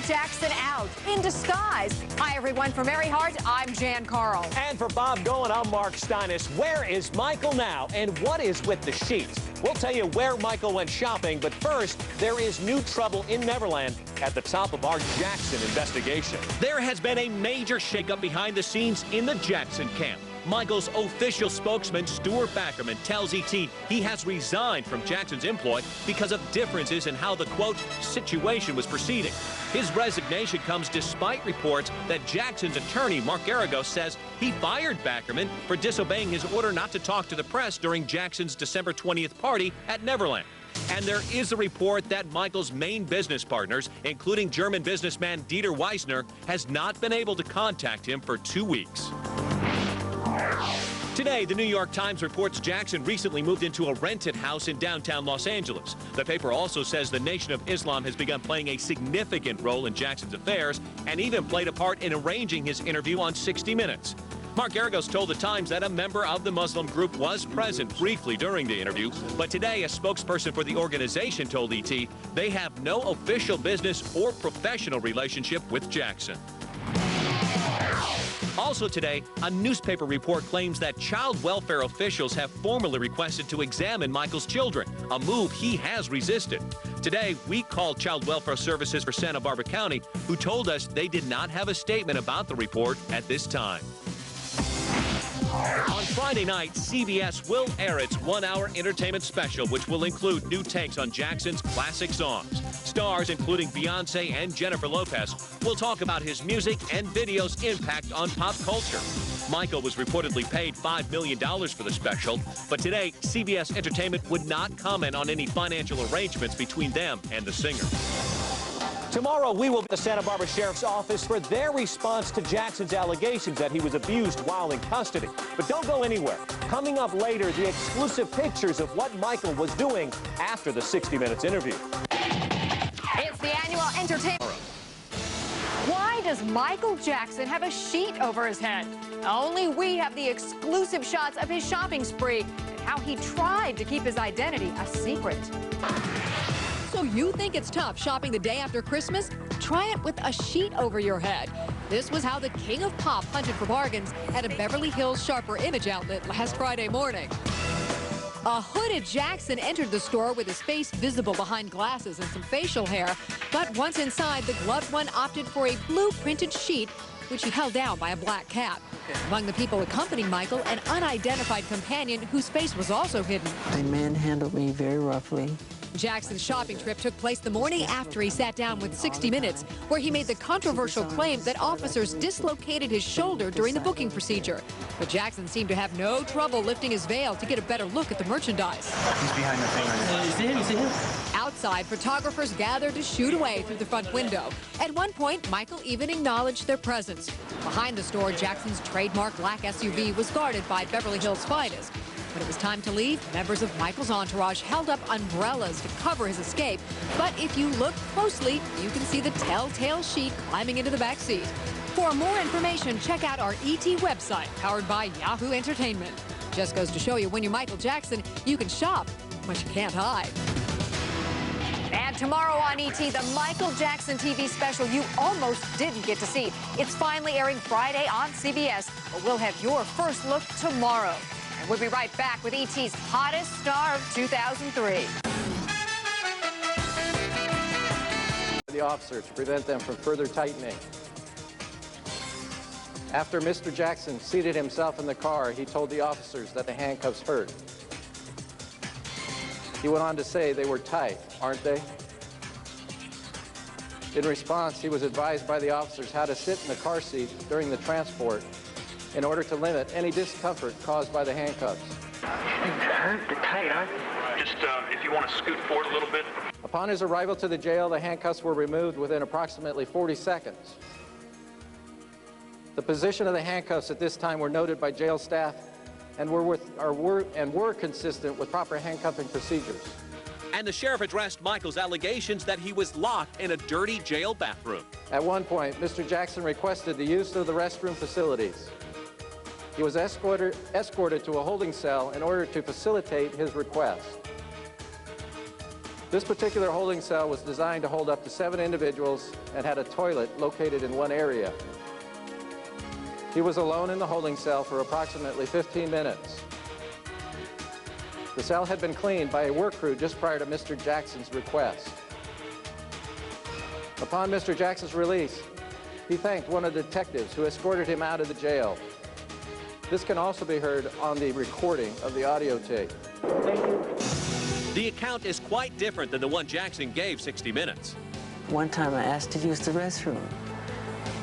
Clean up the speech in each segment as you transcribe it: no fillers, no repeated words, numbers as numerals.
Jackson out in disguise. Hi, everyone. For Mary Hart, I'm Jan Carl. And for Bob Goen, I'm Mark Steinis. Where is Michael now, and what is with the sheets? We'll tell you where Michael went shopping, but first, there is new trouble in Neverland at the top of our Jackson investigation. There has been a major shakeup behind the scenes in the Jackson camp. Michael's official spokesman, Stuart Backerman, tells ET he has resigned from Jackson's employ because of differences in how the, quote, situation was proceeding. His resignation comes despite reports that Jackson's attorney, Mark Arraignment, says he fired Backerman for disobeying his order not to talk to the press during Jackson's December 20th party at Neverland. And there is a report that Michael's main business partners, including German businessman Dieter Weissner, has not been able to contact him for 2 weeks. Today, the New York Times reports Jackson recently moved into a rented house in downtown Los Angeles. The paper also says the Nation of Islam has begun playing a significant role in Jackson's affairs and even played a part in arranging his interview on 60 Minutes. Mark Arraignment told the Times that a member of the Muslim group was present briefly during the interview, but today a spokesperson for the organization told ET they have no official business or professional relationship with Jackson. Also today, a newspaper report claims that child welfare officials have formally requested to examine Michael's children, a move he has resisted. Today, we called Child Welfare Services for Santa Barbara County, who told us they did not have a statement about the report at this time. On Friday night, CBS will air its one-hour entertainment special, which will include new takes on Jackson's classic songs. Stars, including Beyonce and Jennifer Lopez, will talk about his music and video's impact on pop culture. Michael was reportedly paid $5 million for the special, but today, CBS Entertainment would not comment on any financial arrangements between them and the singer. Tomorrow, we will be at the Santa Barbara Sheriff's Office for their response to Jackson's allegations that he was abused while in custody. But don't go anywhere. Coming up later, the exclusive pictures of what Michael was doing after the 60 Minutes interview. It's the annual entertainment. Why does Michael Jackson have a sheet over his head? Only we have the exclusive shots of his shopping spree and how he tried to keep his identity a secret. So you think it's tough shopping the day after Christmas? Try it with a sheet over your head. This was how the king of pop hunted for bargains at a Beverly Hills Sharper Image outlet last Friday morning. A hooded Jackson entered the store with his face visible behind glasses and some facial hair. But once inside, the gloved one opted for a blue printed sheet, which he held down by a black cap. Among the people accompanying Michael, an unidentified companion whose face was also hidden. A man handled me very roughly. Jackson's shopping trip took place the morning after he sat down with 60 Minutes, where he made the controversial claim that officers dislocated his shoulder during the booking procedure. But Jackson seemed to have no trouble lifting his veil to get a better look at the merchandise. He's behind the thing. You see him? Outside, photographers gathered to shoot away through the front window. At one point, Michael even acknowledged their presence. Behind the store, Jackson's trademark black SUV was guarded by Beverly Hills' finest. When it was time to leave, members of Michael's entourage held up umbrellas to cover his escape. But if you look closely, you can see the telltale sheet climbing into the back seat. For more information, check out our ET website, powered by Yahoo Entertainment. Just goes to show you, when you're Michael Jackson, you can shop, but you can't hide. And tomorrow on ET, the Michael Jackson TV special you almost didn't get to see. It's finally airing Friday on CBS, but we'll have your first look tomorrow. And we'll be right back with ET's hottest star of 2003. The officer to prevent them from further tightening. After Mr. Jackson seated himself in the car, he told the officers that the handcuffs hurt. He went on to say they were tight, aren't they? In response, he was advised by the officers how to sit in the car seat during the transport in order to limit any discomfort caused by the handcuffs. They're tight, aren't they? Just if you want to scoot forward a little bit. Upon his arrival to the jail, the handcuffs were removed within approximately 40 seconds. The position of the handcuffs at this time were noted by jail staff and were consistent with proper handcuffing procedures. And the sheriff addressed Michael's allegations that he was locked in a dirty jail bathroom. At one point, Mr. Jackson requested the use of the restroom facilities. He was escorted to a holding cell in order to facilitate his request. This particular holding cell was designed to hold up to 7 individuals and had a toilet located in one area. He was alone in the holding cell for approximately 15 minutes. The cell had been cleaned by a work crew just prior to Mr. Jackson's request. Upon Mr. Jackson's release, he thanked one of the detectives who escorted him out of the jail. This can also be heard on the recording of the audio tape. Thank you. The account is quite different than the one Jackson gave 60 Minutes. One time I asked to use the restroom,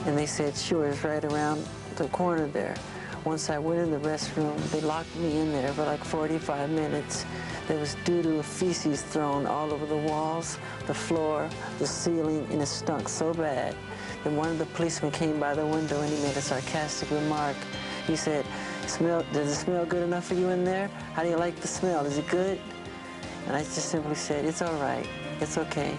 and they said, sure, it's right around the corner there. Once I went in the restroom, they locked me in there for like 45 minutes. There was doo-doo feces thrown all over the walls, the floor, the ceiling, and it stunk so bad. Then one of the policemen came by the window and he made a sarcastic remark. He said, does it smell good enough for you in there? How do you like the smell? Is it good? And I just simply said, it's all right, it's okay.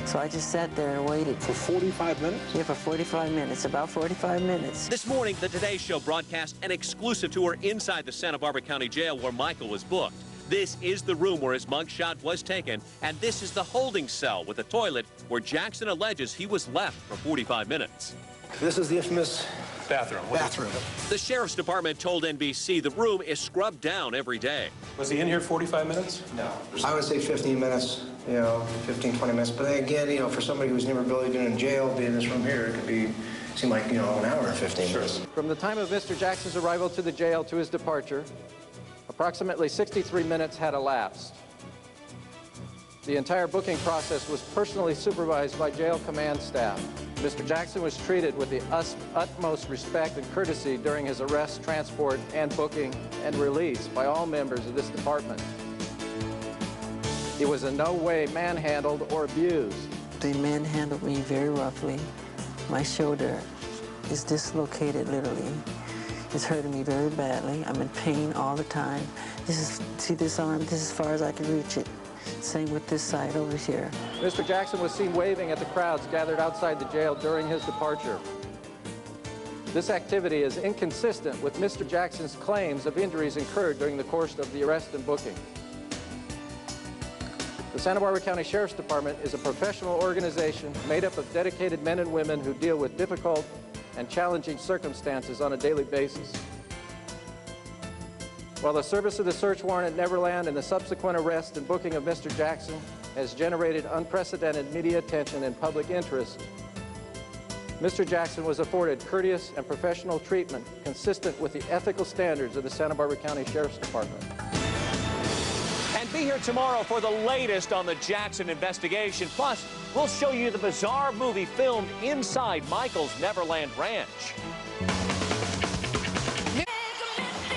So I just sat there and waited. For 45 minutes? Yeah, for 45 minutes, about 45 minutes. This morning, the Today Show broadcast an exclusive tour inside the Santa Barbara County Jail where Michael was booked. This is the room where his mugshot was taken, and this is the holding cell with a toilet where Jackson alleges he was left for 45 minutes. This is the infamous bathroom. The Sheriff's Department told NBC the room is scrubbed down every day. Was he in here 45 minutes? No. I would say 15 minutes, 15, 20 minutes. But then again, for somebody who's never really been in jail, being in this room here, it could seem like, an hour and 15 minutes. From the time of Mr. Jackson's arrival to the jail to his departure, approximately 63 minutes had elapsed. The entire booking process was personally supervised by jail command staff. Mr. Jackson was treated with the utmost respect and courtesy during his arrest, transport, and booking and release by all members of this department. He was in no way manhandled or abused. They manhandled me very roughly. My shoulder is dislocated literally. It's hurting me very badly. I'm in pain all the time. See this arm? This is as far as I can reach it. Same with this side over here. Mr. Jackson was seen waving at the crowds gathered outside the jail during his departure. This activity is inconsistent with Mr. Jackson's claims of injuries incurred during the course of the arrest and booking. The Santa Barbara County Sheriff's Department is a professional organization made up of dedicated men and women who deal with difficult and challenging circumstances on a daily basis. While the service of the search warrant at Neverland and the subsequent arrest and booking of Mr. Jackson has generated unprecedented media attention and public interest, Mr. Jackson was afforded courteous and professional treatment consistent with the ethical standards of the Santa Barbara County Sheriff's Department. And be here tomorrow for the latest on the Jackson investigation. Plus, we'll show you the bizarre movie filmed inside Michael's Neverland Ranch.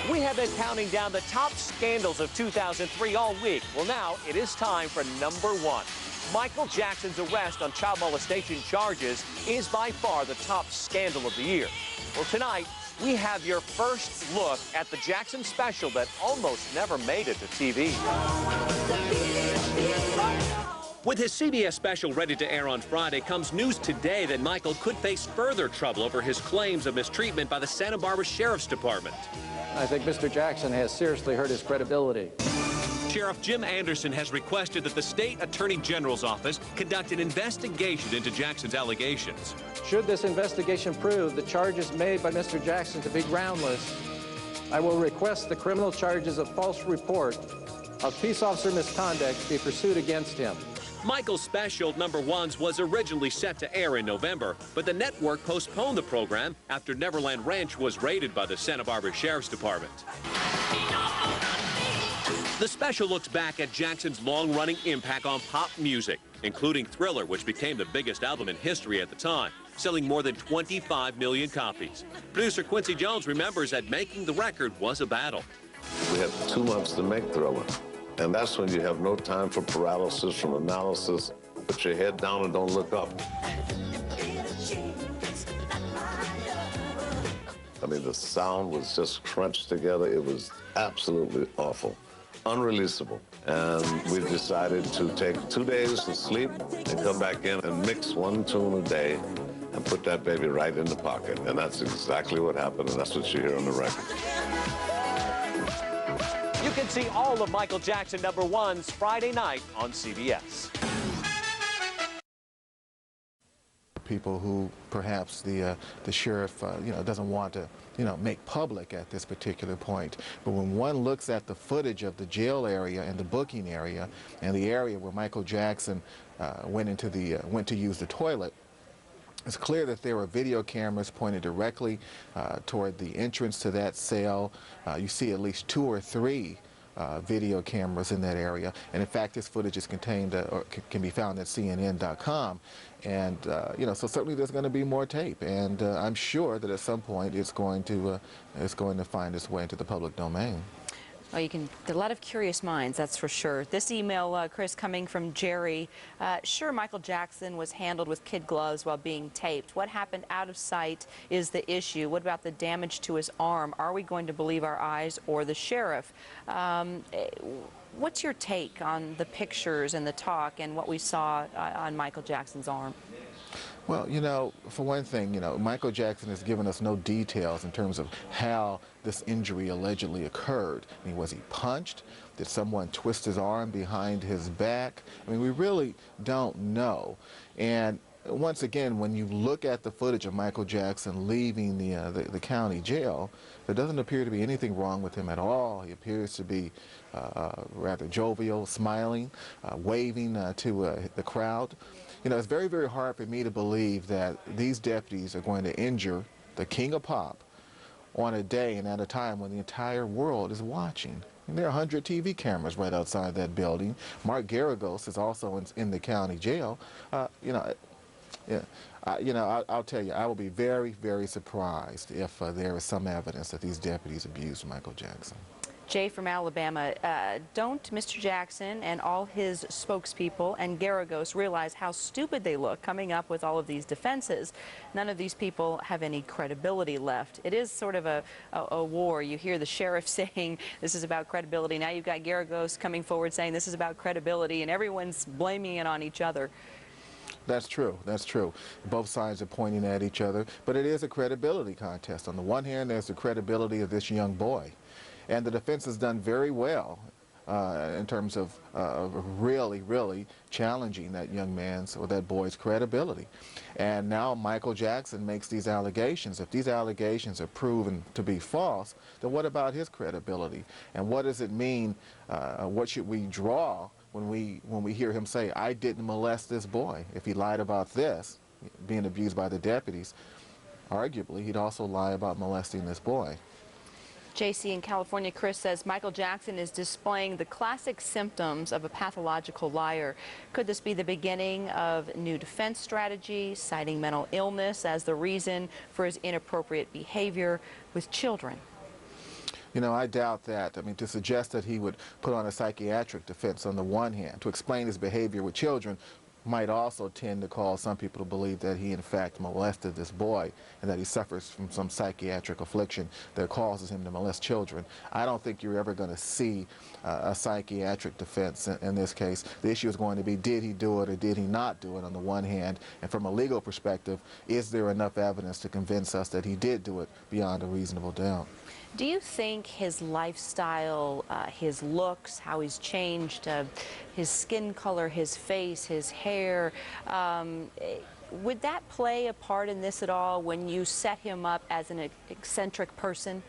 We have been counting down the top scandals of 2003 all week. Well, now it is time for number 1. Michael Jackson's arrest on child molestation charges is by far the top scandal of the year. Well, tonight, we have your first look at the Jackson special that almost never made it to TV. With his CBS special ready to air on Friday comes news today that Michael could face further trouble over his claims of mistreatment by the Santa Barbara Sheriff's Department. I think Mr. Jackson has seriously hurt his credibility. Sheriff Jim Anderson has requested that the State Attorney General's office conduct an investigation into Jackson's allegations. Should this investigation prove the charges made by Mr. Jackson to be groundless, I will request the criminal charges of false report of peace officer misconduct be pursued against him. Michael's special, number 1's, was originally set to air in November, but the network postponed the program after Neverland Ranch was raided by the Santa Barbara Sheriff's Department. The special looks back at Jackson's long-running impact on pop music, including Thriller, which became the biggest album in history at the time, selling more than 25 million copies. Producer Quincy Jones remembers that making the record was a battle. We had 2 months to make Thriller. And that's when you have no time for paralysis from analysis. Put your head down and don't look up. I mean, the sound was just crunched together. It was absolutely awful, unreleasable. And we decided to take 2 days to sleep and come back in and mix 1 tune a day and put that baby right in the pocket. And that's exactly what happened, and that's what you hear on the record. You can see all of Michael Jackson #1's Friday night on CBS. People who perhaps the sheriff doesn't want to make public at this particular point. But when one looks at the footage of the jail area and the booking area and the area where Michael Jackson went to use the toilet, it's clear that there were video cameras pointed directly toward the entrance to that cell. You see at least 2 or 3 video cameras in that area, and in fact this footage is contained or can be found at CNN.com, and so certainly there's going to be more tape, and I'm sure that at some point it's going to find its way into the public domain. Well, there are a lot of curious minds, that's for sure. This email, Chris, coming from Jerry. Sure, Michael Jackson was handled with kid gloves while being taped. What happened out of sight is the issue. What about the damage to his arm? Are we going to believe our eyes or the sheriff? What's your take on the pictures and the talk and what we saw on Michael Jackson's arm? Well, for one thing, Michael Jackson has given us no details in terms of how this injury allegedly occurred. I mean, was he punched? Did someone twist his arm behind his back? I mean, we really don't know. And once again, when you look at the footage of Michael Jackson leaving the county jail, there doesn't appear to be anything wrong with him at all. He appears to be rather jovial, smiling, waving to the crowd. It's very, very hard for me to believe that these deputies are going to injure the king of pop on a day and at a time when the entire world is watching. And there are 100 TV cameras right outside that building. Mark Garagos is also in the county jail. I'll tell you, I will be very, very surprised if there is some evidence that these deputies abused Michael Jackson. Jay from Alabama, don't Mr. Jackson and all his spokespeople and Garagos realize how stupid they look coming up with all of these defenses? None of these people have any credibility left. It is sort of a war. You hear the sheriff saying this is about credibility. Now you've got Garagos coming forward saying this is about credibility, and everyone's blaming it on each other. That's true. That's true. Both sides are pointing at each other, but it is a credibility contest. On the one hand, there's the credibility of this young boy. And the defense has done very well in terms of really, really challenging that young man's or that boy's credibility. And now Michael Jackson makes these allegations. If these allegations are proven to be false, then what about his credibility? And what does it mean? What should we draw when we hear him say, "I didn't molest this boy"? If he lied about this, being abused by the deputies, arguably he'd also lie about molesting this boy. JC in California, Chris says Michael Jackson is displaying the classic symptoms of a pathological liar. Could this be the beginning of new defense strategy, citing mental illness as the reason for his inappropriate behavior with children? I doubt that. I mean, to suggest that he would put on a psychiatric defense on the one hand, to explain his behavior with children, might also tend to cause some people to believe that he in fact molested this boy and that he suffers from some psychiatric affliction that causes him to molest children. I don't think you're ever going to see a psychiatric defense in this case. The issue is going to be, did he do it or did he not do it on the one hand? And from a legal perspective, is there enough evidence to convince us that he did do it beyond a reasonable doubt? Do you think his lifestyle, his looks, how he's changed, his skin color, his face, his hair, would that play a part in this at all when you set him up as an eccentric person?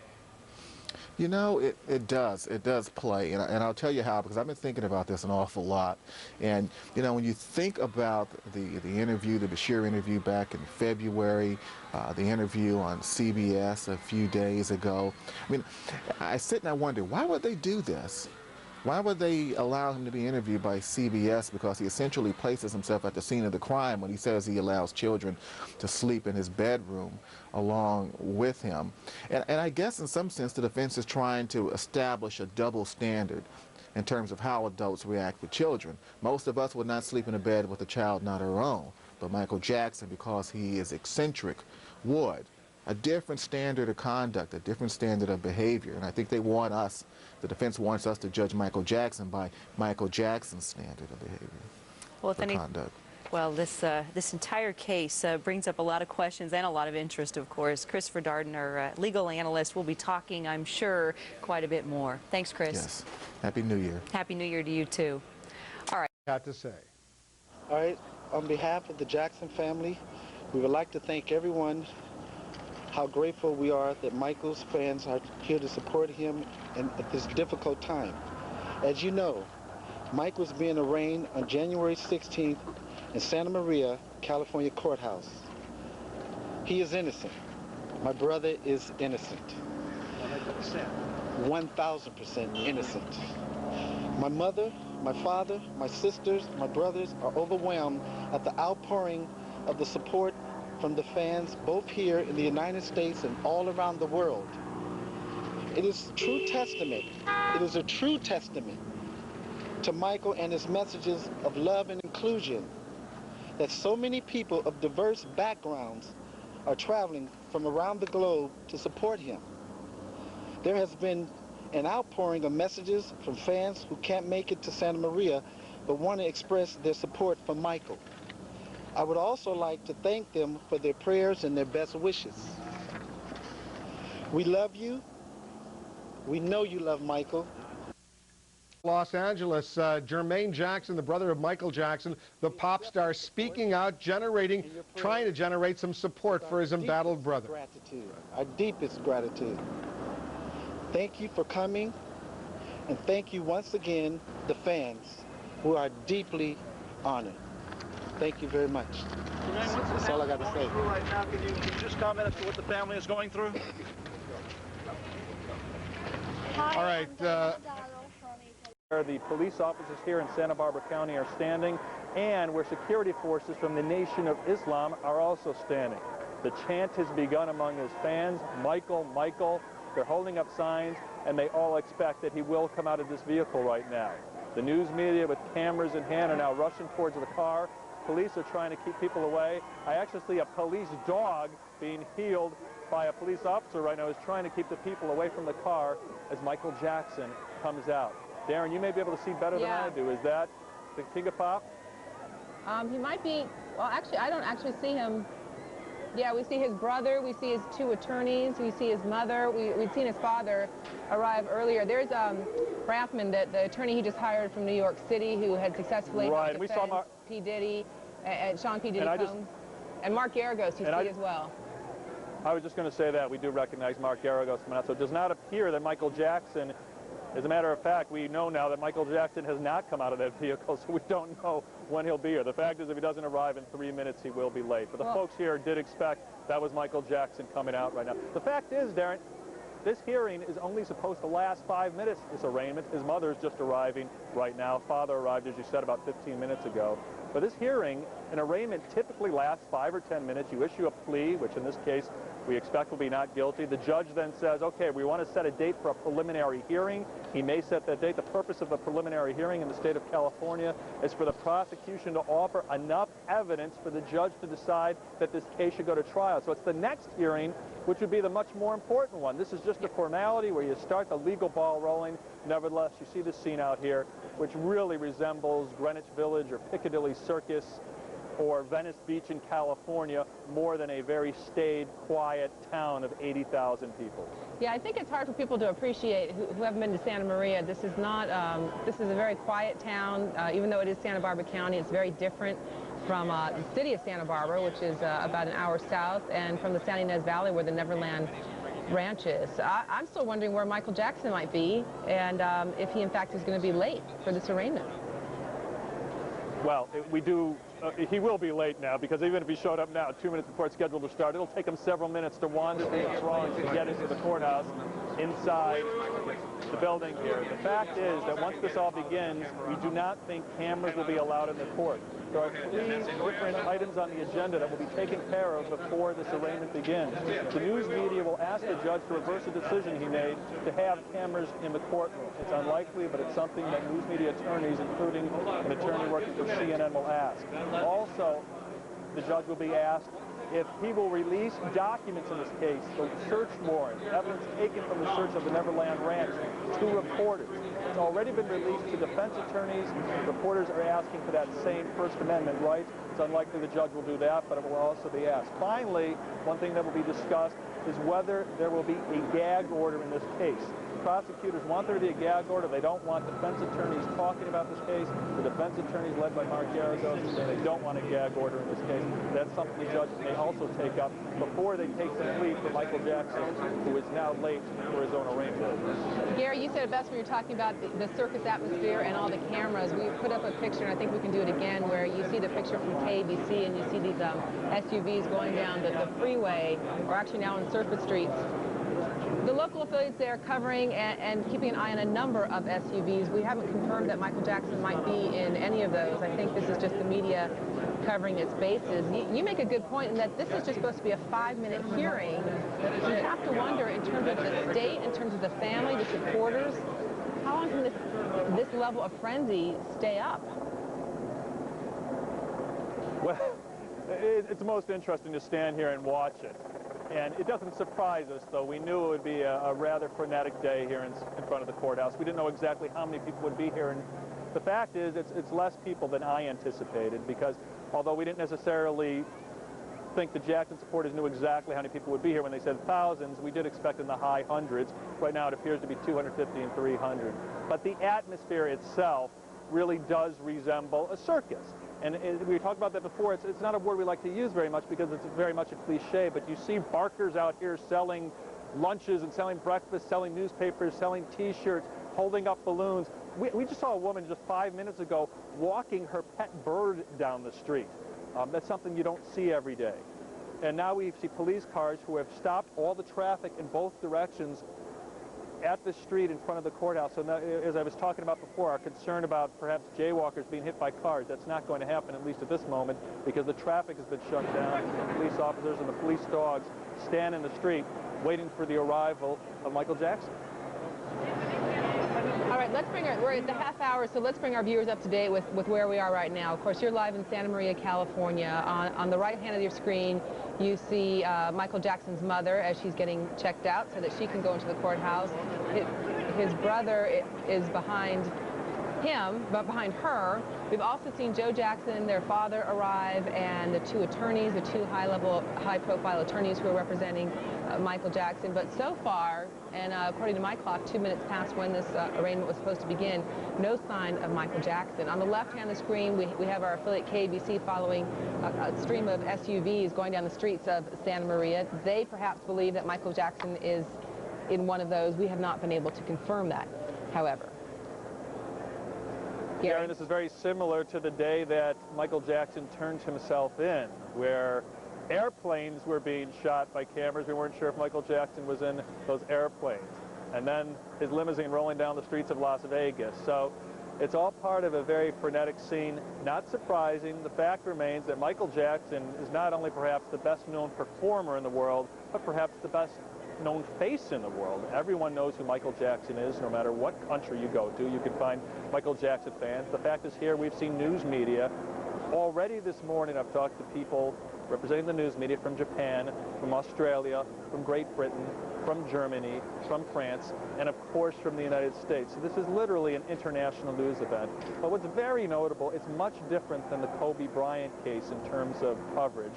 It does. It does play, and I'll tell you how, because I've been thinking about this an awful lot. And, when you think about the interview, the Bashir interview back in February, the interview on CBS a few days ago, I mean, I sit and I wonder, why would they do this? Why would they allow him to be interviewed by CBS? Because he essentially places himself at the scene of the crime when he says he allows children to sleep in his bedroom along with him. And I guess in some sense the defense is trying to establish a double standard in terms of how adults react with children. Most of us would not sleep in a bed with a child not our own, but Michael Jackson, because he is eccentric, would. A different standard of conduct, a different standard of behavior. And I think they want us, the defense wants us to judge Michael Jackson by Michael Jackson's standard of behavior, well, conduct. Well, this entire case brings up a lot of questions and a lot of interest, of course. Christopher Darden, our legal analyst, will be talking, I'm sure, quite a bit more. Thanks, Chris. Yes. Happy New Year. Happy New Year to you, too. All right. Had to say. All right. On behalf of the Jackson family, we would like to thank everyone how grateful we are that Michael's fans are here to support him at this difficult time. As you know, Mike was being arraigned on January 16th in Santa Maria, California courthouse. He is innocent. My brother is innocent. 1,000% innocent. My mother, my father, my sisters, my brothers are overwhelmed at the outpouring of the support from the fans both here in the United States and all around the world. It is a true testament. It is a true testament to Michael and his messages of love and inclusion that so many people of diverse backgrounds are traveling from around the globe to support him. There has been an outpouring of messages from fans who can't make it to Santa Maria but want to express their support for Michael. I would also like to thank them for their prayers and their best wishes. We love you. We know you love Michael. Los Angeles, Jermaine Jackson, the brother of Michael Jackson, the pop star, speaking out, trying to generate some support for his embattled brother. Our deepest gratitude. Thank you for coming, and thank you once again, the fans, who are deeply honored. Thank you very much. That's all I got to say. Right now, can you just comment as to what the family is going through? All right. Where the police officers here in Santa Barbara County are standing, and where security forces from the Nation of Islam are also standing. The chant has begun among his fans, Michael, Michael. They're holding up signs, and they all expect that he will come out of this vehicle right now. The news media with cameras in hand are now rushing towards the car. Police are trying to keep people away. I actually see a police dog being heeled by a police officer right now, is trying to keep the people away from the car as Michael Jackson comes out. Darren, you may be able to see better than I do. Is that the King of Pop? He might be. Well, actually, I don't actually see him. Yeah, we see his brother. We see his two attorneys. We see his mother. We'd seen his father arrive earlier. There's Braffman, the attorney he just hired from New York City, who had successfully right. We saw P. Diddy, and Sean P. Diddy Combs, and Mark Garagos, you see as well. I was just going to say that. We do recognize Mark Garagos coming out. So it does not appear that Michael Jackson, as a matter of fact, we know now that Michael Jackson has not come out of that vehicle, so we don't know when he'll be here. The fact is, if he doesn't arrive in 3 minutes, he will be late. But the folks here did expect that was Michael Jackson coming out right now. The fact is, Darren, this hearing is only supposed to last 5 minutes, this arraignment. His mother is just arriving right now. Father arrived, as you said, about 15 minutes ago. For this hearing, an arraignment typically lasts 5 or 10 minutes. You issue a plea, which in this case we expect will be not guilty. The judge then says, okay, we want to set a date for a preliminary hearing. He may set that date. The purpose of the preliminary hearing in the state of California is for the prosecution to offer enough evidence for the judge to decide that this case should go to trial. So it's the next hearing, which would be the much more important one. This is just a formality where you start the legal ball rolling. Nevertheless, you see this scene out here, which really resembles Greenwich Village or Piccadilly Circus or Venice Beach in California, more than a very staid, quiet town of 80,000 people. Yeah, I think it's hard for people to appreciate who haven't been to Santa Maria. This is not, this is a very quiet town. Even though it is Santa Barbara County, it's very different from the city of Santa Barbara, which is about an hour south, and from the San Ynez Valley, where the Neverland Ranch is. I'm still wondering where Michael Jackson might be, and if he in fact is going to be late for this arraignment. Well, he will be late now, because even if he showed up now 2 minutes before it's scheduled to start, it'll take him several minutes to wander through the throng to get into the courthouse inside the building here. The fact is that once this all begins, we do not think cameras will be allowed in the court. There are 3 different items on the agenda that will be taken care of before this arraignment begins. The news media will ask the judge to reverse a decision he made to have cameras in the courtroom. It's unlikely, but it's something that news media attorneys, including an attorney working for CNN, will ask. Also, the judge will be asked if he will release documents in this case, the search warrant, evidence taken from the search of the Neverland Ranch to reporters. It's already been released to defense attorneys. Reporters are asking for that same First Amendment right. It's unlikely the judge will do that, but it will also be asked. Finally, one thing that will be discussed is whether there will be a gag order in this case. Prosecutors want there to be a gag order. They don't want defense attorneys talking about this case. The defense attorneys led by Mark Garagos say they don't want a gag order in this case. That's something the judge may also take up before they take the plea for Michael Jackson, who is now late for his own arraignment. Gary, you said it best when you're talking about the circus atmosphere and all the cameras. We put up a picture, and I think we can do it again, where you see the picture from KBC and you see these SUVs going down the freeway, or actually now on surface streets. The local affiliates there are covering and keeping an eye on a number of SUVs. We haven't confirmed that Michael Jackson might be in any of those. I think this is just the media covering its bases. You make a good point in that this is just supposed to be a 5-minute hearing. You have to wonder, in terms of the state, in terms of the family, the supporters, how long can this level of frenzy stay up? Well, it's most interesting to stand here and watch it. And it doesn't surprise us, though. We knew it would be a rather frenetic day here in front of the courthouse. We didn't know exactly how many people would be here. And the fact is, it's less people than I anticipated, because although we didn't necessarily think the Jackson supporters knew exactly how many people would be here when they said thousands, we did expect in the high hundreds. Right now it appears to be 250 and 300. But the atmosphere itself really does resemble a circus. And we talked about that before. It's not a word we like to use very much because it's very much a cliche, but you see barkers out here selling lunches and selling breakfast, selling newspapers, selling T-shirts, holding up balloons. We just saw a woman just 5 minutes ago walking her pet bird down the street. That's something you don't see every day. And now we see police cars who have stopped all the traffic in both directions at the street in front of the courthouse. So now, as I was talking about before, our concern about perhaps jaywalkers being hit by cars, that's not going to happen, at least at this moment, because the traffic has been shut down. The police officers and the police dogs stand in the street waiting for the arrival of Michael Jackson. All right, we're at the half hour, so let's bring our viewers up to date with where we are right now. Of course, you're live in Santa Maria, California. On the right hand of your screen, you see Michael Jackson's mother as she's getting checked out so that she can go into the courthouse. His brother is behind him, but behind her. We've also seen Joe Jackson, their father, arrive, and the two attorneys, the two high-profile attorneys who are representing Michael Jackson. But so far, and according to my clock, 2 minutes past when this arraignment was supposed to begin, no sign of Michael Jackson. On the left hand of the screen, we have our affiliate KBC following a stream of SUVs going down the streets of Santa Maria. They perhaps believe that Michael Jackson is in one of those. We have not been able to confirm that, however. Gary, this is very similar to the day that Michael Jackson turned himself in, where airplanes were being shot by cameras. We weren't sure if Michael Jackson was in those airplanes. And then his limousine rolling down the streets of Las Vegas. So it's all part of a very frenetic scene. Not surprising. The fact remains that Michael Jackson is not only perhaps the best-known performer in the world, but perhaps the best-known face in the world. Everyone knows who Michael Jackson is, no matter what country you go to. You can find Michael Jackson fans. The fact is here we've seen news media. Already this morning I've talked to people representing the news media from Japan, from Australia, from Great Britain, from Germany, from France, and of course from the United States. So this is literally an international news event. But what's very notable, it's much different than the Kobe Bryant case in terms of coverage,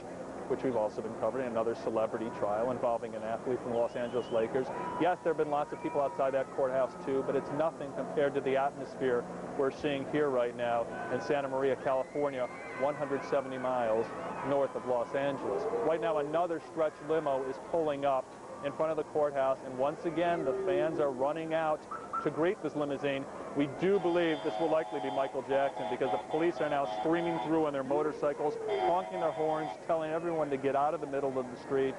which we've also been covering, another celebrity trial involving an athlete from the Los Angeles Lakers. Yes, there have been lots of people outside that courthouse too, but it's nothing compared to the atmosphere we're seeing here right now in Santa Maria, California, 170 miles north of Los Angeles. Right now, another stretch limo is pulling up in front of the courthouse, and once again, the fans are running out to greet this limousine. We do believe this will likely be Michael Jackson because the police are now streaming through on their motorcycles, honking their horns, telling everyone to get out of the middle of the street.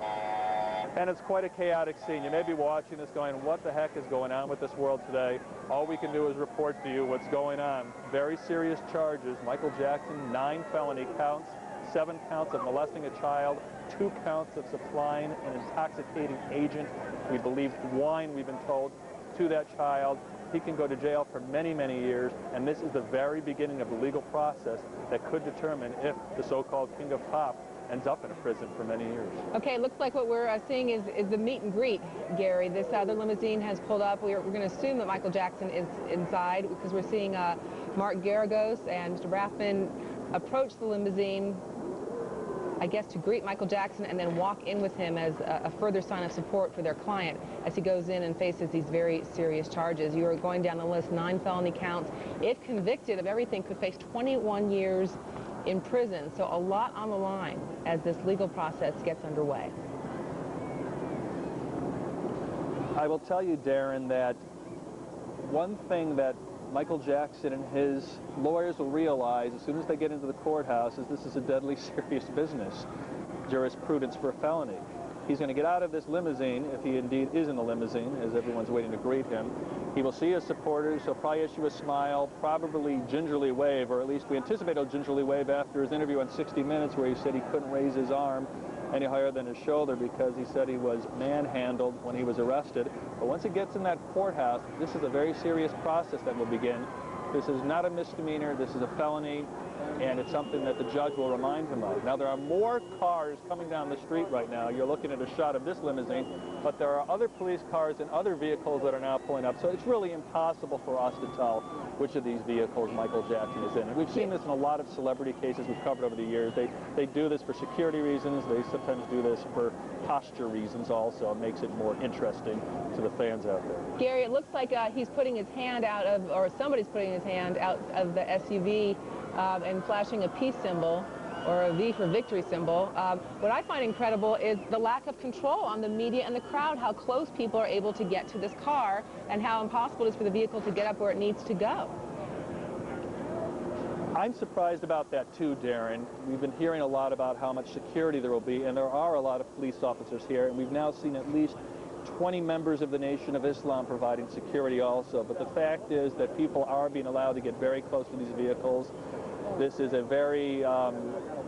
And it's quite a chaotic scene. You may be watching this going, what the heck is going on with this world today? All we can do is report to you what's going on. Very serious charges. Michael Jackson, 9 felony counts, 7 counts of molesting a child, 2 counts of supplying an intoxicating agent, we believe wine, we've been told, to that child. He can go to jail for many, many years, and this is the very beginning of the legal process that could determine if the so-called King of Pop ends up in a prison for many years. Okay, it looks like what we're seeing is the meet and greet, Gary. This other limousine has pulled up. We're going to assume that Michael Jackson is inside because we're seeing Mark Garagos and Mr. Braffman approach the limousine, I guess, to greet Michael Jackson and then walk in with him as a further sign of support for their client as he goes in and faces these very serious charges. You are going down the list, 9 felony counts. If convicted of everything, could face 21 years in prison. So a lot on the line as this legal process gets underway. I will tell you, Darren, that one thing that Michael Jackson and his lawyers will realize as soon as they get into the courthouse is this is a deadly serious business, jurisprudence for a felony. He's going to get out of this limousine, if he indeed is in the limousine, as everyone's waiting to greet him. He will see his supporters. He'll probably issue a smile, probably gingerly wave, or at least we anticipate he'll gingerly wave after his interview on 60 Minutes where he said he couldn't raise his arm any higher than his shoulder because he said he was manhandled when he was arrested. But once he gets in that courthouse, this is a very serious process that will begin. This is not a misdemeanor, this is a felony, and it's something that the judge will remind him of. Now, there are more cars coming down the street right now. You're looking at a shot of this limousine, but there are other police cars and other vehicles that are now pulling up, so it's really impossible for us to tell which of these vehicles Michael Jackson is in. And we've seen this in a lot of celebrity cases we've covered over the years. They do this for security reasons. They sometimes do this for posture reasons also. It makes it more interesting to the fans out there. Gary, it looks like he's putting his hand out of, or somebody's putting his hand out of the SUV and flashing a peace symbol or a V for victory symbol. What I find incredible is the lack of control on the media and the crowd, how close people are able to get to this car and how impossible it is for the vehicle to get up where it needs to go. I'm surprised about that too, Darren. We've been hearing a lot about how much security there will be, and there are a lot of police officers here, and we've now seen at least 20 members of the Nation of Islam providing security also. But the fact is that people are being allowed to get very close to these vehicles. This is a very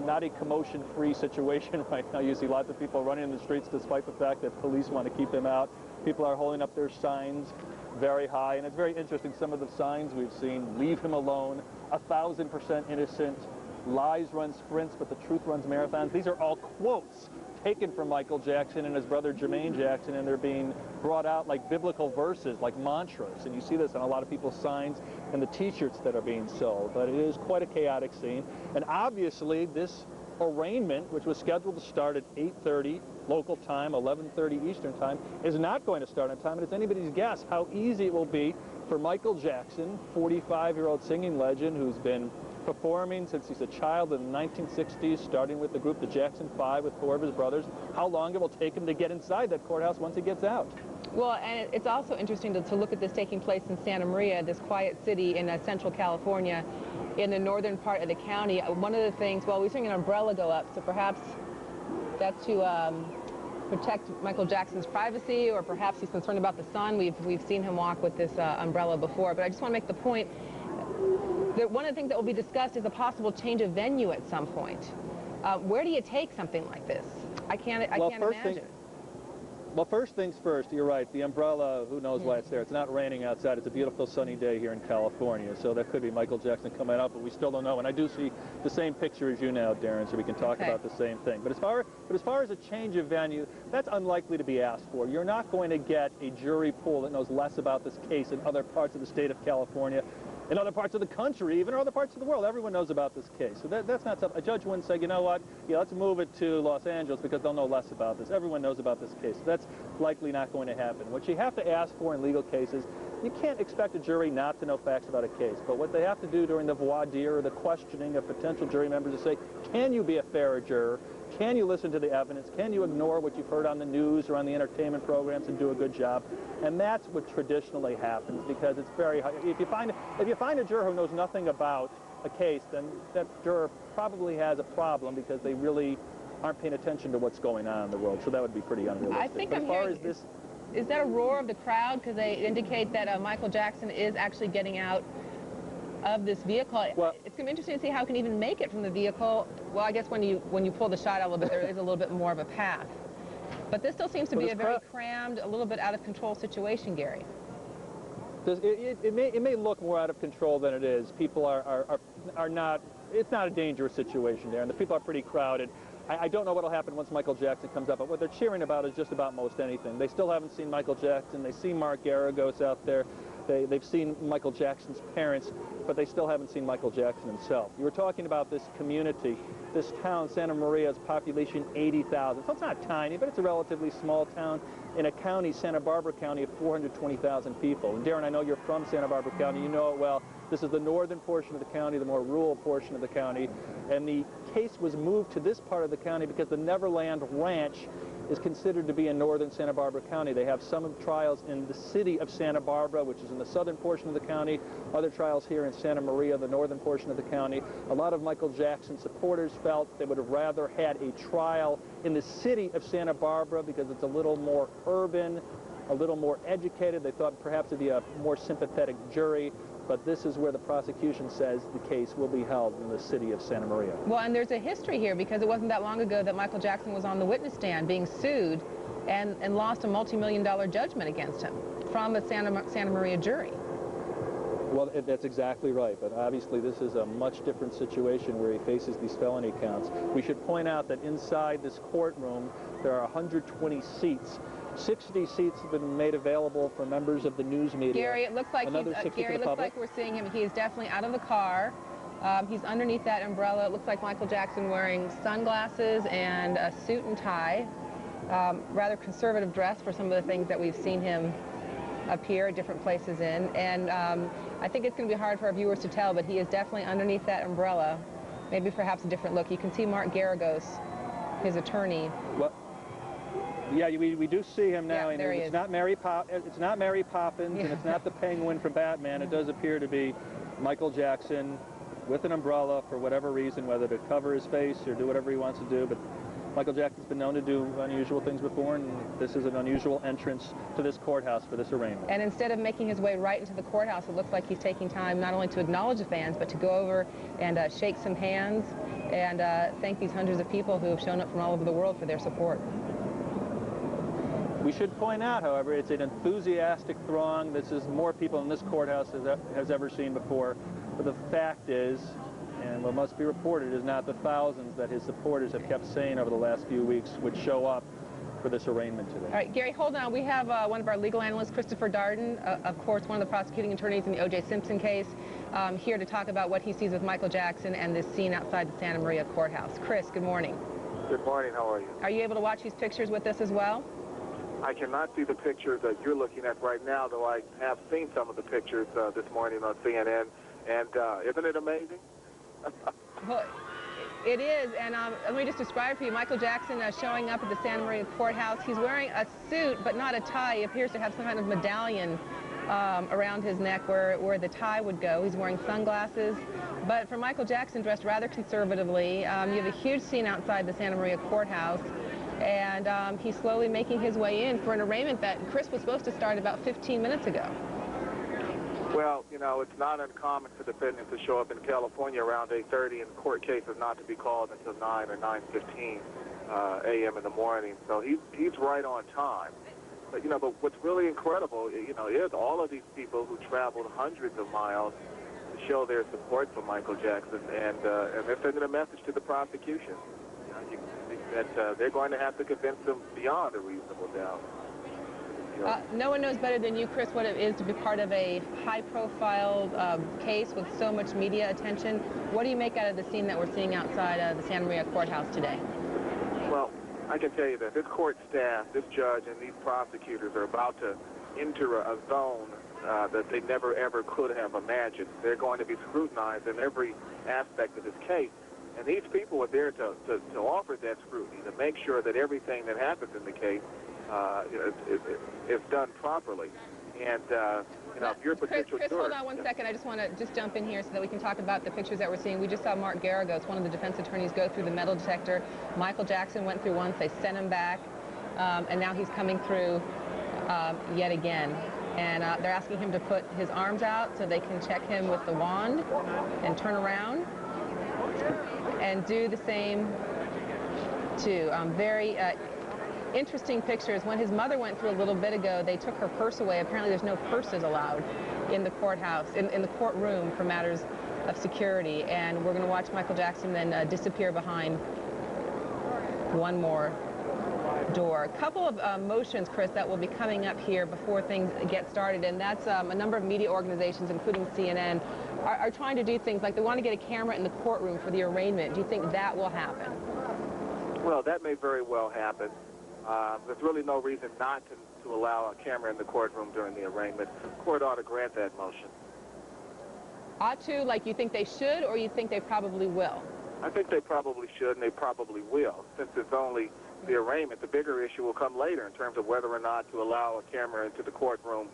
not a commotion-free situation right now. You see lots of people running in the streets despite the fact that police want to keep them out. People are holding up their signs very high, and it's very interesting. Some of the signs we've seen: leave him alone, 1,000% innocent, lies run sprints, but the truth runs marathons. These are all quotes taken from Michael Jackson and his brother Jermaine Jackson, and they're being brought out like biblical verses, like mantras. And you see this on a lot of people's signs and the t-shirts that are being sold. But it is quite a chaotic scene. And obviously this arraignment, which was scheduled to start at 8:30 local time, 11:30 Eastern time, is not going to start on time. And it's anybody's guess how easy it will be for Michael Jackson, 45-year-old singing legend who's been performing since he's a child in the 1960s, starting with the group the Jackson 5 with 4 of his brothers, how long it will take him to get inside that courthouse once he gets out. Well, and it's also interesting to look at this taking place in Santa Maria, this quiet city in central California, in the northern part of the county. One of the things, well, we're seeing an umbrella go up, so perhaps that's to protect Michael Jackson's privacy, or perhaps he's concerned about the sun. We've seen him walk with this umbrella before, but I just want to make the point that one of the things that will be discussed is a possible change of venue at some point. Where do you take something like this? I can't imagine. Well, first things first, you're right. The umbrella, who knows why it's there. It's not raining outside. It's a beautiful sunny day here in California. So that could be Michael Jackson coming out, but we still don't know. And I do see the same picture as you now, Darren, so we can talk about the same thing. But as far as a change of venue, that's unlikely to be asked for. You're not going to get a jury pool that knows less about this case in other parts of the state of California, in other parts of the country, even, or other parts of the world. Everyone knows about this case. So that's not something. A judge wouldn't say, you know what, yeah, let's move it to Los Angeles because they'll know less about this. Everyone knows about this case. So that's likely not going to happen. What you have to ask for in legal cases, you can't expect a jury not to know facts about a case. But what they have to do during the voir dire or the questioning of potential jury members is say, can you be a fair juror? Can you listen to the evidence? Can you ignore what you've heard on the news or on the entertainment programs and do a good job? And that's what traditionally happens, because it's very hard. If you find a juror who knows nothing about a case, then that juror probably has a problem because they really aren't paying attention to what's going on in the world. So that would be pretty unrealistic. I think I'm hearing, is that a roar of the crowd? Because they indicate that Michael Jackson is actually getting out of this vehicle. Well, it's going to be interesting to see how he can even make it from the vehicle. Well, I guess when you pull the shot out a little bit, there is a little bit more of a path. But this still seems to be a very crammed, a little bit out of control situation, Gary. It may look more out of control than it is. People are not it's not a dangerous situation there, and the people are pretty crowded. I don't know what will happen once Michael Jackson comes up, but what they're cheering about is just about most anything. They still haven't seen Michael Jackson. They see Mark Garagos out there. They've seen Michael Jackson's parents, but they still haven't seen Michael Jackson himself. You were talking about this community, this town, Santa Maria's population 80,000. So it's not tiny, but it's a relatively small town in a county, Santa Barbara County, of 420,000 people. And Darren, I know you're from Santa Barbara County. You know it well. This is the northern portion of the county, the more rural portion of the county. And the case was moved to this part of the county because the Neverland Ranch is considered to be in northern Santa Barbara County. They have some of the trials in the city of Santa Barbara, which is in the southern portion of the county, other trials here in Santa Maria, the northern portion of the county. A lot of Michael Jackson supporters felt they would have rather had a trial in the city of Santa Barbara because it's a little more urban, a little more educated. They thought perhaps it'd be a more sympathetic jury. But this is where the prosecution says the case will be held in the city of Santa Maria. Well, and there's a history here because it wasn't that long ago that Michael Jackson was on the witness stand being sued and lost a multi-million-dollar judgment against him from a Santa Maria jury. Well, that's exactly right, but obviously this is a much different situation where he faces these felony counts. We should point out that inside this courtroom there are 120 seats. 60 seats have been made available for members of the news media. Gary, it looks like we're seeing him. He is definitely out of the car. He's underneath that umbrella. It looks like Michael Jackson wearing sunglasses and a suit and tie. Rather conservative dress for some of the things that we've seen him appear at different places in. And I think it's going to be hard for our viewers to tell, but he is definitely underneath that umbrella. Maybe perhaps a different look. You can see Mark Garagos, his attorney. Well, yeah, we do see him now. Yeah, there he is. It's not Mary Poppins, and it's not the Penguin from Batman. It does appear to be Michael Jackson with an umbrella for whatever reason, whether to cover his face or do whatever he wants to do. But Michael Jackson's been known to do unusual things before, and this is an unusual entrance to this courthouse for this arraignment. And instead of making his way right into the courthouse, it looks like he's taking time not only to acknowledge the fans, but to go over and shake some hands and thank these hundreds of people who have shown up from all over the world for their support. We should point out, however, it's an enthusiastic throng. This is more people in this courthouse has ever seen before. But the fact is, and what must be reported, is not the thousands that his supporters have kept saying over the last few weeks would show up for this arraignment today. All right, Gary, hold on. We have one of our legal analysts, Christopher Darden, of course, one of the prosecuting attorneys in the O.J. Simpson case, here to talk about what he sees with Michael Jackson and this scene outside the Santa Maria courthouse. Chris, good morning. Good morning. How are you? Are you able to watch these pictures with us as well? I cannot see the pictures that you're looking at right now, though I have seen some of the pictures this morning on CNN. And isn't it amazing? Well, it is, and let me just describe for you Michael Jackson showing up at the Santa Maria courthouse. He's wearing a suit, but not a tie. He appears to have some kind of medallion around his neck where the tie would go. He's wearing sunglasses. But for Michael Jackson, dressed rather conservatively, you have a huge scene outside the Santa Maria courthouse. And he's slowly making his way in for an arraignment that Chris was supposed to start about 15 minutes ago. Well, you know, it's not uncommon for defendants to show up in California around 8:30 and court cases not to be called until 9 or 9:15 a.m. in the morning. So he's right on time. But, you know, but what's really incredible, you know, is all of these people who traveled hundreds of miles to show their support for Michael Jackson, and they're sending a message to the prosecution. You can see that they're going to have to convince them beyond a reasonable doubt. No one knows better than you, Chris, what it is to be part of a high-profile case with so much media attention. What do you make out of the scene that we're seeing outside the Santa Maria courthouse today? Well, I can tell you that this court staff, this judge, and these prosecutors are about to enter a zone that they never, ever could have imagined. They're going to be scrutinized in every aspect of this case. And these people are there to offer that scrutiny, to make sure that everything that happens in the case is done properly. And, you know, if you're a potential Chris, hold on one second. I just want to jump in here so that we can talk about the pictures that we're seeing. We just saw Mark Garagos, one of the defense attorneys, go through the metal detector. Michael Jackson went through once. They sent him back. And now he's coming through yet again. And they're asking him to put his arms out so they can check him with the wand and turn around. And do the same too. Very interesting pictures. When his mother went through a little bit ago, they took her purse away. Apparently there's no purses allowed in the courthouse, in the courtroom for matters of security, and we're going to watch Michael Jackson then disappear behind one more door. A couple of motions, Chris, that will be coming up here before things get started, and that's a number of media organizations, including CNN, are trying to do things like they want to get a camera in the courtroom for the arraignment. Do you think that will happen? Well, that may very well happen. There's really no reason not to allow a camera in the courtroom during the arraignment. The court ought to grant that motion. Ought to, like you think they should, or you think they probably will? I think they probably should, and they probably will. Since it's only the arraignment, the bigger issue will come later in terms of whether or not to allow a camera into the courtroom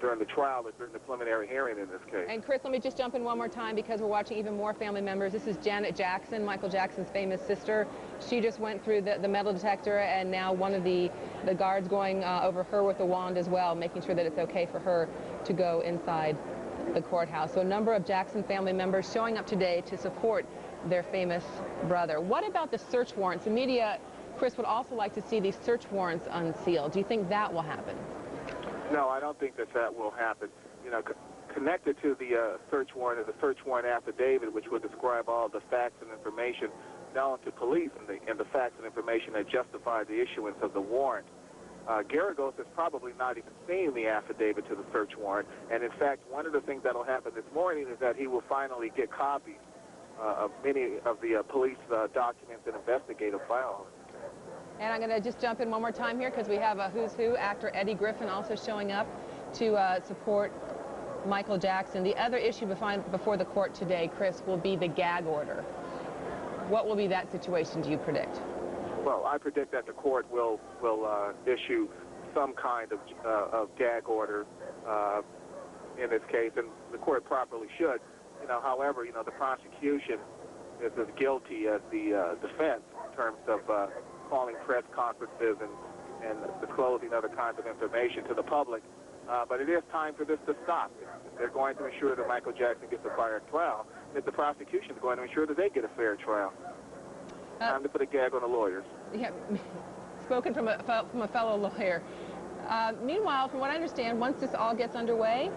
during the trial or during the preliminary hearing in this case. And Chris, let me just jump in one more time because we're watching even more family members. This is Janet Jackson, Michael Jackson's famous sister. She just went through the metal detector, and now one of the guards going over her with a wand as well, making sure that it's okay for her to go inside the courthouse. So a number of Jackson family members showing up today to support their famous brother. What about the search warrants? The media, Chris, would also like to see these search warrants unsealed. Do you think that will happen? No, I don't think that will happen. You know, connected to the search warrant is a search warrant affidavit, which would describe all the facts and information known to police and the facts and information that justify the issuance of the warrant. Garagos has probably not even seen the affidavit to the search warrant, and in fact, one of the things that will happen this morning is that he will finally get copies of many of the police documents and investigative files. And I'm going to just jump in one more time here because we have a who's who. Actor Eddie Griffin also showing up to support Michael Jackson. The other issue before the court today, Chris, will be the gag order. What will be that situation, do you predict? Well, I predict that the court will issue some kind of gag order in this case, and the court properly should. You know, however, you know, the prosecution is as guilty as the defense in terms of calling press conferences and disclosing other kinds of information to the public. But it is time for this to stop. If they're going to ensure that Michael Jackson gets a fair trial, if the prosecution is going to ensure that they get a fair trial. Time to put a gag on the lawyers. Yeah, spoken from a fellow lawyer. Meanwhile, from what I understand, once this all gets underway,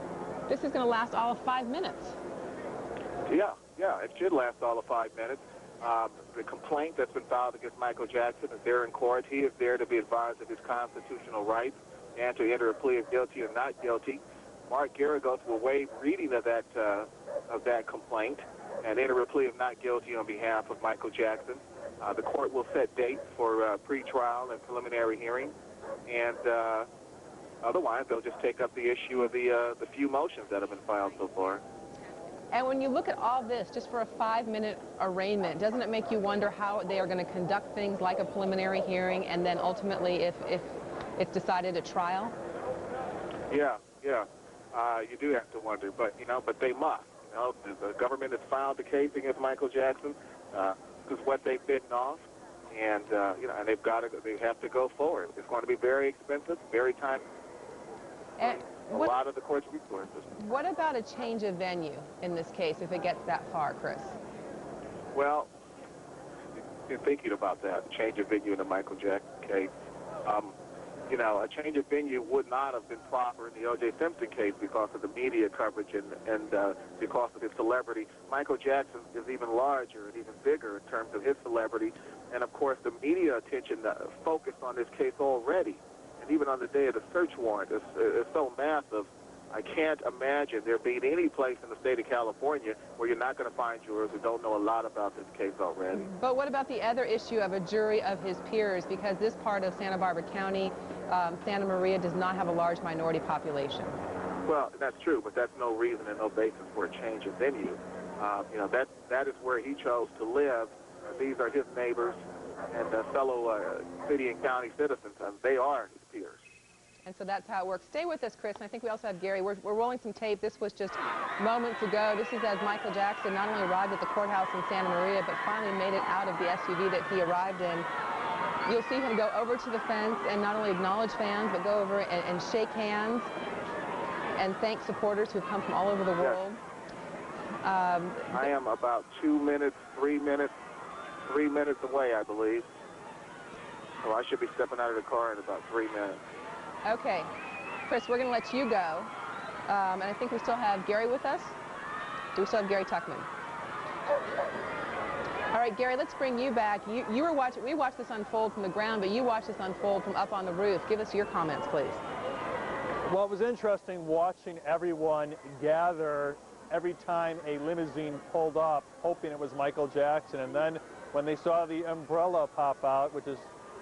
this is going to last all of 5 minutes. Yeah, it should last all of 5 minutes. The complaint that's been filed against Michael Jackson is there in court. He is there to be advised of his constitutional rights and to enter a plea of guilty or not guilty. Mark Garagos will waive reading of that complaint and enter a plea of not guilty on behalf of Michael Jackson. The court will set dates for pre-trial and preliminary hearing, and otherwise they'll just take up the issue of the few motions that have been filed so far. And when you look at all this, just for a 5-minute arraignment, doesn't it make you wonder how they are going to conduct things like a preliminary hearing and then ultimately if it's decided a trial? Yeah. You do have to wonder, but they must. You know, the government has filed the case against Michael Jackson. This is what they've bitten off, and and they have to go forward. It's going to be very expensive, very time. A lot of the court's resources. What about a change of venue in this case if it gets that far, Chris? Well, been thinking about that, change of venue in the Michael Jackson case. A change of venue would not have been proper in the O.J. Simpson case because of the media coverage and because of his celebrity. Michael Jackson is even larger and even bigger in terms of his celebrity. And, of course, the media attention focused on this case already. And even on the day of the search warrant is so massive, I can't imagine there being any place in the state of California where you're not going to find jurors who don't know a lot about this case already. But what about the other issue of a jury of his peers? Because this part of Santa Barbara County, Santa Maria, does not have a large minority population. Well, that's true, but that's no reason and no basis for a change of venue. That is where he chose to live. These are his neighbors and fellow city and county citizens, and they are his peers. And so that's how it works. Stay with us, Chris. And I think we also have Gary. We're rolling some tape. This was just moments ago. This is as Michael Jackson not only arrived at the courthouse in Santa Maria, but finally made it out of the SUV that he arrived in. You'll see him go over to the fence and not only acknowledge fans, but go over and shake hands and thank supporters who've come from all over the world. Yes. I am about 3 minutes away, I believe. So I should be stepping out of the car in about 3 minutes. Okay. Chris, we're going to let you go. And I think we still have Gary with us. Do we still have Gary Tuckman? All right, Gary, let's bring you back. You were watching, we watched this unfold from the ground, but you watched this unfold from up on the roof. Give us your comments, please. Well, it was interesting watching everyone gather every time a limousine pulled up, hoping it was Michael Jackson. And then when they saw the umbrella pop out, which is,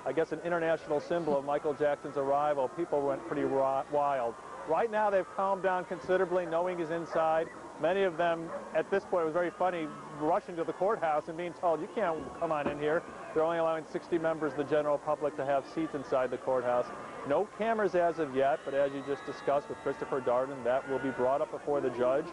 I guess, an international symbol of Michael Jackson's arrival, people went pretty wild. Right now, they've calmed down considerably, knowing he's inside. Many of them, at this point, it was very funny, rushing to the courthouse and being told, you can't come on in here. They're only allowing 60 members of the general public to have seats inside the courthouse. No cameras as of yet, but as you just discussed with Christopher Darden, that will be brought up before the judge.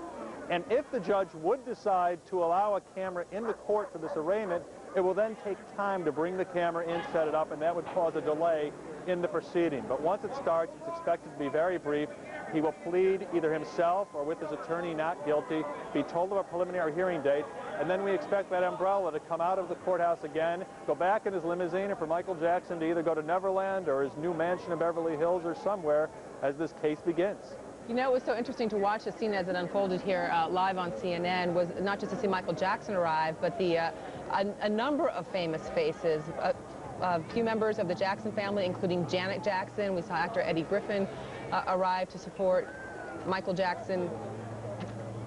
And if the judge would decide to allow a camera in the court for this arraignment, it will then take time to bring the camera in, set it up, and that would cause a delay in the proceeding. But once it starts, it's expected to be very brief. He will plead either himself or with his attorney not guilty, be told of a preliminary hearing date, and then we expect that umbrella to come out of the courthouse again, go back in his limousine, and for Michael Jackson to either go to Neverland or his new mansion in Beverly Hills or somewhere as this case begins. You know, it was so interesting to watch the scene as it unfolded here live on CNN, was not just to see Michael Jackson arrive, but a number of famous faces. A few members of the Jackson family, including Janet Jackson. We saw actor Eddie Griffin arrive to support Michael Jackson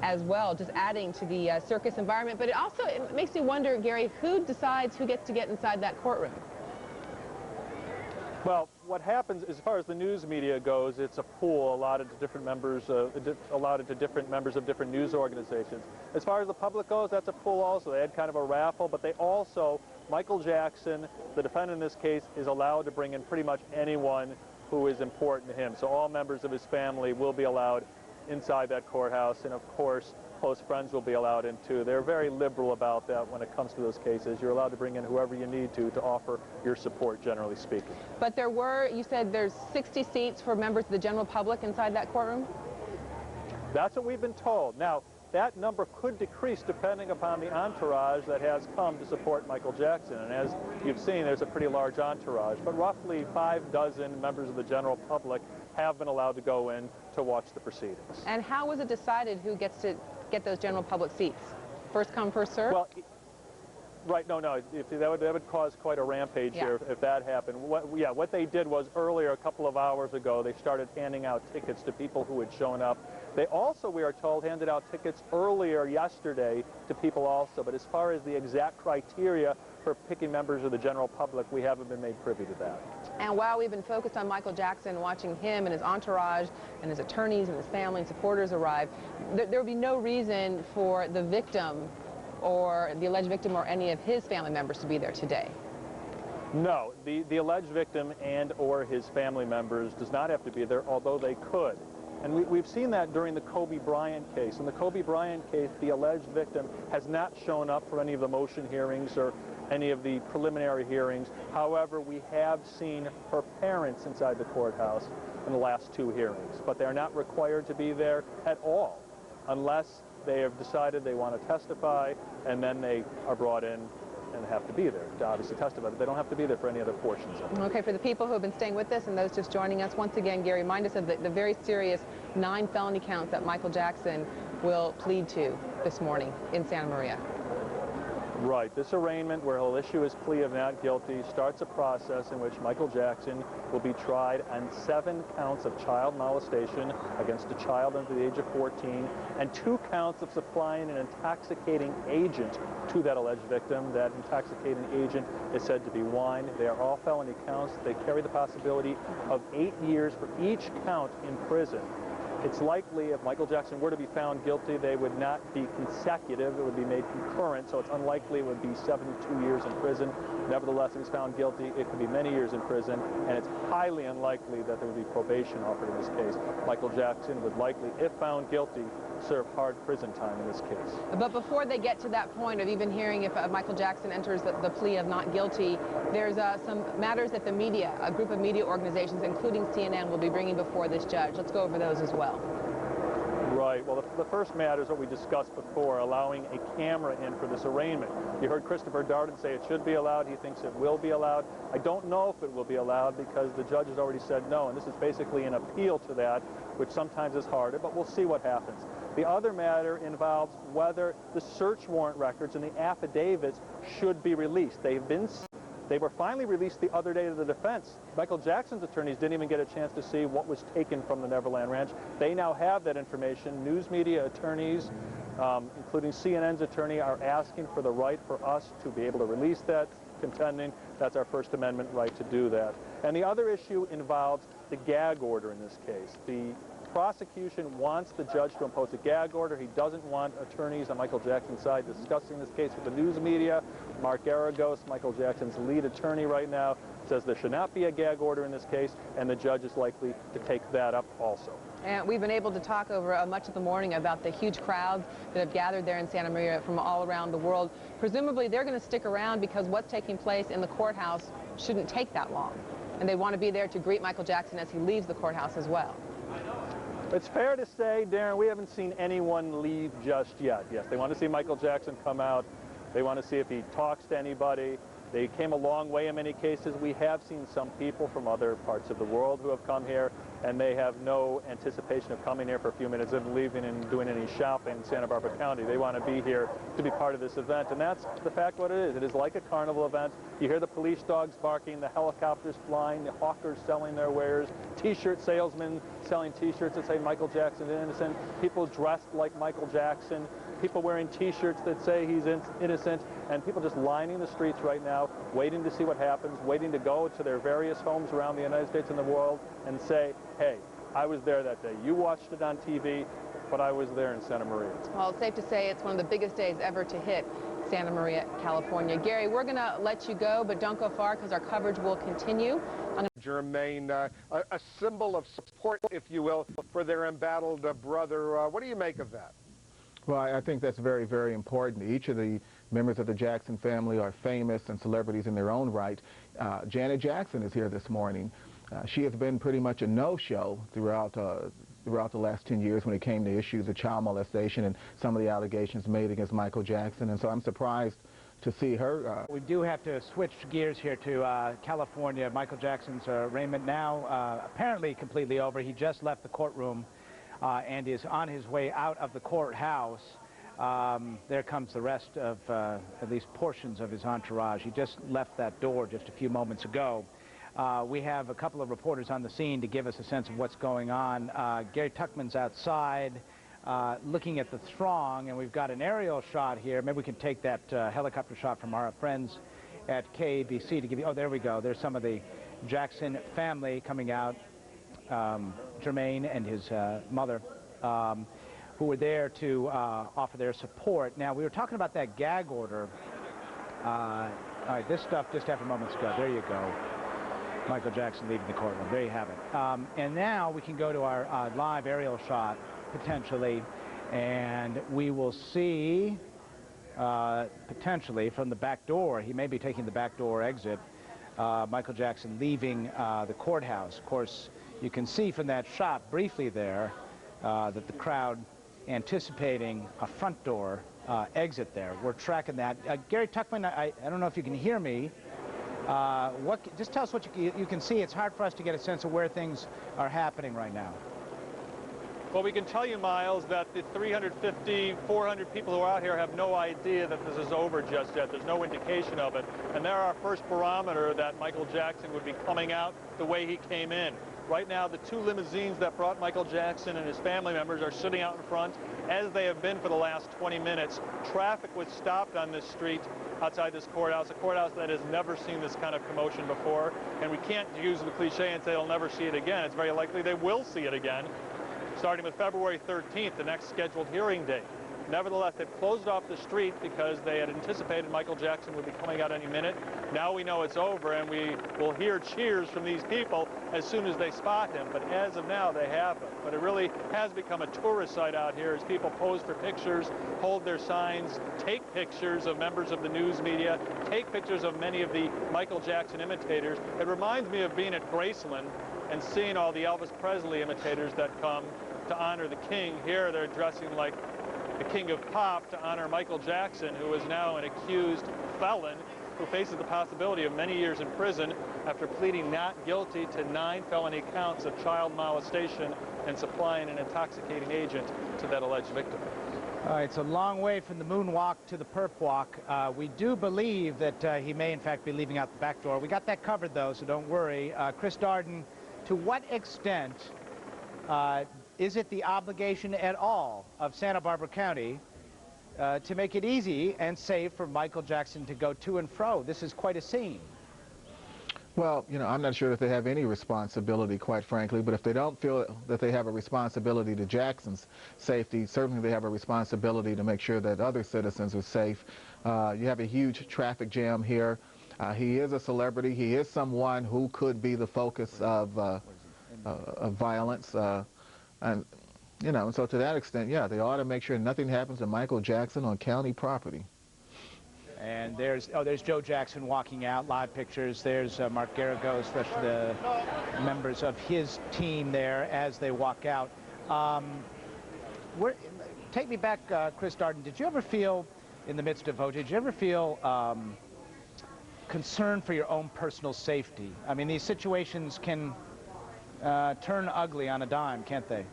as well, just adding to the circus environment. But it makes me wonder, Gary, who decides who gets to get inside that courtroom? Well, what happens as far as the news media goes, it's a pool allotted to different members, of different news organizations. As far as the public goes, that's a pool also. They had kind of a raffle, but they also, Michael Jackson, the defendant in this case, is allowed to bring in pretty much anyone who is important to him. So all members of his family will be allowed inside that courthouse, and of course, close friends will be allowed in too. They're very liberal about that when it comes to those cases. You're allowed to bring in whoever you need to offer your support, generally speaking. But there were, you said there's 60 seats for members of the general public inside that courtroom? That's what we've been told. Now, that number could decrease depending upon the entourage that has come to support Michael Jackson. And as you've seen, there's a pretty large entourage. But roughly 6 members of the general public have been allowed to go in to watch the proceedings. And how was it decided who gets to get those general public seats? First come, first served? Well, right, no. That would cause quite a rampage here if that happened. What they did was earlier, a couple of hours ago, they started handing out tickets to people who had shown up. They also, we are told, handed out tickets earlier yesterday to people also. But as far as the exact criteria for picking members of the general public, we haven't been made privy to that. And while we've been focused on Michael Jackson, watching him and his entourage and his attorneys and his family and supporters arrive, there would be no reason for the victim or the alleged victim or any of his family members to be there today. No, the alleged victim and or his family members does not have to be there, although they could. And we've seen that during the Kobe Bryant case. In the Kobe Bryant case, the alleged victim has not shown up for any of the motion hearings or any of the preliminary hearings. However, we have seen her parents inside the courthouse in the last 2 hearings, but they're not required to be there at all unless they have decided they want to testify, and then they are brought in and have to be there to obviously testify, but they don't have to be there for any other portions of it. Okay, for the people who have been staying with us and those just joining us, once again, Gary, remind us of the very serious 9 felony counts that Michael Jackson will plead to this morning in Santa Maria. Right. This arraignment, where he'll issue his plea of not guilty, starts a process in which Michael Jackson will be tried on 7 counts of child molestation against a child under the age of 14 and 2 counts of supplying an intoxicating agent to that alleged victim. That intoxicating agent is said to be wine. They are all felony counts. They carry the possibility of 8 years for each count in prison. It's likely if Michael Jackson were to be found guilty, they would not be consecutive. It would be made concurrent, so it's unlikely it would be 72 years in prison. Nevertheless, if he's found guilty, it could be many years in prison, and it's highly unlikely that there would be probation offered in this case. Michael Jackson would likely, if found guilty, serve hard prison time in this case. But before they get to that point of even hearing if Michael Jackson enters the plea of not guilty, there's some matters that the media, a group of media organizations, including CNN, will be bringing before this judge. Let's go over those as well. Right. Well, the first matter is what we discussed before, allowing a camera in for this arraignment. You heard Christopher Darden say it should be allowed. He thinks it will be allowed. I don't know if it will be allowed because the judge has already said no, and this is basically an appeal to that, which sometimes is harder, but we'll see what happens. The other matter involves whether the search warrant records and the affidavits should be released. They were finally released the other day to the defense. Michael Jackson's attorneys didn't even get a chance to see what was taken from the Neverland Ranch. They now have that information. News media attorneys, including CNN's attorney, are asking for the right for us to be able to release that, contending that's our First Amendment right to do that. And the other issue involves the gag order in this case. The prosecution wants the judge to impose a gag order. He doesn't want attorneys on Michael Jackson's side discussing this case with the news media. Mark Arraignment, Michael Jackson's lead attorney right now, says there should not be a gag order in this case, and the judge is likely to take that up also. And we've been able to talk over much of the morning about the huge crowds that have gathered there in Santa Maria from all around the world. Presumably they're going to stick around because what's taking place in the courthouse shouldn't take that long. And they want to be there to greet Michael Jackson as he leaves the courthouse as well. It's fair to say, Darren, we haven't seen anyone leave just yet. Yes, they want to see Michael Jackson come out. They want to see if he talks to anybody. They came a long way in many cases. We have seen some people from other parts of the world who have come here, and they have no anticipation of coming here for a few minutes and leaving and doing any shopping in Santa Barbara County. They want to be here to be part of this event, and that's the fact what it is. It is like a carnival event. You hear the police dogs barking, the helicopters flying, the hawkers selling their wares, T-shirt salesmen selling T-shirts that say Michael Jackson is innocent, people dressed like Michael Jackson, people wearing T-shirts that say he's innocent, and people just lining the streets right now, waiting to see what happens, waiting to go to their various homes around the United States and the world and say, hey, I was there that day. You watched it on TV, but I was there in Santa Maria. Well, it's safe to say it's one of the biggest days ever to hit Santa Maria, California. Gary, we're going to let you go, but don't go far because our coverage will continue. Jermaine, a symbol of support, if you will, for their embattled brother. What do you make of that? Well, I think that's very, very important. Each of the members of the Jackson family are famous and celebrities in their own right. Janet Jackson is here this morning. She has been pretty much a no-show throughout the last 10 years when it came to issues of child molestation and some of the allegations made against Michael Jackson. And so I'm surprised to see her. We do have to switch gears here to California. Michael Jackson's arraignment now apparently completely over. He just left the courtroom and is on his way out of the courthouse. There comes the rest of at least portions of his entourage. He just left that door just a few moments ago. We have a couple of reporters on the scene to give us a sense of what's going on. Gary Tuckman's outside looking at the throng, and we've got an aerial shot here. Maybe we can take that helicopter shot from our friends at KABC to give you, oh, there we go. There's some of the Jackson family coming out, Jermaine and his mother, who were there to offer their support. Now, we were talking about that gag order. All right, this stuff just after moments ago. There you go. Michael Jackson leaving the courtroom. There you have it. And now we can go to our live aerial shot, potentially, and we will see, potentially, from the back door, he may be taking the back door exit, Michael Jackson leaving the courthouse. Of course, you can see from that shot briefly there that the crowd anticipating a front door exit there. We're tracking that. Gary Tuckman, I don't know if you can hear me. Just tell us what you can see. It's hard for us to get a sense of where things are happening right now. Well, we can tell you, Miles, that the 350, 400 people who are out here have no idea that this is over just yet. There's no indication of it. And they're our first barometer that Michael Jackson would be coming out the way he came in. Right now, the two limousines that brought Michael Jackson and his family members are sitting out in front, as they have been for the last 20 minutes. Traffic was stopped on this street outside this courthouse, a courthouse that has never seen this kind of commotion before. And we can't use the cliche and say they'll never see it again. It's very likely they will see it again, starting with February 13th, the next scheduled hearing date. Nevertheless, they've closed off the street because they had anticipated Michael Jackson would be coming out any minute. Now we know it's over, and we will hear cheers from these people as soon as they spot him. But as of now, they haven't. But it really has become a tourist site out here as people pose for pictures, hold their signs, take pictures of members of the news media, take pictures of many of the Michael Jackson imitators. It reminds me of being at Graceland and seeing all the Elvis Presley imitators that come to honor the king. Here they're dressing like the king of pop to honor Michael Jackson, who is now an accused felon who faces the possibility of many years in prison after pleading not guilty to 9 felony counts of child molestation and supplying an intoxicating agent to that alleged victim. It's a long way from the moonwalk to the perp walk. We do believe that he may, in fact, be leaving out the back door. We got that covered, though, so don't worry. Chris Darden, to what extent is it the obligation at all of Santa Barbara County to make it easy and safe for Michael Jackson to go to and fro? This is quite a scene. Well, you know, I'm not sure that they have any responsibility, quite frankly, but if they don't feel that they have a responsibility to Jackson's safety, certainly they have a responsibility to make sure that other citizens are safe. You have a huge traffic jam here. He is a celebrity. He is someone who could be the focus of violence. And, you know, and so to that extent, yeah, they ought to make sure nothing happens to Michael Jackson on county property. And there's Joe Jackson walking out, live pictures. There's Mark Garagos, the rest of the members of his team there as they walk out. Take me back, Chris Darden. Did you ever feel, in the midst of vote, did you ever feel concern for your own personal safety? I mean, these situations can turn ugly on a dime, can't they?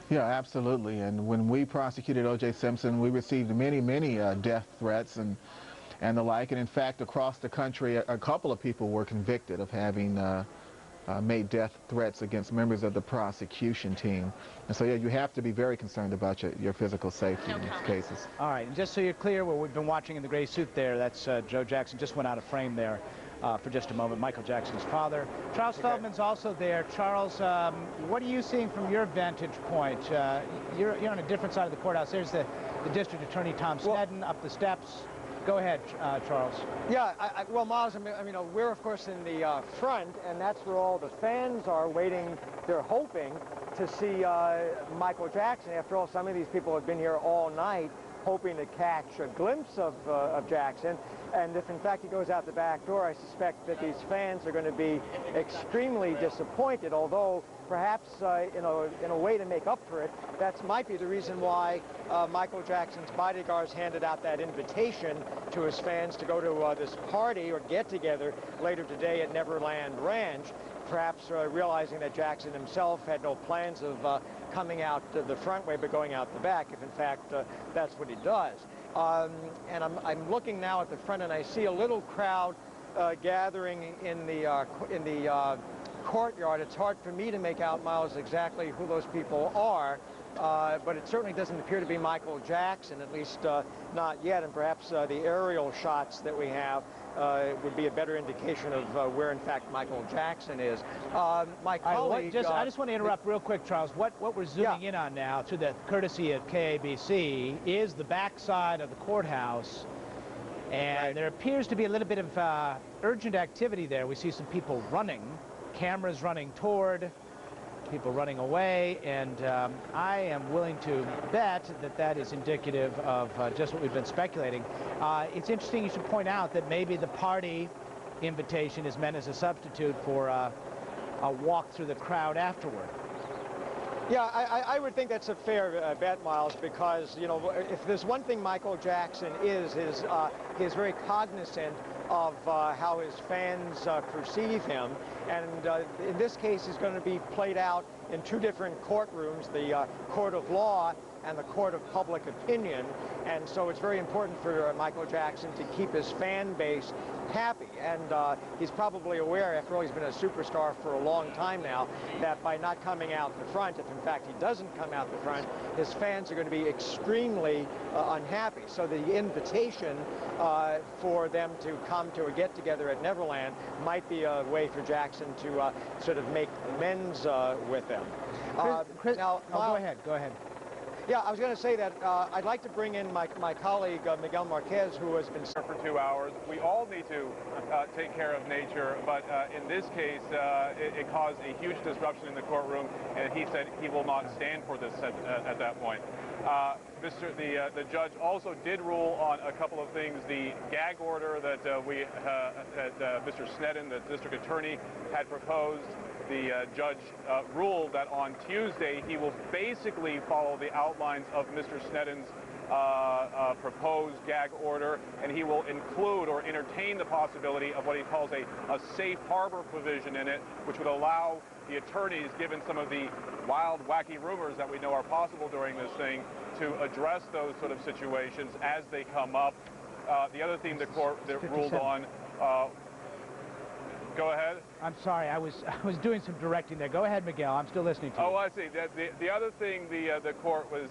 Yeah, absolutely. And when we prosecuted O.J. Simpson, we received many, many death threats and the like. And in fact, across the country, a couple of people were convicted of having made death threats against members of the prosecution team. And so, yeah, you have to be very concerned about your physical safety in these cases. All right, and just so you're clear, what we've been watching in the gray suit there, that's Joe Jackson, just went out of frame there for just a moment, Michael Jackson's father. Charles Feldman's also there. Charles, what are you seeing from your vantage point? You're on a different side of the courthouse. There's the District Attorney Tom Sneddon up the steps. Go ahead, Charles. Yeah, well, Miles, I mean, we're, of course, in the front, and that's where all the fans are waiting. They're hoping to see Michael Jackson. After all, some of these people have been here all night hoping to catch a glimpse of Jackson. And if, in fact, he goes out the back door, I suspect that these fans are going to be extremely disappointed, although perhaps in a way to make up for it, that might be the reason why Michael Jackson's bodyguards handed out that invitation to his fans to go to this party or get-together later today at Neverland Ranch, perhaps realizing that Jackson himself had no plans of coming out the front way but going out the back, if in fact that's what he does. And I'm looking now at the front, and I see a little crowd gathering in the courtyard. It's hard for me to make out, Miles, exactly who those people are, but it certainly doesn't appear to be Michael Jackson, at least not yet, and perhaps the aerial shots that we have would be a better indication of where, in fact, Michael Jackson is. My colleague... I just want to interrupt real quick, Charles. What we're zooming in on now, to the courtesy of KABC, is the backside of the courthouse. And there appears to be a little bit of urgent activity there. We see some people running, cameras running toward, people running away, and I am willing to bet that that is indicative of just what we've been speculating. It's interesting you should point out that maybe the party invitation is meant as a substitute for a walk through the crowd afterward. Yeah, I would think that's a fair bet, Miles, because, you know, if there's one thing Michael Jackson is he's very cognizant of how his fans perceive him. And in this case, he's going to be played out in two different courtrooms, the court of law and the court of public opinion. And so it's very important for Michael Jackson to keep his fan base happy. And he's probably aware, after all, he's been a superstar for a long time now, that by not coming out the front, if in fact he doesn't come out the front, his fans are going to be extremely unhappy. So the invitation for them to come to a get-together at Neverland might be a way for Jackson to sort of make amends with them. Chris, now, go ahead. Yeah, I was going to say that I'd like to bring in my colleague, Miguel Marquez, who has been... For 2 hours. We all need to take care of nature, but in this case, it caused a huge disruption in the courtroom, and he said he will not stand for this at that point. The judge also did rule on a couple of things. The gag order that Mr. Sneddon, the district attorney, had proposed. The judge ruled that on Tuesday he will basically follow the outlines of Mr. Sneddon's proposed gag order, and he will include or entertain the possibility of what he calls a safe harbor provision in it, which would allow the attorneys, given some of the wild, wacky rumors that we know are possible during this thing, to address those sort of situations as they come up. The other thing the court ruled on. Go ahead. I'm sorry, I was doing some directing there. Go ahead, Miguel. I'm still listening to you. Oh, I see. The other thing the court was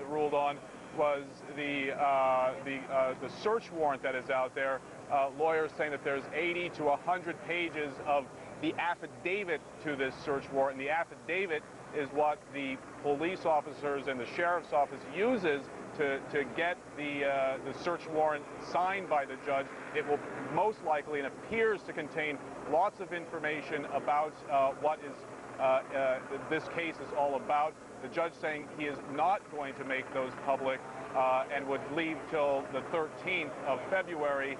ruled on was the search warrant that is out there. Lawyers saying that there's 80 to 100 pages of the affidavit to this search warrant. And the affidavit is what the police officers and the sheriff's office uses to get the search warrant signed by the judge. It will most likely, and appears to contain lots of information about what is this case is all about. The judge saying he is not going to make those public and would leave till the 13th of February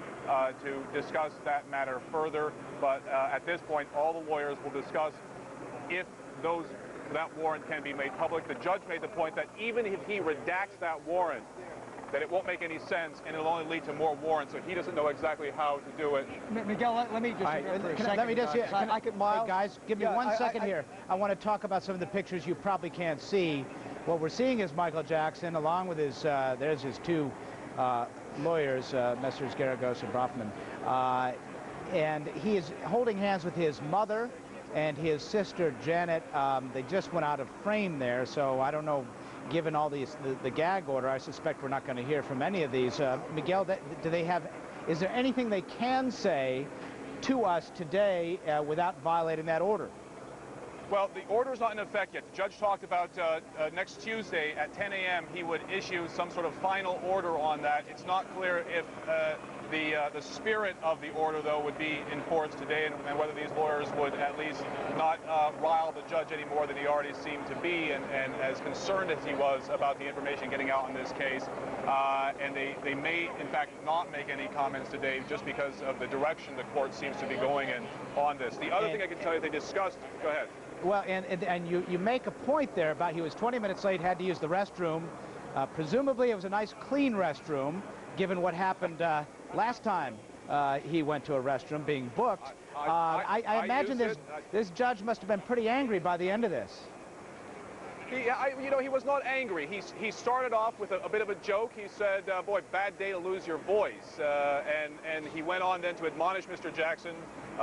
to discuss that matter further. But at this point, all the lawyers will discuss if that warrant can be made public. The judge made the point that even if he redacts that warrant, that it won't make any sense, and it'll only lead to more warrants, so he doesn't know exactly how to do it. Miguel, let me just for a second. Let me just hey, guys, give me 1 second here. I want to talk about some of the pictures you probably can't see. What we're seeing is Michael Jackson, along with his, there's his two lawyers, Messrs. Garagos and Brofman, and he is holding hands with his mother and his sister, Janet. They just went out of frame there, so I don't know. Given all these, the gag order, I suspect we're not going to hear from any of these. Miguel, do they have, is there anything they can say to us today without violating that order? Well, the order's not in effect yet. The judge talked about next Tuesday at 10 a.m. he would issue some sort of final order on that. It's not clear if the spirit of the order, though, would be enforced today, and whether these lawyers would at least not rile the judge any more than he already seemed to be, and as concerned as he was about the information getting out in this case. And they may, in fact, not make any comments today just because of the direction the court seems to be going in on this. The other thing I can tell you they discussed, go ahead. Well, and you make a point there about he was 20 minutes late, had to use the restroom. Presumably it was a nice clean restroom, given what happened last time he went to a restroom being booked. I imagine this judge must have been pretty angry by the end of this. You know, he was not angry. He started off with a bit of a joke. He said, boy, bad day to lose your voice. And he went on then to admonish Mr. Jackson,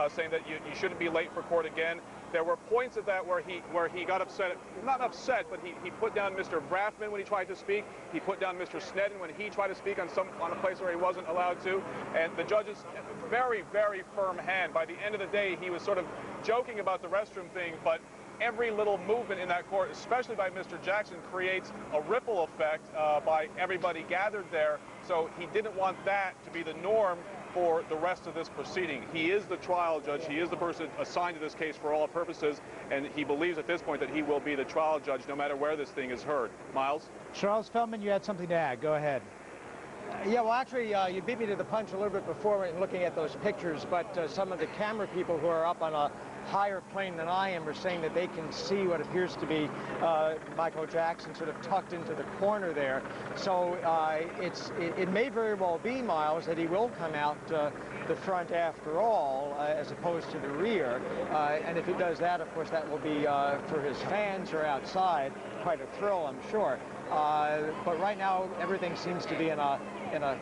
saying that you shouldn't be late for court again. There were points of that where he got upset, not upset, but he put down Mr. Brafman when he tried to speak. He put down Mr. Snedden when he tried to speak on a place where he wasn't allowed to. And the judge's very, very firm hand. By the end of the day, he was sort of joking about the restroom thing, but every little movement in that court, especially by Mr. Jackson, creates a ripple effect by everybody gathered there. So he didn't want that to be the norm for the rest of this proceeding. He is the trial judge. He is the person assigned to this case for all purposes, and he believes at this point that he will be the trial judge no matter where this thing is heard. Miles? Charles Feldman, you had something to add. Go ahead. Yeah, well, actually, you beat me to the punch a little bit before in looking at those pictures, but some of the camera people who are up on a higher plane than I am are saying that they can see what appears to be Michael Jackson sort of tucked into the corner there. So it may very well be, Miles, that he will come out the front after all, as opposed to the rear. And if he does that, of course, that will be, for his fans who are outside, quite a thrill, I'm sure. But right now, everything seems to be in a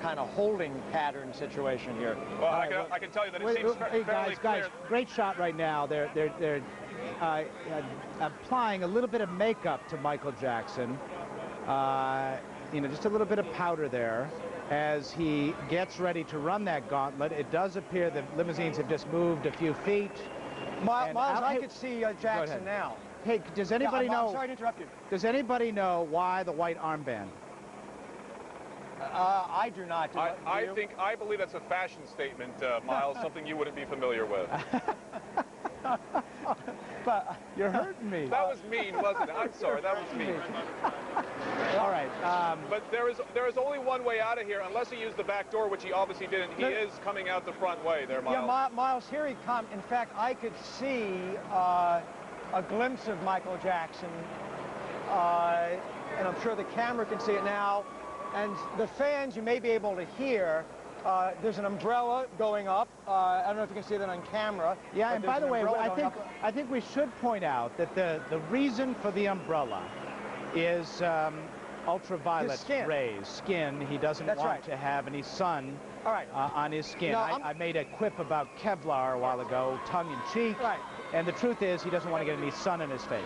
kind of holding pattern situation here. Well, I can tell you that it seems fairly clear. Guys, great shot right now. They're applying a little bit of makeup to Michael Jackson. You know, just a little bit of powder there as he gets ready to run that gauntlet. It does appear the limousines have just moved a few feet. Miles, I could see Jackson now. Hey, does anybody know? I'm sorry to interrupt you. Does anybody know why the white armband? I do not. I believe that's a fashion statement, Miles, something you wouldn't be familiar with. But you're hurting me. That was mean, wasn't it? I'm sorry, that was mean. All right. But there is only one way out of here, unless he used the back door, which he obviously didn't. He is coming out the front way there, Miles. Yeah, Miles, here he comes. In fact, I could see a glimpse of Michael Jackson, and I'm sure the camera can see it now. And the fans, you may be able to hear, there's an umbrella going up. I don't know if you can see that on camera. Yeah, and by the way, I think we should point out that the reason for the umbrella is ultraviolet rays, skin. He doesn't want to have any sun on his skin. I made a quip about Kevlar a while ago, tongue-in-cheek, and the truth is he doesn't want to get any sun in his face.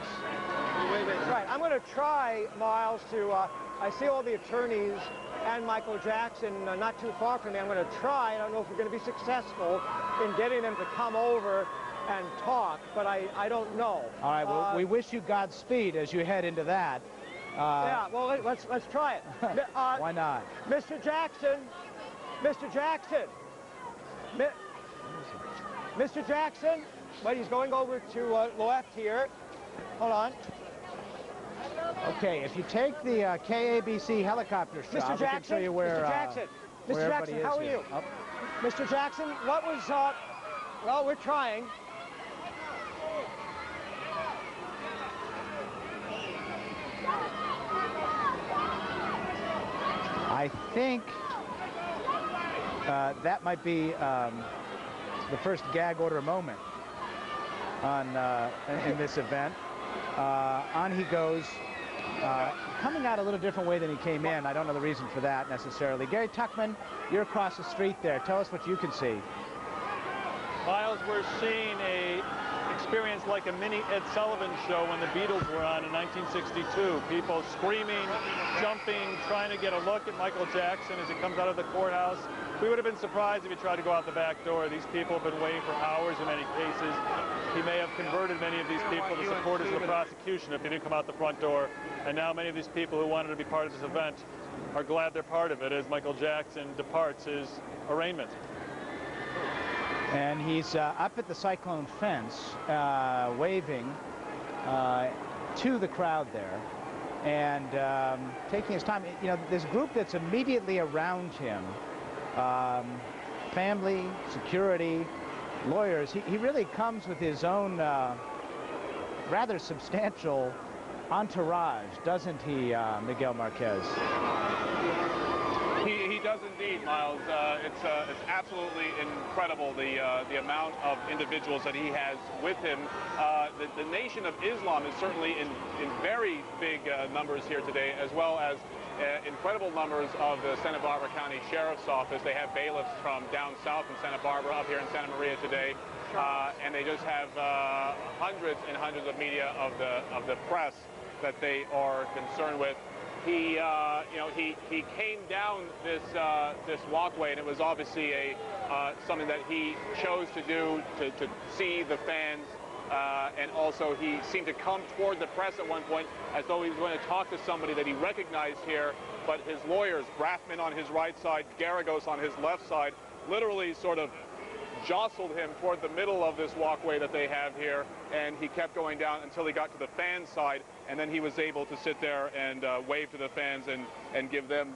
Right. I'm going to try, Miles, to, I see all the attorneys and Michael Jackson not too far from me. I'm going to try, I don't know if we're going to be successful in getting them to come over and talk, but I don't know. All right, well, we wish you Godspeed as you head into that. Yeah, well, let's try it. Why not? Mr. Jackson, Mr. Jackson, Mr. Jackson. Well, he's going over to left here. Hold on. Okay, if you take the KABC helicopter shot, Mr. Jackson, we can show you where, Mr. Jackson, where Mr. Jackson, how are you? Oh. Mr. Jackson, what was, well, we're trying. I think that might be the first gag order moment on in this event. On he goes, coming out a little different way than he came in. I don't know the reason for that necessarily. Gary Tuckman, you're across the street there. Tell us what you can see. Miles, we're seeing a experience like a mini Ed Sullivan show when the Beatles were on in 1962. People screaming, jumping, trying to get a look at Michael Jackson as he comes out of the courthouse. We would have been surprised if he tried to go out the back door. These people have been waiting for hours in many cases. He may have converted many of these people to supporters of the prosecution if he didn't come out the front door. And now many of these people who wanted to be part of this event are glad they're part of it as Michael Jackson departs his arraignment. And he's up at the cyclone fence, waving to the crowd there and taking his time. You know, this group that's immediately around him, family, security, lawyers, he really comes with his own rather substantial entourage, doesn't he, Miguel Marquez? He does indeed, Miles. It's absolutely incredible the amount of individuals that he has with him. The Nation of Islam is certainly in very big numbers here today, as well as incredible numbers of the Santa Barbara County Sheriff's Office. They have bailiffs from down south in Santa Barbara up here in Santa Maria today, and they just have hundreds and hundreds of media of the press that they are concerned with. He, he came down this walkway, and it was obviously something that he chose to do to see the fans, and also he seemed to come toward the press at one point as though he was going to talk to somebody that he recognized here, but his lawyers, Brathman on his right side, Garagos on his left side, literally sort of jostled him toward the middle of this walkway that they have here, and he kept going down until he got to the fan side, and then he was able to sit there and wave to the fans and give them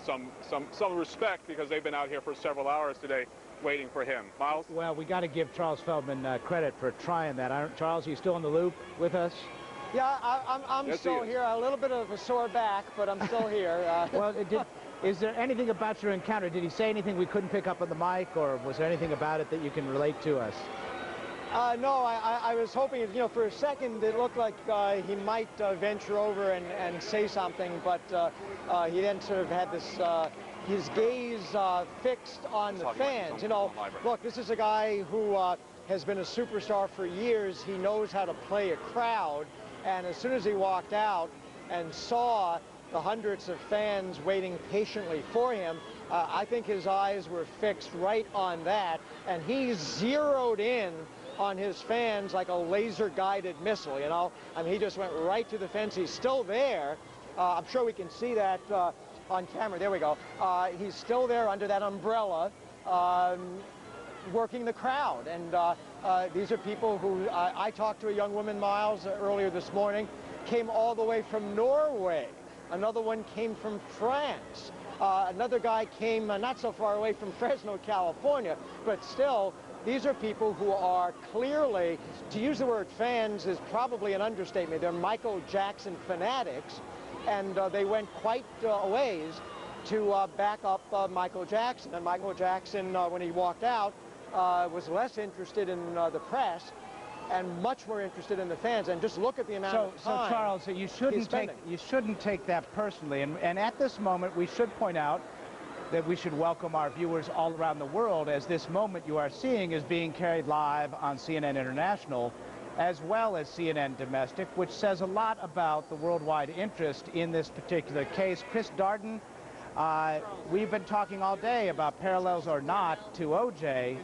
some respect, because they've been out here for several hours today waiting for him. Miles? Well, we got to give Charles Feldman credit for trying that. Charles, are you still in the loop with us? Yeah, I'm yes, still here. A little bit of a sore back, but I'm still here. Well, is there anything about your encounter? Did he say anything we couldn't pick up on the mic, or was there anything about it that you can relate to us? No, I was hoping, for a second it looked like he might venture over and say something, but he then sort of had this, his gaze fixed on the fans. Look, this is a guy who has been a superstar for years. He knows how to play a crowd, and as soon as he walked out and saw the hundreds of fans waiting patiently for him, I think his eyes were fixed right on that, and he zeroed in on his fans like a laser-guided missile, I mean, he just went right to the fence. He's still there. I'm sure we can see that on camera. There we go. He's still there under that umbrella, working the crowd. And these are people who, I talked to a young woman, Miles, earlier this morning, came all the way from Norway. Another one came from France. Another guy came not so far away from Fresno, California, but still, these are people who are clearly, to use the word fans is probably an understatement, they're Michael Jackson fanatics, and they went quite a ways to back up Michael Jackson. And Michael Jackson, when he walked out, was less interested in the press and much more interested in the fans. And just look at the amount of time. So Charles, you shouldn't take that personally. And at this moment, we should point out that we should welcome our viewers all around the world, as this moment you are seeing is being carried live on CNN International as well as CNN Domestic, which says a lot about the worldwide interest in this particular case. Chris Darden, we've been talking all day about parallels or not to O.J.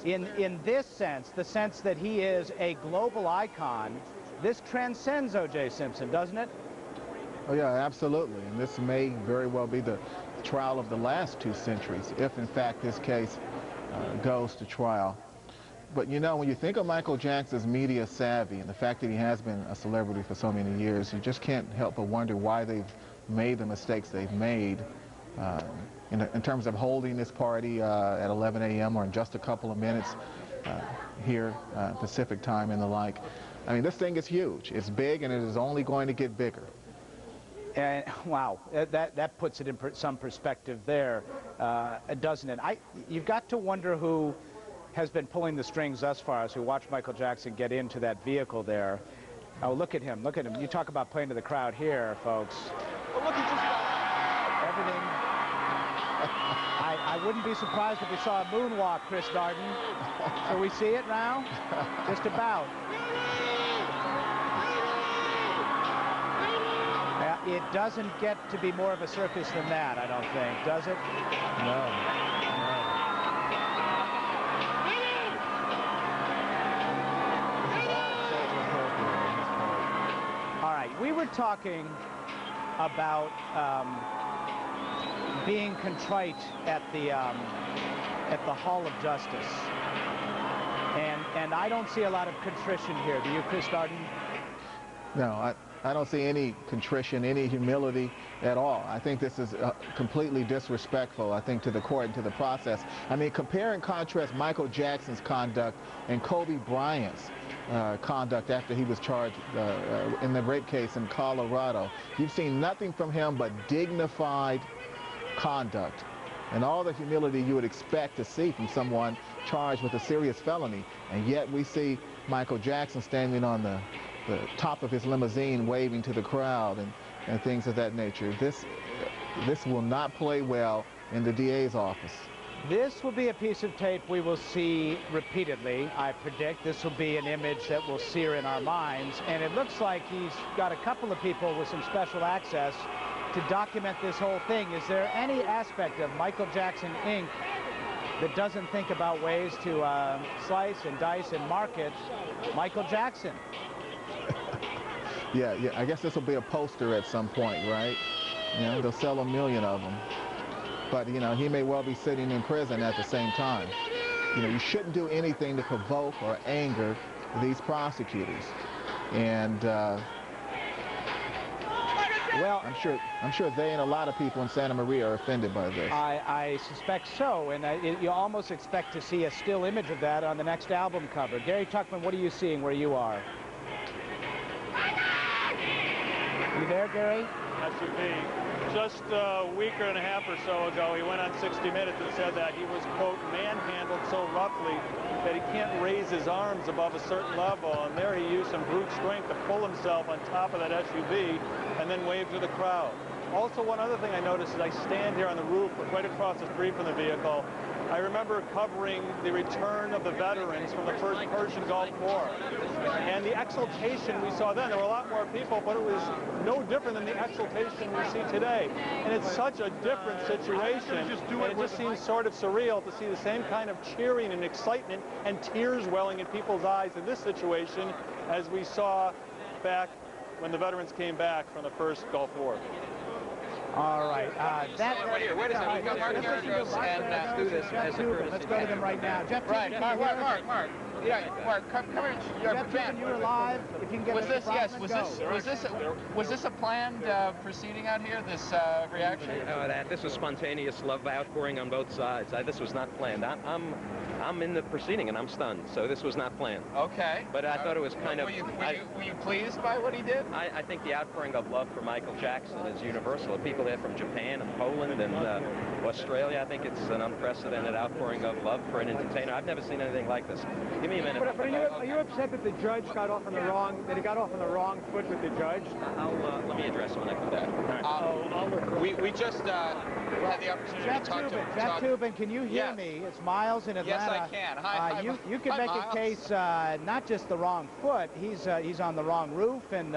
In this sense, the sense that he is a global icon. This transcends O.J. Simpson, doesn't it? Oh, yeah, absolutely. And this may very well be the trial of the last 2 centuries, if in fact this case goes to trial. But you know, when you think of Michael Jackson's media savvy and the fact that he has been a celebrity for so many years, you just can't help but wonder why they've made the mistakes they've made in terms of holding this party at 11 a.m. or in just a couple of minutes here, Pacific time and the like. I mean, this thing is huge. It's big, and it is only going to get bigger. And wow, that puts it in some perspective there, doesn't it? You've got to wonder who has been pulling the strings thus far as we watch Michael Jackson get into that vehicle there. Oh, look at him, look at him. You talk about playing to the crowd here, folks. Well, look, he just everything. I wouldn't be surprised if we saw a moonwalk, Chris Darden. So we see it now? Just about. It doesn't get to be more of a circus than that, I don't think, does it? No. All right, we were talking about being contrite at the Hall of Justice, and I don't see a lot of contrition here. Do you, Chris Darden? No, I don't see any contrition, any humility at all. I think this is completely disrespectful, I think, to the court and to the process. I mean, compare and contrast Michael Jackson's conduct and Kobe Bryant's conduct after he was charged in the rape case in Colorado. You've seen nothing from him but dignified conduct and all the humility you would expect to see from someone charged with a serious felony. And yet we see Michael Jackson standing on the top of his limousine waving to the crowd and things of that nature. This will not play well in the DA's office. This will be a piece of tape we will see repeatedly, I predict. This will be an image that will sear in our minds, and it looks like he's got a couple of people with some special access to document this whole thing. Is there any aspect of Michael Jackson, Inc. that doesn't think about ways to slice and dice and market Michael Jackson? Yeah, I guess this will be a poster at some point, right? You know, they'll sell 1 million of them. But, you know, he may well be sitting in prison at the same time. You know, you shouldn't do anything to provoke or anger these prosecutors. And, well, I'm sure they and a lot of people in Santa Maria are offended by this. I suspect so, and you almost expect to see a still image of that on the next album cover. Gary Tuckman, what are you seeing where you are? You there, Gary? SUV. Just a week and a half or so ago, he went on 60 Minutes and said that he was, quote, manhandled so roughly that he can't raise his arms above a certain level. And there he used some brute strength to pull himself on top of that SUV and then wave to the crowd. Also, one other thing I noticed is I stand here on the roof right across the street from the vehicle. I remember covering the return of the veterans from the first Persian Gulf War. And the exultation we saw then, there were a lot more people, but it was no different than the exultation we see today. And it's such a different situation. And it just seems sort of surreal to see the same kind of cheering and excitement and tears welling in people's eyes in this situation as we saw back when the veterans came back from the first Gulf War. All right. Wait a second. We've got Mark Arraignment and do this as a courtesy. Let's go to them right now. Jeff, right. Mark. Yeah, Mark, come here. Ben, you were live. If you can get was this? Yes. Was this a planned proceeding out here? This reaction? This was spontaneous love outpouring on both sides. This was not planned. I'm in the proceeding and I'm stunned. So this was not planned. Okay. But I thought it was kind of. Were you pleased by what he did? I think the outpouring of love for Michael Jackson is universal. People there from Japan and Poland and Australia. I think it's an unprecedented outpouring of love for an entertainer. I've never seen anything like this. Give me a minute. But are you upset that the judge got off on the wrong? That he got off on the wrong foot with the judge? Let me address it when I come back. We just had the opportunity to talk to Jeff Toobin, can you hear me? It's Miles in Atlanta. Yes, I can. Hi, you can make Miles. a case not just the wrong foot. He's on the wrong roof and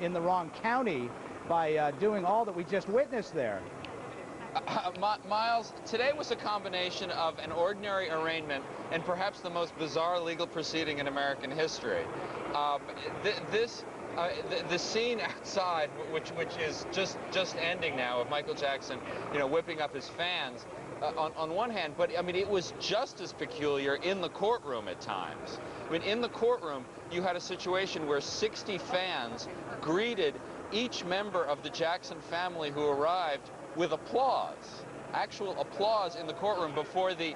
in the wrong county by doing all that we just witnessed there. Miles, today was a combination of an ordinary arraignment and perhaps the most bizarre legal proceeding in American history. The scene outside, which is just ending now, of Michael Jackson, whipping up his fans, on one hand, but I mean, it was just as peculiar in the courtroom at times. I mean, in the courtroom, you had a situation where 60 fans greeted each member of the Jackson family who arrived with applause, actual applause in the courtroom before the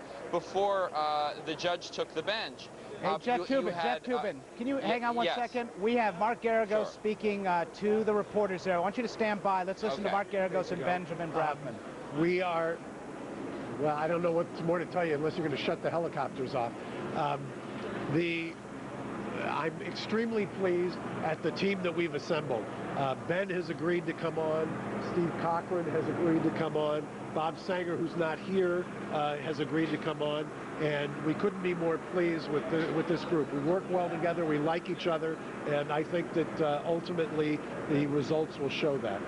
judge took the bench. Hey, Jeff Toobin, can you hang on one second? We have Mark Garagos speaking to the reporters there. I want you to stand by. Let's listen to Mark Garagos and Benjamin Bradman. We are, well, I don't know what's more to tell you unless you're going to shut the helicopters off. I'm extremely pleased at the team that we've assembled. Ben has agreed to come on. Steve Cochran has agreed to come on. Bob Sanger, who's not here, has agreed to come on. And we couldn't be more pleased with this group. We work well together. We like each other. And I think that ultimately the results will show that.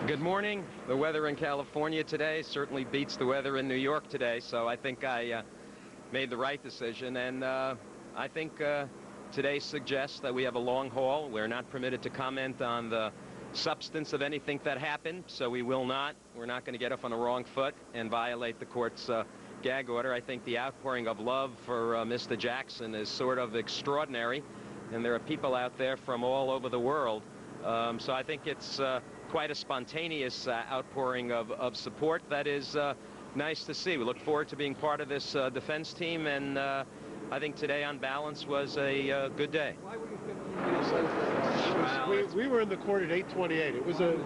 Good morning. The weather in California today certainly beats the weather in New York today. So I think I made the right decision. And I think today suggests that we have a long haul. We're not permitted to comment on the substance of anything that happened, so we will not. We're not going to get off on the wrong foot and violate the court's gag order. I think the outpouring of love for Mr. Jackson is sort of extraordinary, and there are people out there from all over the world. So I think it's quite a spontaneous outpouring of support that is nice to see. We look forward to being part of this defense team, and I think today, on balance, was a good day. We were in the court at 8:28. It was a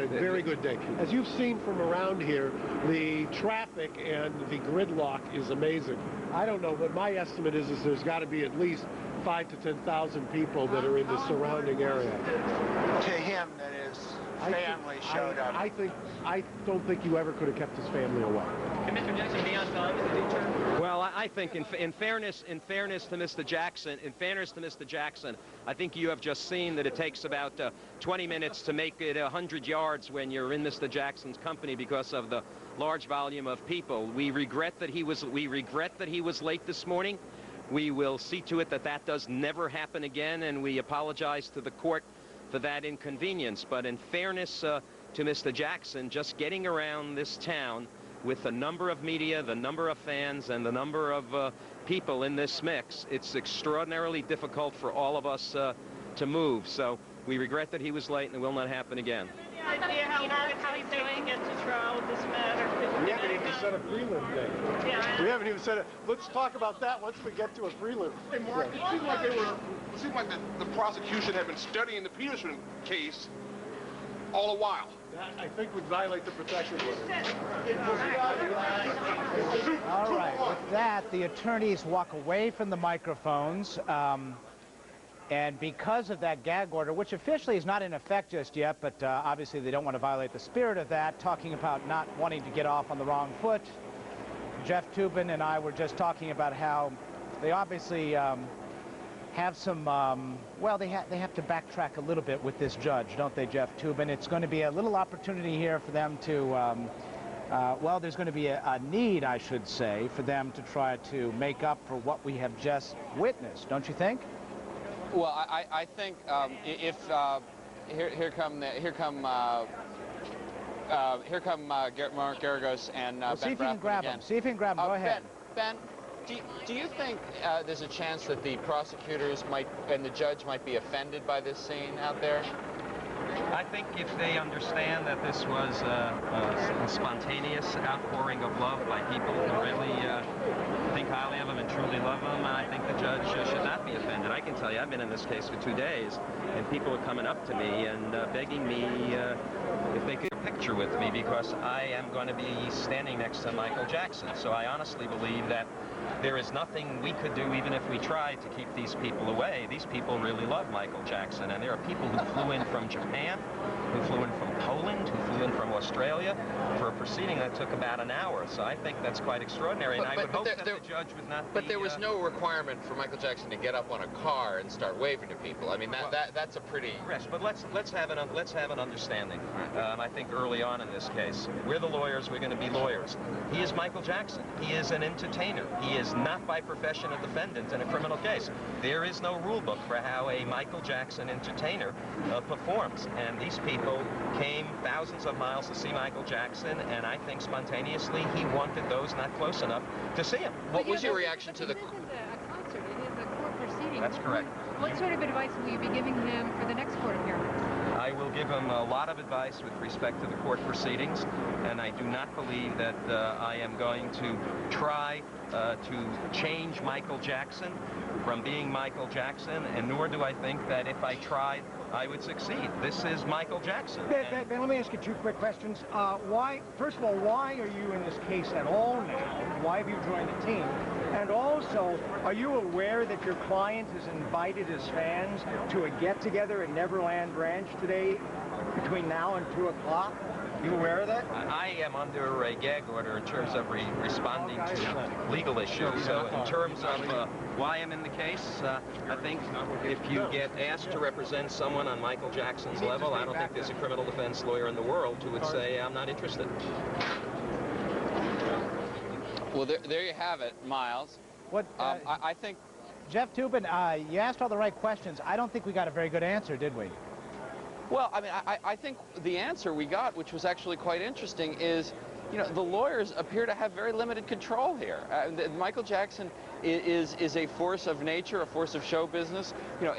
very good day. As you've seen from around here, the traffic and the gridlock is amazing. I don't know, but my estimate is there's got to be at least 5,000 to 10,000 people that are in the surrounding area. To him, that his family showed up. I don't think you ever could have kept his family away. Can Mr. Jackson be on time as a teacher? Well, I think in fairness to Mr. Jackson, I think you have just seen that it takes about 20 minutes to make it 100 yards when you're in Mr. Jackson's company because of the large volume of people. We regret that he was late this morning. We will see to it that that does never happen again, and we apologize to the court for that inconvenience. But in fairness to Mr. Jackson, just getting around this town with the number of media, the number of fans, and the number of people in this mix, it's extraordinarily difficult for all of us to move. So we regret that he was late, and it will not happen again. Any idea how long it's going to get to trial with this matter? We haven't even set a prelim date. Yeah. We haven't even set it. Let's talk about that once we get to a prelim. Hey, Mark, it seemed like the prosecution had been studying the Peterson case all the while. That, I think, would violate the protection order. All right, with that, the attorneys walk away from the microphones. And because of that gag order, which officially is not in effect just yet, but obviously they don't want to violate the spirit of that, talking about not wanting to get off on the wrong foot, Jeff Toobin and I were just talking about how they obviously have some, well, they have to backtrack a little bit with this judge, don't they, Jeff Toobin? It's going to be a little opportunity here for them to, well, there's going to be a need, I should say, for them to try to make up for what we have just witnessed, don't you think? Well, I think if here come Mark Garagos and well, Ben see if you can grab again. him. See if you can grab him. Go ahead. Ben, do you think there's a chance that the prosecutors might and the judge might be offended by this scene out there? I think if they understand that this was a spontaneous outpouring of love by people who really think highly of him and truly love him, I think the judge should not be offended. I can tell you, I've been in this case for 2 days, and people are coming up to me and begging me if they could get a picture with me, because I am going to be standing next to Michael Jackson. So I honestly believe that there is nothing we could do, even if we tried, to keep these people away. These people really love Michael Jackson, and there are people who flew in from Japan, who flew in from Poland, who flew in from Australia for a proceeding that took about an hour. So I think that's quite extraordinary, and I would hope that the judge would not But there was no requirement for Michael Jackson to get up on a car and start waving to people. I mean, that's a pretty... Yes, but let's have an understanding. I think early on in this case, we're the lawyers, we're going to be lawyers. He is Michael Jackson. He is an entertainer. He is not by profession a defendant in a criminal case. There is no rule book for how a Michael Jackson entertainer performs. And these people came thousands of miles to see Michael Jackson, and I think spontaneously he wanted those not close enough to see him. What was your reaction to the... This isn't a concert, it is a court proceeding. That's correct. What sort of advice will you be giving him for the next court appearance? I will give him a lot of advice with respect to the court proceedings, and I do not believe that I am going to try to change Michael Jackson from being Michael Jackson, and nor do I think that if I tried, I would succeed. This is Michael Jackson. Ben, let me ask you 2 quick questions. First of all, why are you in this case at all now? Why have you joined the team? And also, are you aware that your client has invited his fans to a get-together at Neverland Ranch today between now and 2 o'clock? You aware of that? I am under a gag order in terms of responding to legal issues. So in terms of why I'm in the case, I think if you get asked to represent someone on Michael Jackson's level, I don't think there's a criminal defense lawyer in the world who would say, I'm not interested. Well, there you have it, Miles. I think... Jeff Toobin, you asked all the right questions. I don't think we got a very good answer, did we? Well, I mean, I think the answer we got, which was actually quite interesting, is, you know, the lawyers appear to have very limited control here. Michael Jackson is a force of nature, a force of show business, you know,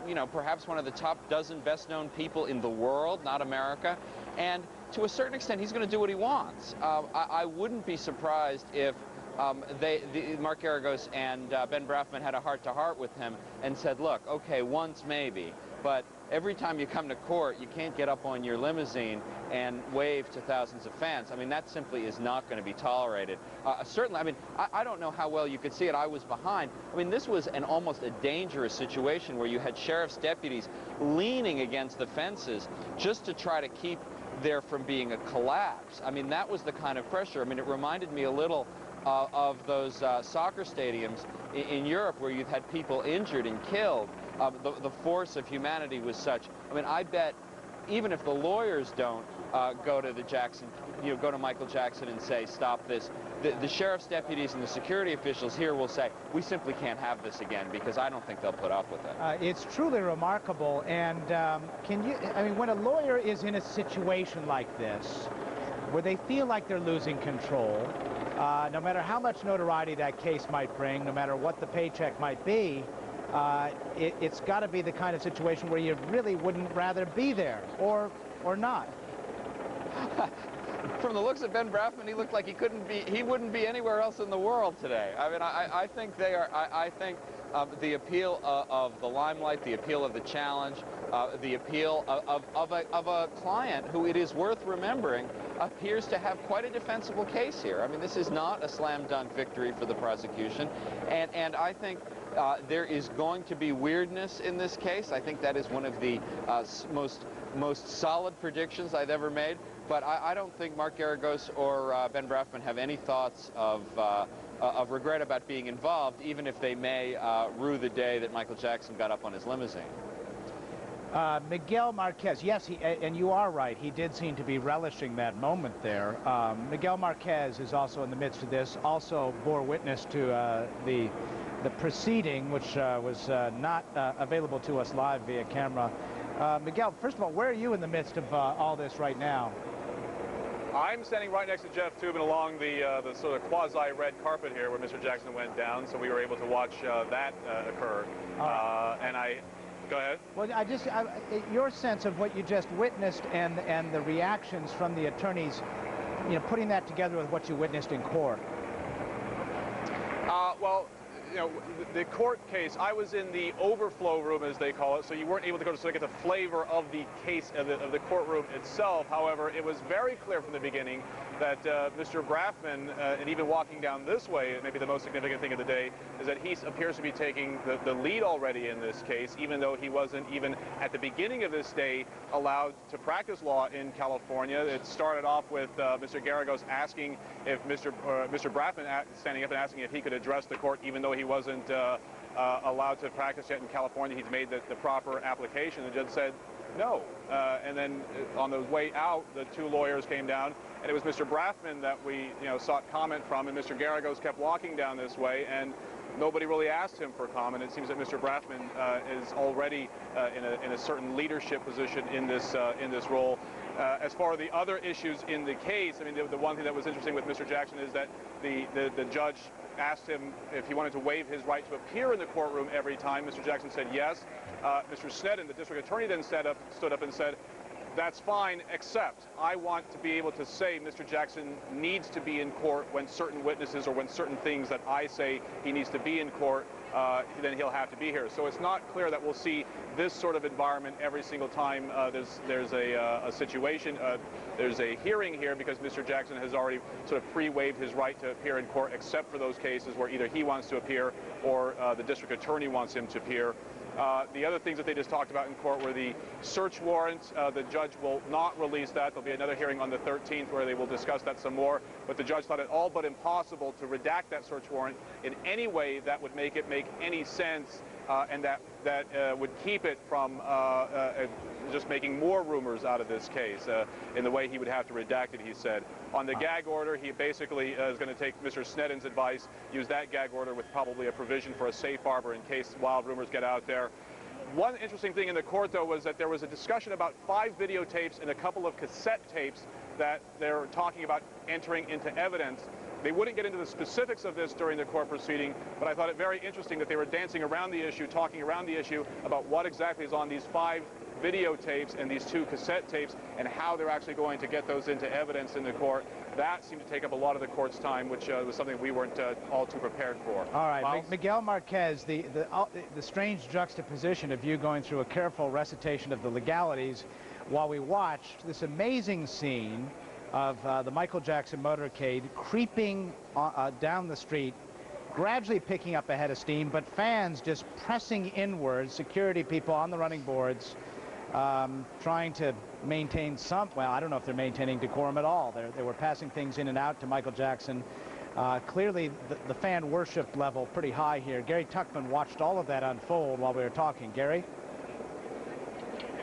you know, perhaps one of the top dozen best-known people in the world, not America, and to a certain extent, he's going to do what he wants. I wouldn't be surprised if Mark Garagos and Ben Brafman had a heart-to-heart with him and said, look, okay, once maybe, but every time you come to court, you can't get up on your limousine and wave to thousands of fans. I mean, that simply is not going to be tolerated. Certainly, I mean, I don't know how well you could see it. I was behind. I mean, this was almost a dangerous situation where you had sheriff's deputies leaning against the fences just to try to keep there from being a collapse. I mean, that was the kind of pressure. I mean, it reminded me a little of those soccer stadiums in Europe where you've had people injured and killed. The force of humanity was such. I mean, I bet even if the lawyers don't go to the Jackson, you know, go to Michael Jackson and say, stop this, the sheriff's deputies and the security officials here will say, we simply can't have this again, because I don't think they'll put up with it. It's truly remarkable. And I mean, when a lawyer is in a situation like this, where they feel like they're losing control, no matter how much notoriety that case might bring, no matter what the paycheck might be, it's got to be the kind of situation where you really wouldn't rather be there, or not. From the looks of Ben Brafman, he looked like he wouldn't be anywhere else in the world today. I mean, I think they are. I think the appeal of the limelight, the appeal of the challenge, the appeal of a client who, it is worth remembering, appears to have quite a defensible case here. I mean, this is not a slam dunk victory for the prosecution, and I think there is going to be weirdness in this case. I think that is one of the most solid predictions I've ever made. But I don't think Mark Garagos or Ben Brafman have any thoughts of regret about being involved, even if they may rue the day that Michael Jackson got up on his limousine. Miguel Marquez, yes, and you are right, he did seem to be relishing that moment there. Miguel Marquez is also in the midst of this, also bore witness to the proceeding, which was not available to us live via camera. Miguel, first of all, where are you in the midst of all this right now? I'm standing right next to Jeff Toobin along the sort of quasi-red carpet here where Mr. Jackson went down, so we were able to watch that occur. And go ahead. Well, your sense of what you just witnessed and the reactions from the attorneys, you know, putting that together with what you witnessed in court. Well, you know, the court case, I was in the overflow room, as they call it, so you weren't able to go to sort of get the flavor of the case of the courtroom itself. However, it was very clear from the beginning that Mr. Braffman, and even walking down this way, maybe the most significant thing of the day, is that he appears to be taking the lead already in this case, even though he wasn't even at the beginning of this day allowed to practice law in California. It started off with Mr. Garagos asking if Mr. Braffman standing up and asking if he could address the court, even though he wasn't allowed to practice yet in California. He's made the proper application. The judge said no. And then on the way out, the two lawyers came down, and it was Mr. Braffman that we sought comment from, and Mr. Garagos kept walking down this way, and nobody really asked him for comment. It seems that Mr. Braffman is already in a certain leadership position in this role. As far as the other issues in the case, I mean, the one thing that was interesting with Mr. Jackson is that the judge asked him if he wanted to waive his right to appear in the courtroom every time. Mr. Jackson said yes. Mr. Sneddon, the district attorney, then stood up and said, that's fine, except I want to be able to say Mr. Jackson needs to be in court when certain witnesses or when certain things that I say he needs to be in court, then he'll have to be here. So it's not clear that we'll see this sort of environment every single time there's a situation. There's a hearing here because Mr. Jackson has already sort of pre-waived his right to appear in court, except for those cases where either he wants to appear or the district attorney wants him to appear. The other things that they just talked about in court were the search warrant. The judge will not release that. There'll be another hearing on the 13th where they will discuss that some more. But the judge thought it all but impossible to redact that search warrant in any way that would make it make any sense and that would keep it from just making more rumors out of this case in the way he would have to redact it, he said. On the gag order, he basically is going to take Mr. Sneddon's advice, use that gag order with probably a provision for a safe harbor in case wild rumors get out there. One interesting thing in the court, though, was that there was a discussion about 5 videotapes and a couple of cassette tapes that they're talking about entering into evidence. They wouldn't get into the specifics of this during the court proceeding, but I thought it very interesting that they were dancing around the issue, talking around the issue about what exactly is on these 5 videotapes and these 2 cassette tapes and how they're actually going to get those into evidence in the court. That seemed to take up a lot of the court's time, which was something we weren't all too prepared for. All right, Miguel Marquez, the strange juxtaposition of you going through a careful recitation of the legalities while we watched this amazing scene of the Michael Jackson motorcade creeping down the street, gradually picking up a head of steam, but fans just pressing inwards, security people on the running boards, trying to maintain some, well, I don't know if they're maintaining decorum at all. They were passing things in and out to Michael Jackson. Clearly, the fan worship level pretty high here. Gary Tuckman watched all of that unfold while we were talking. Gary?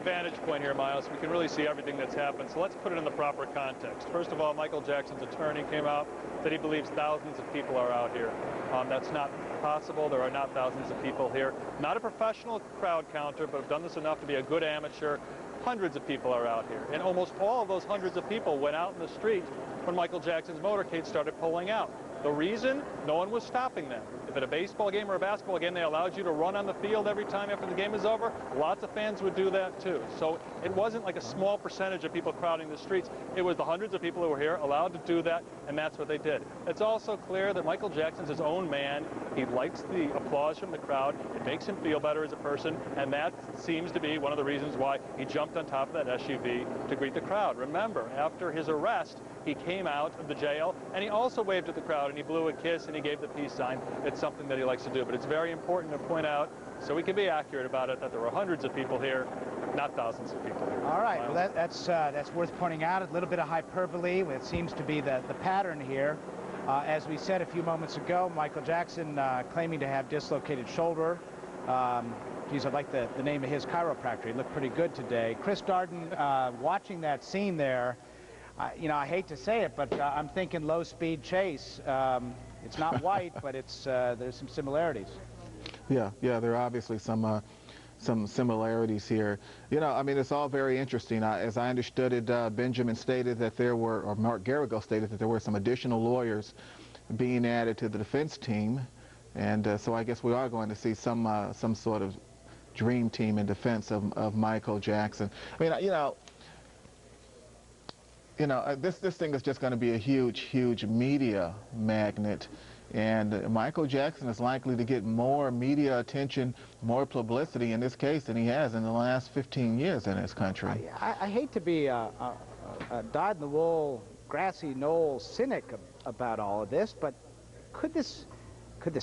Vantage point here, Miles. We can really see everything that's happened. So let's put it in the proper context. First of all, Michael Jackson's attorney came out that he believes thousands of people are out here. That's not possible. There are not thousands of people here. Not a professional crowd counter, but have done this enough to be a good amateur. Hundreds of people are out here. And almost all of those hundreds of people went out in the street when Michael Jackson's motorcade started pulling out. The reason? No one was stopping them. If at a baseball game or a basketball game they allowed you to run on the field every time after the game is over, lots of fans would do that too. So it wasn't like a small percentage of people crowding the streets. It was the hundreds of people who were here allowed to do that, and that's what they did. It's also clear that Michael Jackson's his own man. He likes the applause from the crowd. It makes him feel better as a person, and that seems to be one of the reasons why he jumped on top of that SUV to greet the crowd. Remember, after his arrest, he came out of the jail, and he also waved at the crowd, and he blew a kiss, and he gave the peace sign. It's something that he likes to do, but it's very important to point out, so we can be accurate about it, that there were hundreds of people here, not thousands of people here. All right, well, that's worth pointing out. A little bit of hyperbole. It seems to be the pattern here. As we said a few moments ago, Michael Jackson claiming to have dislocated shoulder. Geez, I like the name of his chiropractor. He looked pretty good today. Chris Darden, watching that scene there, I hate to say it, but I'm thinking low-speed chase. It's not white, but there's some similarities. Yeah, there are obviously some similarities here. You know, I mean, it's all very interesting. As I understood it, Benjamin stated that there were, or Mark Garrigo stated that there were some additional lawyers being added to the defense team, and so I guess we are going to see some sort of dream team in defense of Michael Jackson. I mean, this thing is just going to be a huge media magnet, and Michael Jackson is likely to get more media attention, more publicity in this case than he has in the last 15 years in this country. I hate to be a dyed-in-the-wool, grassy knoll cynic about all of this, but could this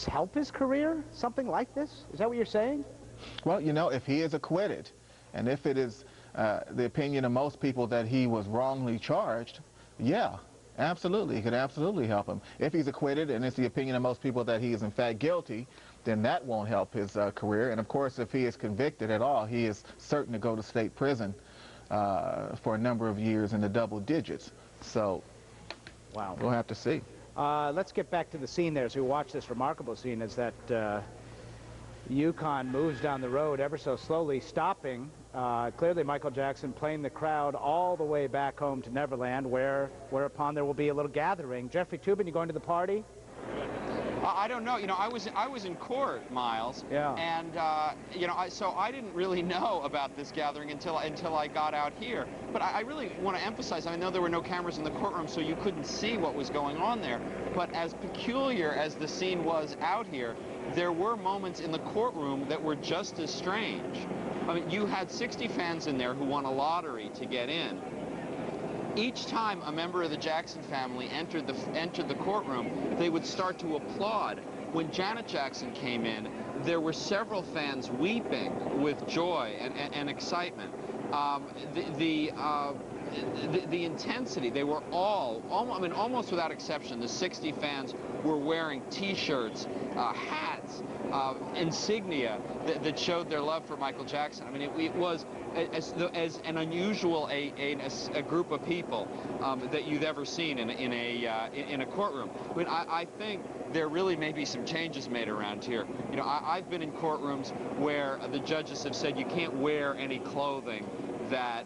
help his career? Something like this? Is that what you're saying? Well, you know, if he is acquitted, and if it is the opinion of most people that he was wrongly charged, yeah, absolutely, it could absolutely help him. If he's acquitted and it's the opinion of most people that he is in fact guilty, then that won't help his career. And of course, if he is convicted at all, he is certain to go to state prison for a number of years in the double digits. So, wow, we'll have to see. Let's get back to the scene there as we watch this remarkable scene as that Yukon moves down the road ever so slowly, stopping. Clearly Michael Jackson playing the crowd all the way back home to Neverland, whereupon there will be a little gathering. Jeffrey Toobin, you going to the party? I don't know. You know, I was in court, Miles. Yeah. And you know, so I didn't really know about this gathering until I got out here. But I really want to emphasize. I know there were no cameras in the courtroom, so you couldn't see what was going on there. But as peculiar as the scene was out here, there were moments in the courtroom that were just as strange. I mean, you had 60 fans in there who won a lottery to get in. Each time a member of the Jackson family entered the courtroom, they would start to applaud. When Janet Jackson came in, there were several fans weeping with joy and excitement. The intensity, they were I mean, almost without exception, the 60 fans were wearing T-shirts, hats, insignia that showed their love for Michael Jackson. I mean, it was as an unusual a group of people that you've ever seen in a courtroom. I mean, I think there really may be some changes made around here. You know, I've been in courtrooms where the judges have said you can't wear any clothing that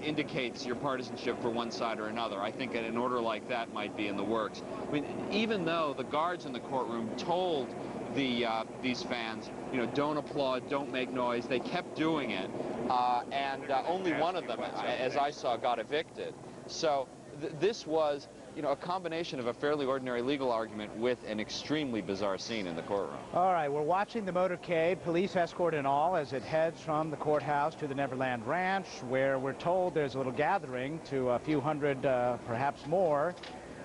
indicates your partisanship for one side or another. I think an order like that might be in the works. I mean, even though the guards in the courtroom told these fans, you know, don't applaud, don't make noise, they kept doing it, and only one of them, as I saw, got evicted. So this was, you know, a combination of a fairly ordinary legal argument with an extremely bizarre scene in the courtroom. All right, we're watching the motorcade, police escort and all, as it heads from the courthouse to the Neverland Ranch, where we're told there's a little gathering to a few hundred, perhaps more,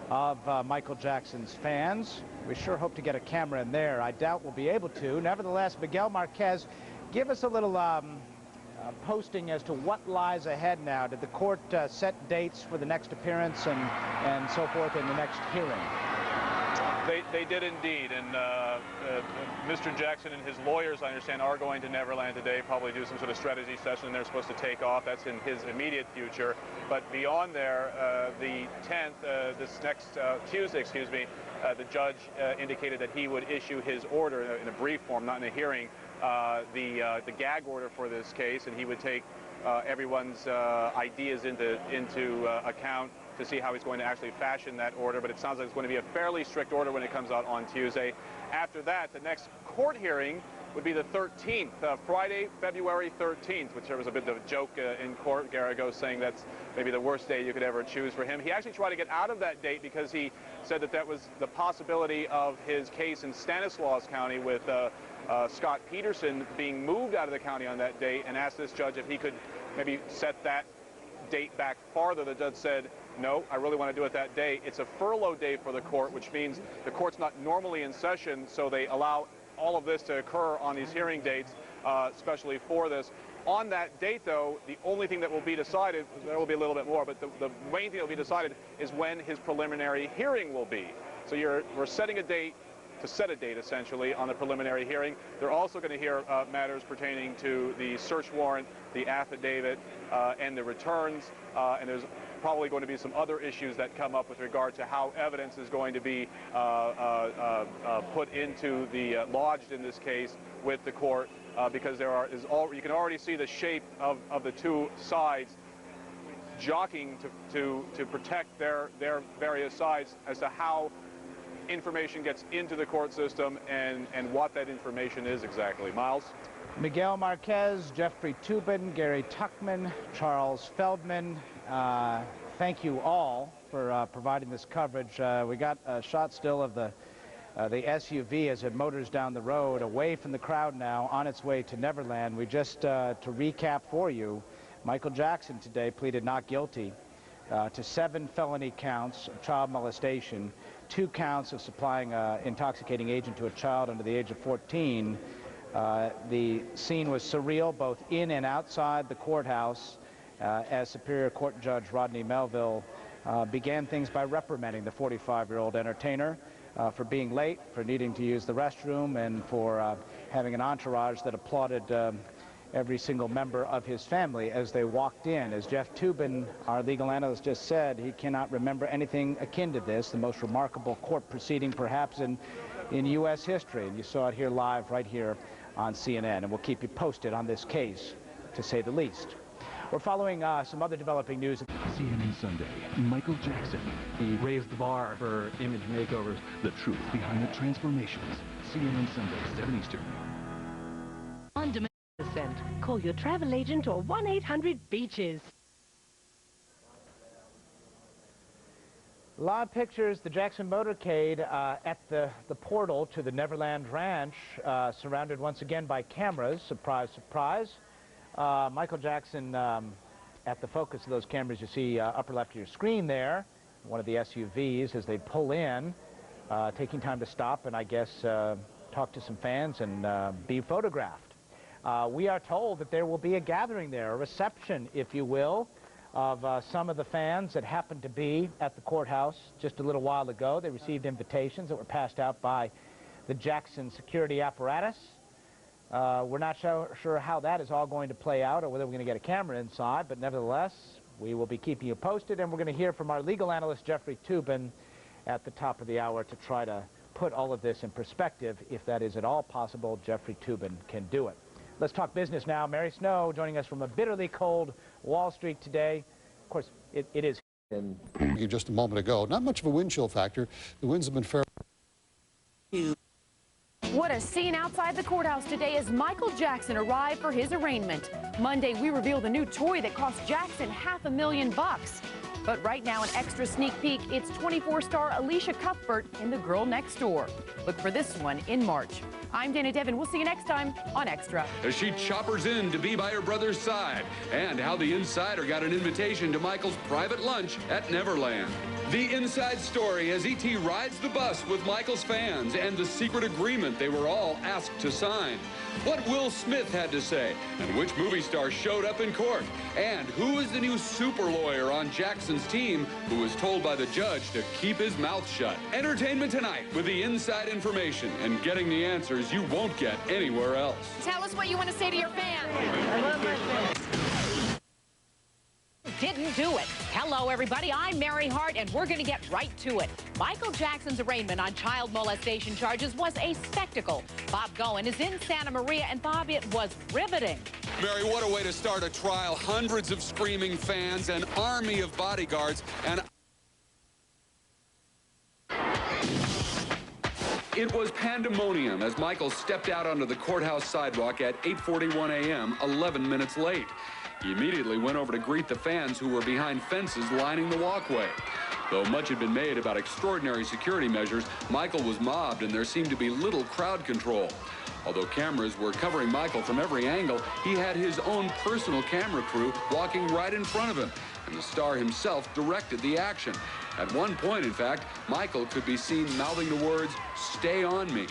of Michael Jackson's fans. We sure hope to get a camera in there. I doubt we'll be able to. Nevertheless, Miguel Marquez, give us a little posting as to what lies ahead now. Did the court set dates for the next appearance and so forth in the next hearing? They did indeed, and Mr. Jackson and his lawyers, I understand, are going to Neverland today, probably do some sort of strategy session, and they're supposed to take off. That's in his immediate future. But beyond there, the 10th, this next Tuesday, excuse me, the judge indicated that he would issue his order in a brief form, not in a hearing, the gag order for this case, and he would take everyone's ideas into account to see how he's going to actually fashion that order. But it sounds like it's going to be a fairly strict order when it comes out on Tuesday. After that, the next court hearing would be the 13th, Friday, February 13th, which there was a bit of a joke in court. Garrigo saying that's maybe the worst day you could ever choose for him. He actually tried to get out of that date because he said that that was the possibility of his case in Stanislaus County with Scott Peterson being moved out of the county on that date, and asked this judge if he could maybe set that date back farther. The judge said, no, I really want to do it that day. It's a furlough day for the court, which means the court's not normally in session, so they allow all of this to occur on these hearing dates, especially for this. On that date, though, the only thing that will be decided, there will be a little bit more, but the main thing that will be decided is when his preliminary hearing will be. So we're setting a date to set a date, essentially, on the preliminary hearing. They're also going to hear matters pertaining to the search warrant, the affidavit, and the returns. And there's probably going to be some other issues that come up with regard to how evidence is going to be put into the lodged in this case with the court, because you can already see the shape of the two sides jockeying to protect their various sides as to how information gets into the court system and what that information is exactly. Miles? Miguel Marquez, Jeffrey Toobin, Gary Tuckman, Charles Feldman, thank you all for providing this coverage. We got a shot still of the SUV as it motors down the road away from the crowd now on its way to Neverland. We just, to recap for you, Michael Jackson today pleaded not guilty to 7 felony counts of child molestation, 2 counts of supplying an intoxicating agent to a child under the age of 14. The scene was surreal both in and outside the courthouse as Superior Court Judge Rodney Melville began things by reprimanding the 45-year-old entertainer for being late, for needing to use the restroom, and for having an entourage that applauded every single member of his family as they walked in. As Jeff Toobin, our legal analyst, just said, he cannot remember anything akin to this, the most remarkable court proceeding perhaps in U.S. history. And you saw it here live right here on CNN, and we'll keep you posted on this case, to say the least. We're following some other developing news. CNN Sunday, Michael Jackson. He raised the bar for image makeovers. The truth behind the transformations. CNN Sunday, 7 Eastern. On demand. Call your travel agent or 1-800-BEACHES. Live pictures, the Jackson motorcade at the portal to the Neverland Ranch, surrounded once again by cameras. Surprise, surprise. Michael Jackson at the focus of those cameras, you see upper left of your screen there, one of the SUVs as they pull in, taking time to stop and I guess talk to some fans and be photographed. We are told that there will be a gathering there, a reception, if you will, of some of the fans that happened to be at the courthouse just a little while ago. They received invitations that were passed out by the Jackson security apparatus. We're not sure how that is all going to play out or whether we're going to get a camera inside, but nevertheless, we will be keeping you posted, and we're going to hear from our legal analyst, Jeffrey Toobin, at the top of the hour to try to put all of this in perspective. If that is at all possible, Jeffrey Toobin can do it. Let's talk business now. Mary Snow joining us from a bitterly cold Wall Street today. Of course, it is. Just a moment ago, not much of a wind chill factor. The winds have been fair. What a scene outside the courthouse today as Michael Jackson arrived for his arraignment. Monday, we revealed a new toy that cost Jackson $500,000. But right now, an extra sneak peek, it's 24-star Alicia Cuthbert in The Girl Next Door. Look for this one in March. I'm Dana Devin. We'll see you next time on Extra. As she choppers in to be by her brother's side, and how the insider got an invitation to Michael's private lunch at Neverland. The inside story as E.T. rides the bus with Michael's fans and the secret agreement they were all asked to sign. What Will Smith had to say, and which movie star showed up in court, and who is the new super lawyer on Jackson's team who was told by the judge to keep his mouth shut. Entertainment tonight with the inside information and getting the answers you won't get anywhere else. Tell us what you want to say to your fans. I love my fans. Didn't do it. Hello, everybody. I'm Mary Hart, and we're going to get right to it. Michael Jackson's arraignment on child molestation charges was a spectacle. Bob Goen is in Santa Maria, and Bob, it was riveting. Mary, what a way to start a trial. Hundreds of screaming fans, an army of bodyguards, and it was pandemonium as Michael stepped out onto the courthouse sidewalk at 8:41 a.m., 11 minutes late. He immediately went over to greet the fans who were behind fences lining the walkway. Though much had been made about extraordinary security measures, Michael was mobbed and there seemed to be little crowd control. Although cameras were covering Michael from every angle, he had his own personal camera crew walking right in front of him, and the star himself directed the action. At one point, in fact, Michael could be seen mouthing the words, "Stay on me."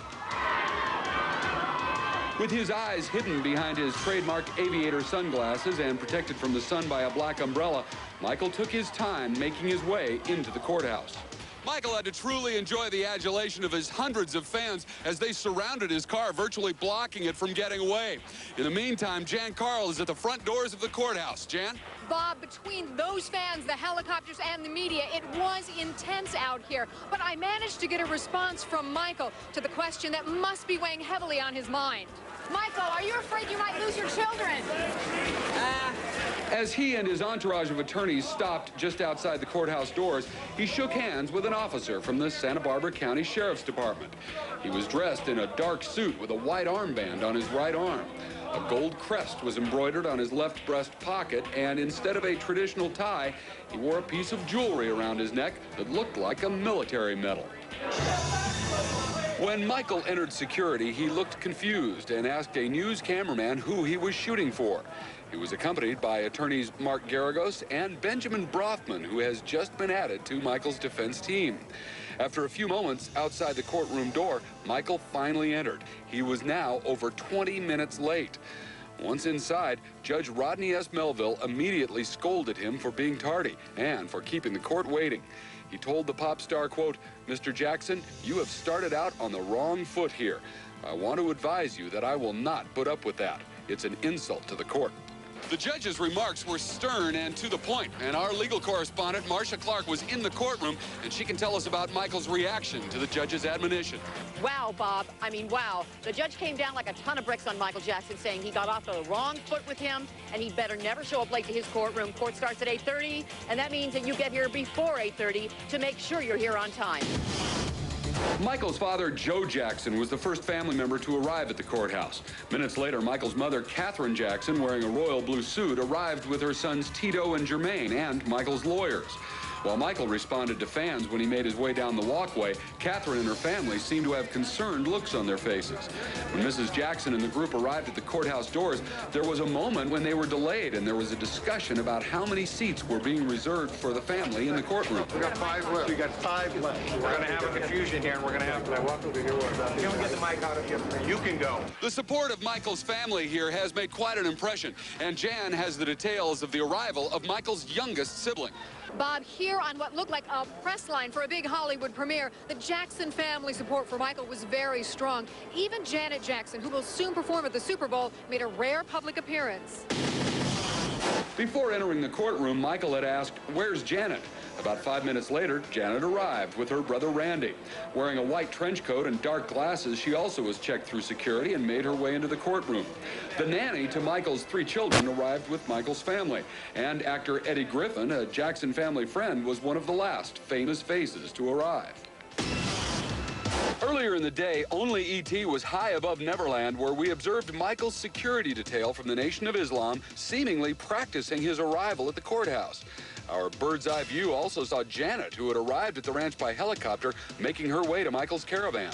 With his eyes hidden behind his trademark aviator sunglasses and protected from the sun by a black umbrella, Michael took his time making his way into the courthouse. Michael had to truly enjoy the adulation of his hundreds of fans as they surrounded his car, virtually blocking it from getting away. In the meantime, Jan Carl is at the front doors of the courthouse. Jan? Bob, between those fans, the helicopters, and the media, it was intense out here. But I managed to get a response from Michael to the question that must be weighing heavily on his mind. Michael, are you afraid you might lose your children? As he and his entourage of attorneys stopped just outside the courthouse doors, he shook hands with an officer from the Santa Barbara County Sheriff's Department. He was dressed in a dark suit with a white armband on his right arm. A gold crest was embroidered on his left breast pocket, and instead of a traditional tie, he wore a piece of jewelry around his neck that looked like a military medal. When Michael entered security, he looked confused and asked a news cameraman who he was shooting for. He was accompanied by attorneys Mark Garagos and Benjamin Brothman, who has just been added to Michael's defense team. After a few moments outside the courtroom door, Michael finally entered. He was now over 20 minutes late. Once inside, Judge Rodney S. Melville immediately scolded him for being tardy and for keeping the court waiting. He told the pop star, quote, "Mr. Jackson, you have started out on the wrong foot here. I want to advise you that I will not put up with that. It's an insult to the court." The judge's remarks were stern and to the point, and our legal correspondent, Marcia Clark, was in the courtroom, and she can tell us about Michael's reaction to the judge's admonition. Wow, Bob. I mean, wow. The judge came down like a ton of bricks on Michael Jackson, saying he got off the wrong foot with him, and he'd better never show up late to his courtroom. Court starts at 8:30, and that means that you get here before 8:30 to make sure you're here on time. Michael's father, Joe Jackson, was the first family member to arrive at the courthouse. Minutes later, Michael's mother, Catherine Jackson, wearing a royal blue suit, arrived with her sons Tito and Jermaine and Michael's lawyers. While Michael responded to fans when he made his way down the walkway, Catherine and her family seemed to have concerned looks on their faces. When Mrs. Jackson and the group arrived at the courthouse doors, there was a moment when they were delayed, and there was a discussion about how many seats were being reserved for the family in the courtroom. We got 5 left. We got 5 left. We're going to have a confusion here, and we're going to have to... I walk over here. Can we get the mic out of here? You can go. The support of Michael's family here has made quite an impression, and Jan has the details of the arrival of Michael's youngest sibling. Bob, here on what looked like a press line for a big Hollywood premiere, the Jackson family support for Michael was very strong. Even Janet Jackson, who will soon perform at the Super Bowl, made a rare public appearance. Before entering the courtroom, Michael had asked, "Where's Janet?" About 5 minutes later, Janet arrived with her brother Randy. Wearing a white trench coat and dark glasses, she also was checked through security and made her way into the courtroom. The nanny to Michael's 3 children arrived with Michael's family. And actor Eddie Griffin, a Jackson family friend, was one of the last famous faces to arrive. Earlier in the day, only E.T. was high above Neverland, where we observed Michael's security detail from the Nation of Islam seemingly practicing his arrival at the courthouse. Our bird's eye view also saw Janet, who had arrived at the ranch by helicopter, making her way to Michael's caravan.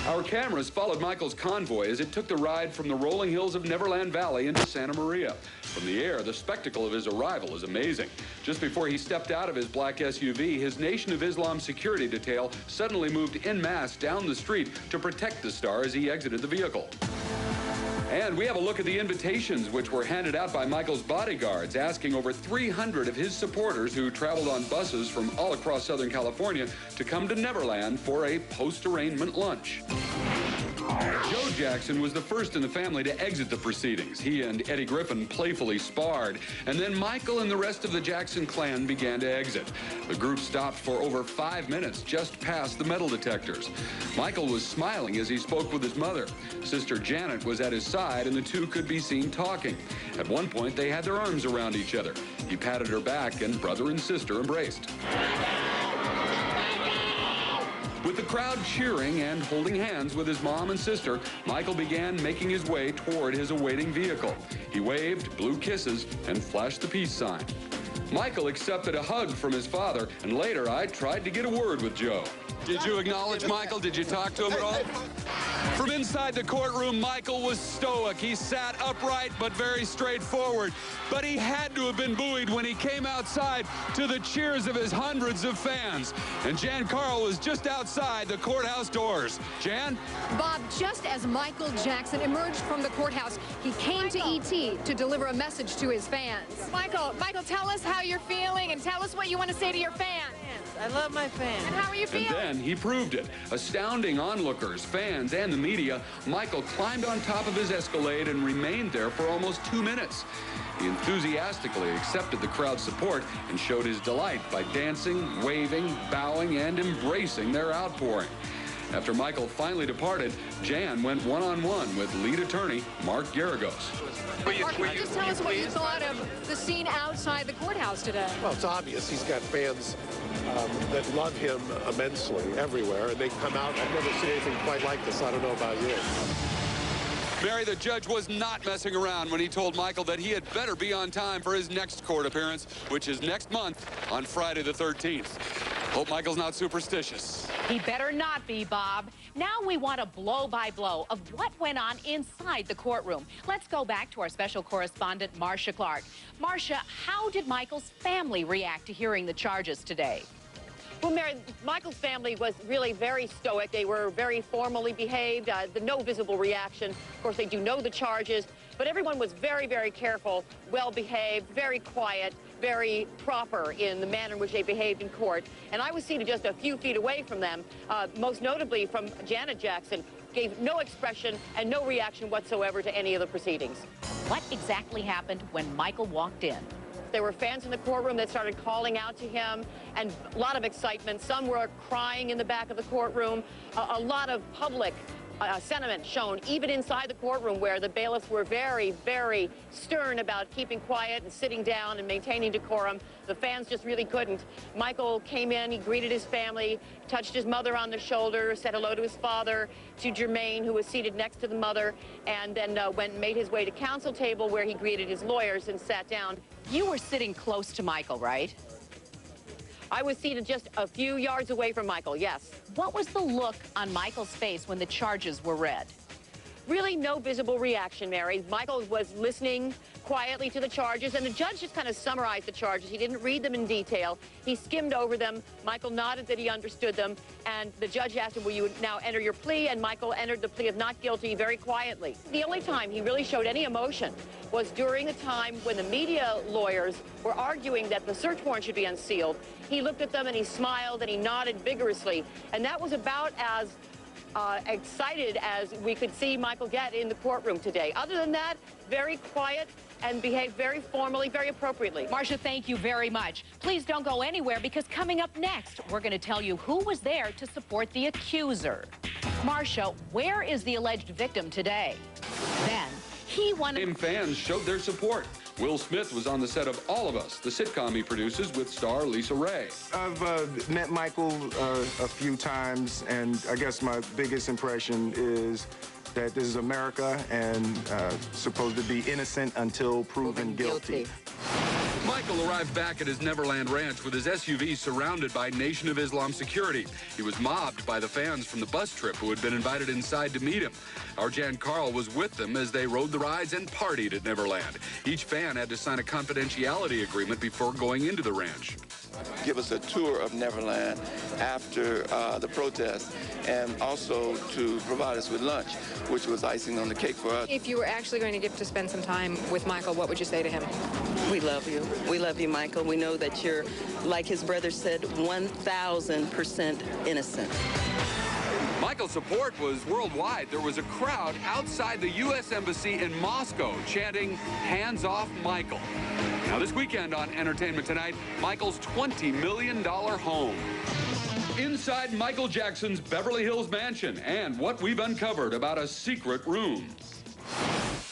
Our cameras followed Michael's convoy as it took the ride from the rolling hills of Neverland Valley into Santa Maria. From the air, the spectacle of his arrival is amazing. Just before he stepped out of his black SUV, his Nation of Islam security detail suddenly moved en masse down the street to protect the star as he exited the vehicle. And we have a look at the invitations which were handed out by Michael's bodyguards, asking over 300 of his supporters who traveled on buses from all across Southern California to come to Neverland for a post-arraignment lunch. Joe Jackson was the first in the family to exit the proceedings. He and Eddie Griffin playfully sparred, and then Michael and the rest of the Jackson clan began to exit. The group stopped for over 5 minutes just past the metal detectors. Michael was smiling as he spoke with his mother. Sister Janet was at his side, and the two could be seen talking. At one point, they had their arms around each other. He patted her back, and brother and sister embraced. With the crowd cheering and holding hands with his mom and sister, Michael began making his way toward his awaiting vehicle. He waved, blew kisses, and flashed the peace sign. Michael accepted a hug from his father, and later I tried to get a word with Joe. Did you acknowledge Michael? Did you talk to him at all? From inside the courtroom, Michael was stoic. He sat upright but very straightforward. But he had to have been buoyed when he came outside to the cheers of his hundreds of fans. And Jan Carl was just outside the courthouse doors. Jan? Bob, just as Michael Jackson emerged from the courthouse, he came to E.T. to deliver a message to his fans. Michael, tell us how you're feeling and tell us what you want to say to your fans. I love my fans. And how are you feeling? And then he proved it. Astounding onlookers, fans, and the media, Michael climbed on top of his Escalade and remained there for almost 2 minutes. He enthusiastically accepted the crowd's support and showed his delight by dancing, waving, bowing, and embracing their outpouring. After Michael finally departed, Jan went one-on-one with lead attorney Mark Garagos. Mark, can you just tell us what you thought of the scene outside the courthouse today? Well, it's obvious. He's got fans that love him immensely everywhere, and they come out. I've never seen anything quite like this. I don't know about you. Mary, the judge was not messing around when he told Michael that he had better be on time for his next court appearance, which is next month on Friday the 13th. Hope Michael's not superstitious. He better not be, Bob. Now we want a blow-by-blow of what went on inside the courtroom. Let's go back to our special correspondent, Marcia Clark. Marcia, how did Michael's family react to hearing the charges today? Well, Mary, Michael's family was really very stoic. They were very formally behaved, no visible reaction. Of course, they do know the charges, but everyone was very, very careful, well-behaved, very quiet, very proper in the manner in which they behaved in court. And I was seated just a few feet away from them, most notably from Janet Jackson, gave no expression and no reaction whatsoever to any of the proceedings. What exactly happened when Michael walked in? There were fans in the courtroom that started calling out to him, and a lot of excitement. Some were crying in the back of the courtroom. A lot of public sentiment shown even inside the courtroom, where the bailiffs were very, very stern about keeping quiet and sitting down and maintaining decorum. The fans just really couldn't. Michael came in, he greeted his family, touched his mother on the shoulder, said hello to his father, to Jermaine, who was seated next to the mother, and then went and made his way to counsel table, where he greeted his lawyers and sat down. You were sitting close to Michael, right? I was seated just a few yards away from Michael, yes. What was the look on Michael's face when the charges were read? Really no visible reaction, Mary. Michael was listening quietly to the charges, and the judge just kind of summarized the charges. He didn't read them in detail. He skimmed over them. Michael nodded that he understood them, and the judge asked him, will you now enter your plea? And Michael entered the plea of not guilty very quietly. The only time he really showed any emotion was during the time when the media lawyers were arguing that the search warrant should be unsealed. He looked at them and he smiled and he nodded vigorously, and that was about as excited as we could see Michael get in the courtroom today. Other than that, very quiet and behaved very formally, very appropriately. Marcia, thank you very much. Please don't go anywhere, because coming up next, we're going to tell you who was there to support the accuser. Marcia, where is the alleged victim today? Then, he wanted... Fans showed their support. Will Smith was on the set of All of Us, the sitcom he produces with star Lisa Ray. I've met Michael a few times, and I guess my biggest impression is that this is America and supposed to be innocent until proven guilty. Michael arrived back at his Neverland Ranch with his SUV surrounded by Nation of Islam security. He was mobbed by the fans from the bus trip who had been invited inside to meet him. Our Jan Carl was with them as they rode the rides and partied at Neverland. Each fan had to sign a confidentiality agreement before going into the ranch. Give us a tour of Neverland after the protest, and also to provide us with lunch, which was icing on the cake for us. If you were actually going to get to spend some time with Michael, what would you say to him? We love you. We love you, Michael. We know that you're, like his brother said, 1,000% innocent. Michael's support was worldwide. There was a crowd outside the U.S. Embassy in Moscow chanting, "Hands off Michael." Now this weekend on Entertainment Tonight, Michael's $20 million home. Inside Michael Jackson's Beverly Hills mansion, and what we've uncovered about a secret room.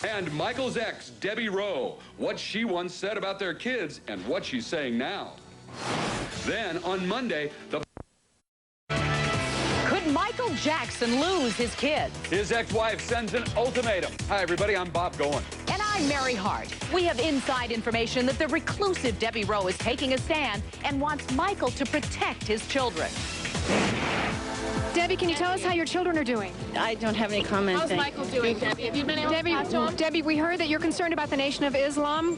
And Michael's ex, Debbie Rowe, what she once said about their kids and what she's saying now. Then on Monday, the... Could Michael Jackson lose his kids? His ex-wife sends an ultimatum. Hi, everybody. I'm Bob Goen. And I'm Mary Hart. We have inside information that the reclusive Debbie Rowe is taking a stand and wants Michael to protect his children. Debbie, can you tell us how your children are doing? I don't have any comment. How's Michael doing, Debbie? Have you been able to talk to him? Debbie, we heard that you're concerned about the Nation of Islam.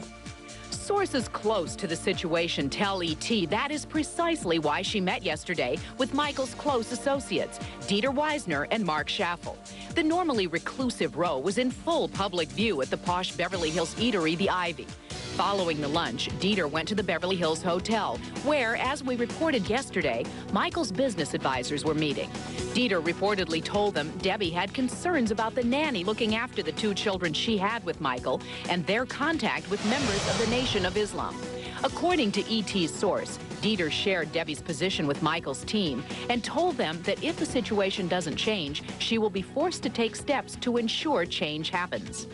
Sources close to the situation tell ET that is precisely why she met yesterday with Michael's close associates, Dieter Weisner and Mark Schaffel. The normally reclusive Rowe was in full public view at the posh Beverly Hills eatery, The Ivy. Following the lunch, Dieter went to the Beverly Hills Hotel, where, as we reported yesterday, Michael's business advisors were meeting. Dieter reportedly told them Debbie had concerns about the nanny looking after the 2 children she had with Michael and their contact with members of the Nation of Islam. According to ET's source, Dieter shared Debbie's position with Michael's team and told them that if the situation doesn't change, she will be forced to take steps to ensure change happens.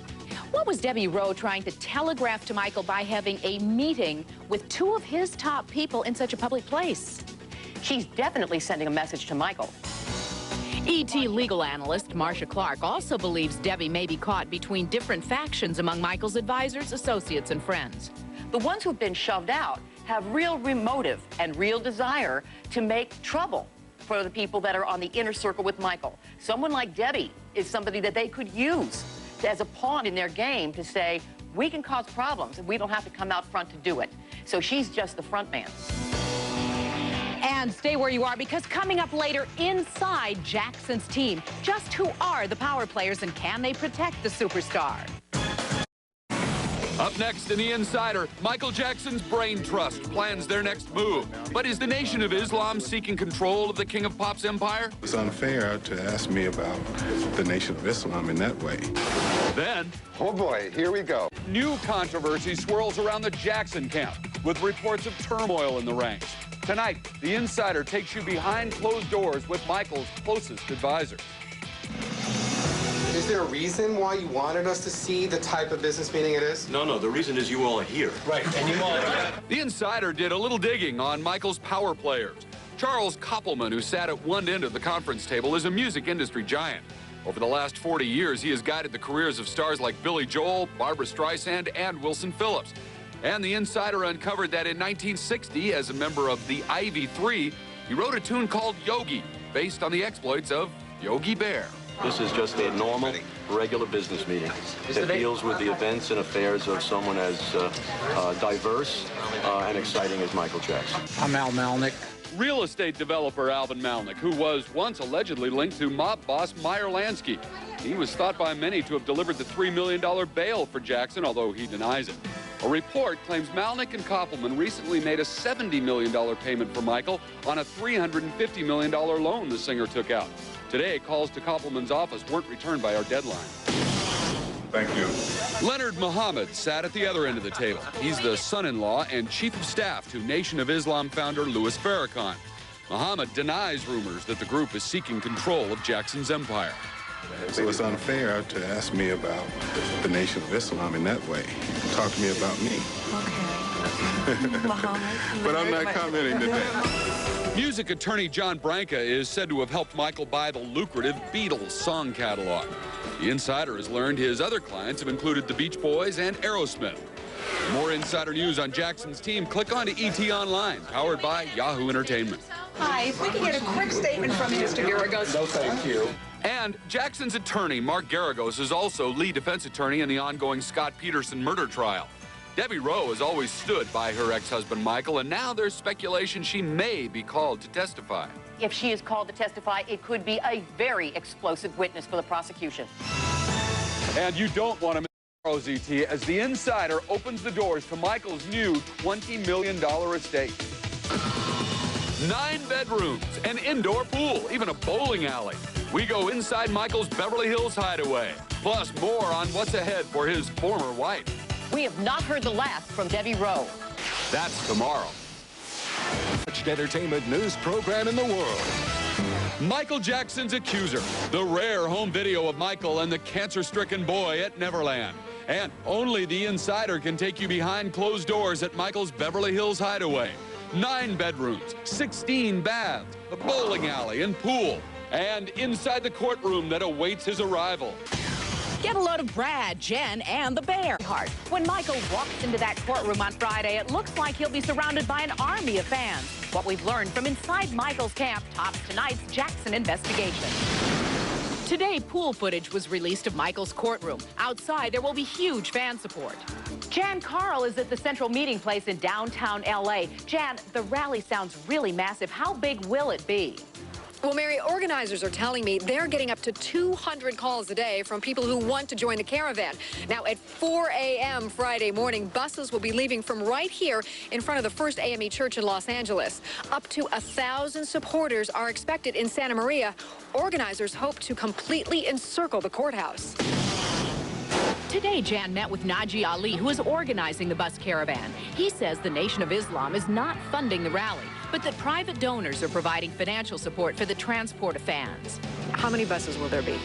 What was Debbie Rowe trying to telegraph to Michael by having a meeting with 2 of his top people in such a public place? She's definitely sending a message to Michael. ET legal analyst Marcia Clark also believes Debbie may be caught between different factions among Michael's advisors, associates, and friends. The ones who've been shoved out have real motive and real desire to make trouble for the people that are on the inner circle with Michael. Someone like Debbie is somebody that they could use as a pawn in their game to say, we can cause problems and we don't have to come out front to do it. So she's just the front man. And stay where you are, because coming up later, inside Jackson's team, just who are the power players and can they protect the superstar? Up next in The Insider, Michael Jackson's Brain Trust plans their next move. But is the Nation of Islam seeking control of the King of Pop's empire? It's unfair to ask me about the Nation of Islam in that way. Then, oh boy, here we go. New controversy swirls around the Jackson camp, with reports of turmoil in the ranks. Tonight, The Insider takes you behind closed doors with Michael's closest advisors. Is there a reason why you wanted us to see the type of business meeting it is? No, the reason is you all are here. Right, and you all are. The Insider did a little digging on Michael's power players. Charles Koppelman, who sat at one end of the conference table, is a music industry giant. Over the last 40 years, he has guided the careers of stars like Billy Joel, Barbra Streisand, and Wilson Phillips. And The Insider uncovered that in 1960, as a member of the Ivy 3, he wrote a tune called Yogi, based on the exploits of Yogi Bear. This is just a normal, regular business meeting that deals with the events and affairs of someone as diverse and exciting as Michael Jackson. I'm Al Malnick. Real estate developer Alvin Malnick, who was once allegedly linked to mob boss Meyer Lansky. He was thought by many to have delivered the $3 million bail for Jackson, although he denies it. A report claims Malnick and Koppelman recently made a $70 million payment for Michael on a $350 million loan the singer took out. Today, calls to Koppelman's office weren't returned by our deadline. Thank you. Leonard Muhammad sat at the other end of the table. He's the son-in-law and chief of staff to Nation of Islam founder Louis Farrakhan. Muhammad denies rumors that the group is seeking control of Jackson's empire. So it's unfair to ask me about the Nation of Islam in that way. Talk to me about me. Okay. But I'm not commenting today. Music attorney John Branca is said to have helped Michael buy the lucrative Beatles song catalog. The Insider has learned his other clients have included the Beach Boys and Aerosmith. For more Insider news on Jackson's team, click on to ET Online, powered by Yahoo Entertainment. Hi, if we can get a quick statement from you, Mr. Garagos. No, thank you. And Jackson's attorney, Mark Garagos, is also lead defense attorney in the ongoing Scott Peterson murder trial. Debbie Rowe has always stood by her ex-husband Michael, and now there's speculation she may be called to testify. If she is called to testify, it could be a very explosive witness for the prosecution. And you don't want to miss tomorrow's ET as The Insider opens the doors to Michael's new $20 million estate. 9 bedrooms, an indoor pool, even a bowling alley. We go inside Michael's Beverly Hills hideaway. Plus, more on what's ahead for his former wife. We have not heard the last from Debbie Rowe. That's tomorrow. Entertainment news program in the world. Michael Jackson's accuser. The rare home video of Michael and the cancer-stricken boy at Neverland. And only The Insider can take you behind closed doors at Michael's Beverly Hills hideaway. 9 bedrooms, 16 baths, a bowling alley and pool. And inside the courtroom that awaits his arrival. Get a load of Brad, Jen, and the bear. When Michael walks into that courtroom on Friday, it looks like he'll be surrounded by an army of fans. What we've learned from inside Michael's camp tops tonight's Jackson investigation. Today, pool footage was released of Michael's courtroom. Outside, there will be huge fan support. Jan Carl is at the Central Meeting Place in downtown L.A. Jan, the rally sounds really massive. How big will it be? Well, Mary, organizers are telling me they're getting up to 200 calls a day from people who want to join the caravan. Now, at 4 a.m. Friday morning, buses will be leaving from right here in front of the First AME Church in Los Angeles. Up to 1,000 supporters are expected in Santa Maria. Organizers hope to completely encircle the courthouse. Today, Jan met with Naji Ali, who is organizing the bus caravan. He says the Nation of Islam is not funding the rally, but that private donors are providing financial support for the transport of fans. How many buses will there be?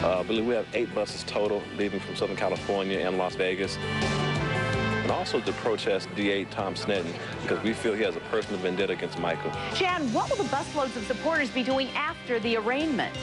I believe we have 8 buses total, leaving from Southern California and Las Vegas. And also to protest DA Tom Sneddon, because we feel he has a personal vendetta against Michael. Jan, what will the busloads of supporters be doing after the arraignment?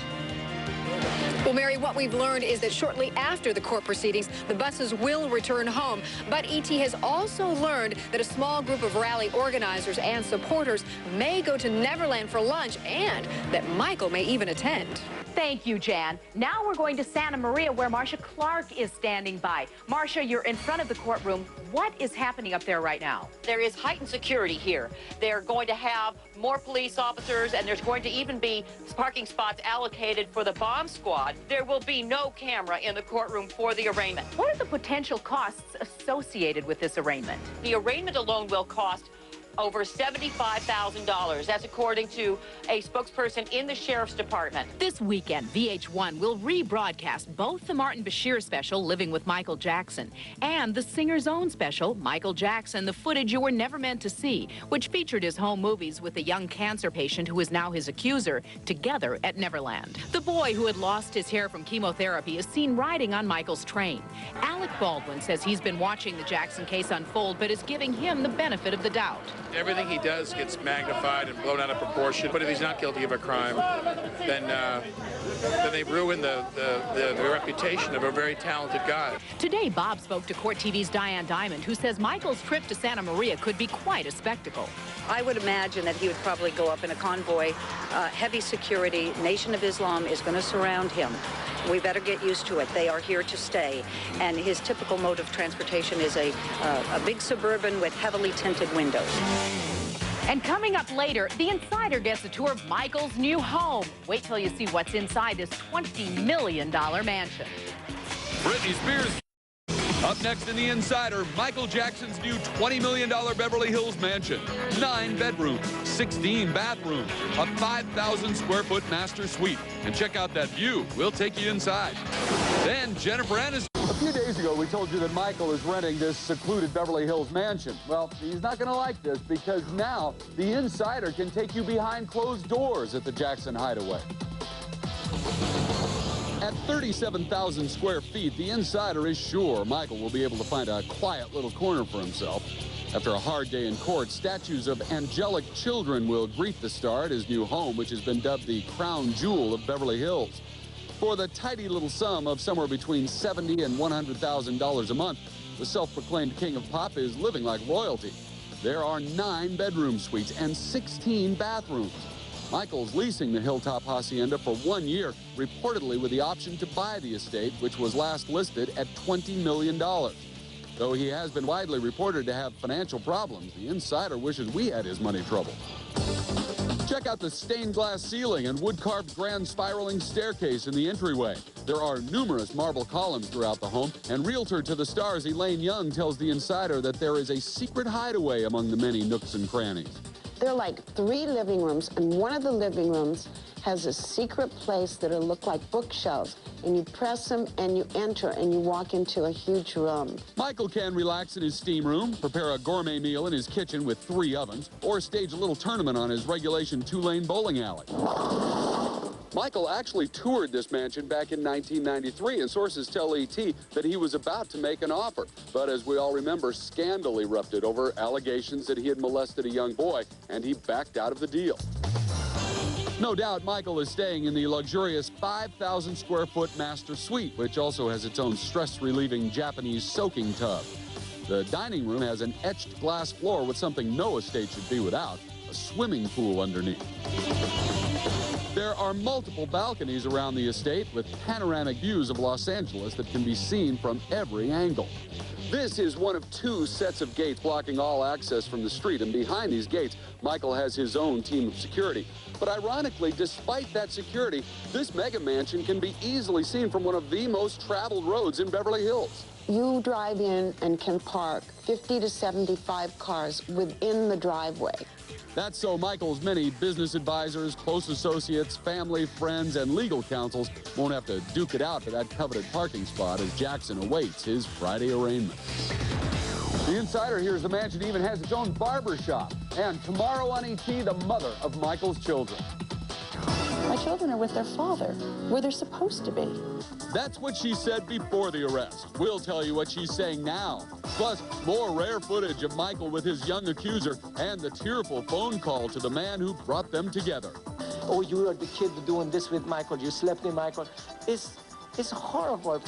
Well, Mary, what we've learned is that shortly after the court proceedings, the buses will return home. But ET has also learned that a small group of rally organizers and supporters may go to Neverland for lunch, and that Michael may even attend. Thank you, Jan. Now we're going to Santa Maria, where Marcia Clark is standing by. Marcia, you're in front of the courtroom. What is happening up there right now? There is heightened security here. They're going to have more police officers, and there's going to even be parking spots allocated for the bomb squad. There will be no camera in the courtroom for the arraignment. What are the potential costs associated with this arraignment? The arraignment alone will cost over $75,000. That's according to a spokesperson in the Sheriff's Department. This weekend, VH1 will rebroadcast both the Martin Bashir special, Living with Michael Jackson, and the Singer's Own special, Michael Jackson, The Footage You Were Never Meant to See, which featured his home movies with a young cancer patient who is now his accuser, together at Neverland. The boy who had lost his hair from chemotherapy is seen riding on Michael's train. Alec Baldwin says he's been watching the Jackson case unfold, but is giving him the benefit of the doubt. Everything he does gets magnified and blown out of proportion. But if he's not guilty of a crime, then they ruin the reputation of a very talented guy. Today, Bob spoke to Court TV's Diane Diamond, who says Michael's trip to Santa Maria could be quite a spectacle. I would imagine that he would probably go up in a convoy, heavy security. Nation of Islam is going to surround him. We better get used to it. They are here to stay. And his typical mode of transportation is a big Suburban with heavily tinted windows. And coming up later, the Insider gets a tour of Michael's new home. Wait till you see what's inside this $20 million mansion. Britney Spears. Up next in The Insider, Michael Jackson's new $20 million Beverly Hills mansion. 9 bedrooms, 16 bathrooms, a 5,000 square foot master suite. And check out that view. We'll take you inside. Then Jennifer Aniston. A few days ago, we told you that Michael is renting this secluded Beverly Hills mansion. Well, he's not going to like this, because now The Insider can take you behind closed doors at the Jackson Hideaway. At 37,000 square feet, The Insider is sure Michael will be able to find a quiet little corner for himself. After a hard day in court, statues of angelic children will greet the star at his new home, which has been dubbed the crown jewel of Beverly Hills. For the tidy little sum of somewhere between $70,000 and $100,000 a month, the self-proclaimed king of pop is living like royalty. There are 9 bedroom suites and 16 bathrooms. Michael's leasing the Hilltop Hacienda for 1 year, reportedly with the option to buy the estate, which was last listed at $20 million. Though he has been widely reported to have financial problems, The Insider wishes we had his money trouble. Check out the stained glass ceiling and wood-carved grand spiraling staircase in the entryway. There are numerous marble columns throughout the home, and realtor to the stars Elaine Young tells The Insider that there is a secret hideaway among the many nooks and crannies. There are like 3 living rooms, and one of the living rooms has a secret place that'll look like bookshelves, and you press them and you enter and you walk into a huge room. Michael can relax in his steam room, prepare a gourmet meal in his kitchen with 3 ovens, or stage a little tournament on his regulation 2-lane bowling alley. Michael actually toured this mansion back in 1993, and sources tell ET that he was about to make an offer. But as we all remember, scandal erupted over allegations that he had molested a young boy, and he backed out of the deal. No doubt Michael is staying in the luxurious 5,000 square foot master suite, which also has its own stress-relieving Japanese soaking tub. The dining room has an etched glass floor with something no estate should be without, a swimming pool underneath. There are multiple balconies around the estate with panoramic views of Los Angeles that can be seen from every angle. This is one of 2 sets of gates blocking all access from the street, and behind these gates, Michael has his own team of security. But ironically, despite that security, this mega mansion can be easily seen from one of the most traveled roads in Beverly Hills. You drive in and can park 50 to 75 cars within the driveway. That's so Michael's many business advisors, close associates, family, friends, and legal counsels won't have to duke it out for that coveted parking spot as Jackson awaits his Friday arraignment. The Insider hears the mansion even has its own barber shop. And tomorrow on ET, the mother of Michael's children. My children are with their father, where they're supposed to be. That's what she said before the arrest. We'll tell you what she's saying now. Plus, more rare footage of Michael with his young accuser and the tearful phone call to the man who brought them together. Oh, you are the kid doing this with Michael. You slept with Michael. It's horrible.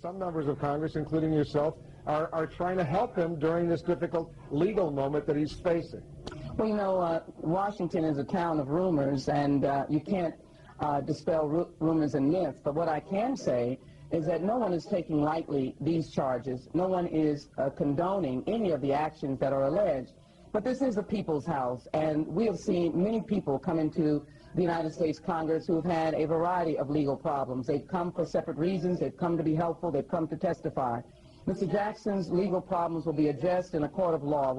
Some members of Congress, including yourself, are trying to help him during this difficult legal moment that he's facing. Well, you know, Washington is a town of rumors, and you can't dispel rumors and myths. But what I can say is that no one is taking lightly these charges. No one is condoning any of the actions that are alleged. But this is a people's house, and we have seen many people come into the United States Congress who have had a variety of legal problems. They've come for separate reasons. They've come to be helpful. They've come to testify. Mr. Jackson's legal problems will be addressed in a court of law,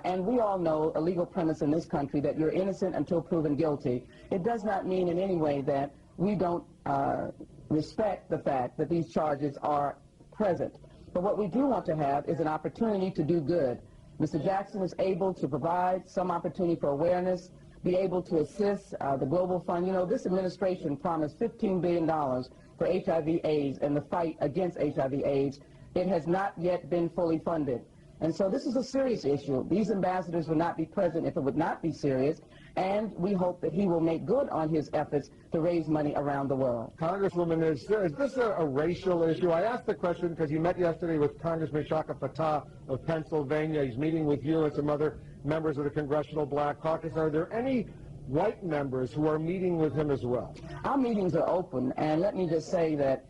and we all know a legal premise in this country that you're innocent until proven guilty. It does not mean in any way that we don't respect the fact that these charges are present. But what we do want to have is an opportunity to do good. Mr. Jackson is able to provide some opportunity for awareness, be able to assist the Global Fund. You know, this administration promised $15 billion for HIV/AIDS and the fight against HIV/AIDS. It has not yet been fully funded. And so this is a serious issue. These ambassadors would not be present if it would not be serious, and we hope that he will make good on his efforts to raise money around the world. Congresswoman, is this a racial issue? I asked the question because you met yesterday with Congressman Shaka Fatah of Pennsylvania. He's meeting with you and some other members of the Congressional Black Caucus. Are there any white members who are meeting with him as well? Our meetings are open, and let me just say that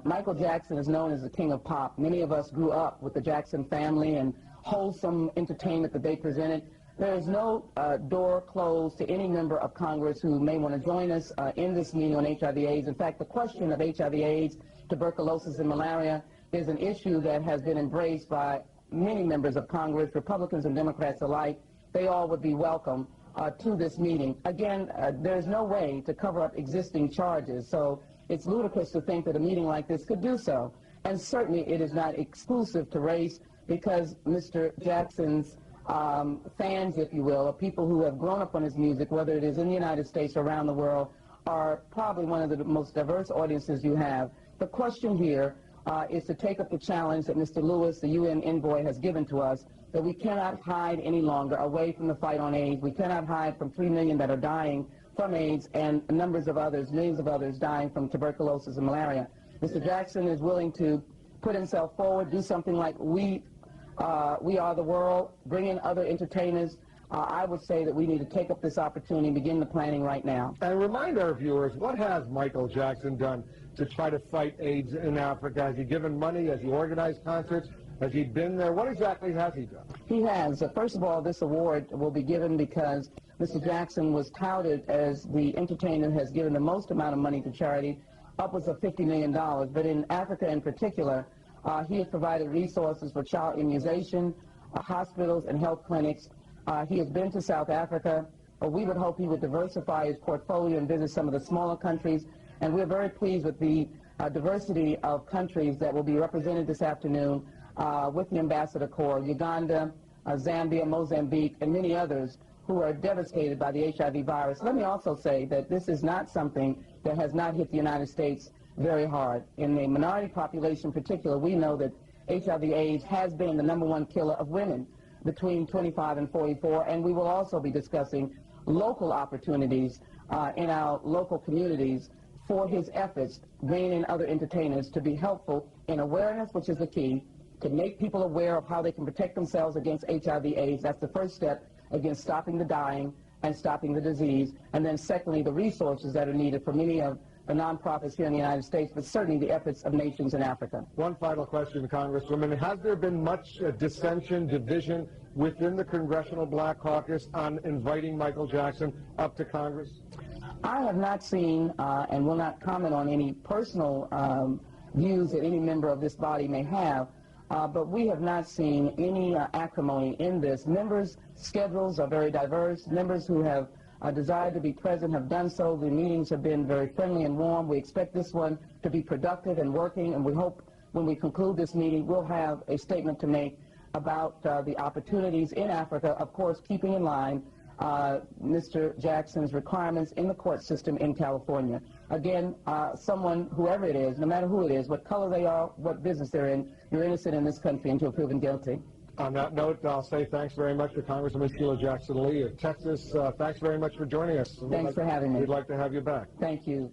Michael Jackson is known as the king of pop. Many of us grew up with the Jackson family and wholesome entertainment that they presented. There is no door closed to any member of Congress who may want to join us in this meeting on HIV/AIDS. In fact, the question of HIV/AIDS, tuberculosis, and malaria is an issue that has been embraced by many members of Congress, Republicans and Democrats alike. They all would be welcome to this meeting. Again, there's no way to cover up existing charges, so it's ludicrous to think that a meeting like this could do so. And certainly it is not exclusive to race, because Mr. Jackson's fans, if you will, or people who have grown up on his music, whether it is in the United States or around the world, are probably one of the most diverse audiences you have. The question here is to take up the challenge that Mr. Lewis, the UN envoy, has given to us, that we cannot hide any longer away from the fight on AIDS. We cannot hide from 3 million that are dying from AIDS and numbers of others, millions of others dying from tuberculosis and malaria. Mr. Jackson is willing to put himself forward, do something like We Are the World, bring in other entertainers, I would say that we need to take up this opportunity and begin the planning right now. And remind our viewers, what has Michael Jackson done to try to fight AIDS in Africa? Has he given money? Has he organized concerts? Has he been there? What exactly has he done? He has. First of all, this award will be given because Mr. Jackson was touted as the entertainer who has given the most amount of money to charity, upwards of $50 million. But in Africa in particular, he has provided resources for child immunization, hospitals and health clinics. He has been to South Africa. We would hope he would diversify his portfolio and visit some of the smaller countries. And we're very pleased with the diversity of countries that will be represented this afternoon with the Ambassador Corps: Uganda, Zambia, Mozambique, and many others who are devastated by the HIV virus. Let me also say that this is not something that has not hit the United States very hard. In the minority population in particular, we know that HIV/AIDS has been the #1 killer of women between 25 and 44, and we will also be discussing local opportunities in our local communities for his efforts, bringing in other entertainers to be helpful in awareness, which is the key, to make people aware of how they can protect themselves against HIV/AIDS. That's the first step against stopping the dying and stopping the disease. And then secondly, the resources that are needed for many of the nonprofits here in the United States, but certainly the efforts of nations in Africa. One final question, Congresswoman. Has there been much dissension, division within the Congressional Black Caucus on inviting Michael Jackson up to Congress? I have not seen and will not comment on any personal views that any member of this body may have, but we have not seen any acrimony in this. Members' schedules are very diverse. Members who have desired to be present have done so. The meetings have been very friendly and warm. We expect this one to be productive and working, and we hope when we conclude this meeting we'll have a statement to make about the opportunities in Africa, of course keeping in line Mr. Jackson's requirements in the court system in California. Again, someone, whoever it is, no matter who it is, what color they are, what business they're in, you're innocent in this country until proven guilty. On that note, I'll say thanks very much to Congresswoman Sheila Jackson Lee of Texas. Thanks very much for joining us. Thanks for having me. We'd like to have you back. Thank you.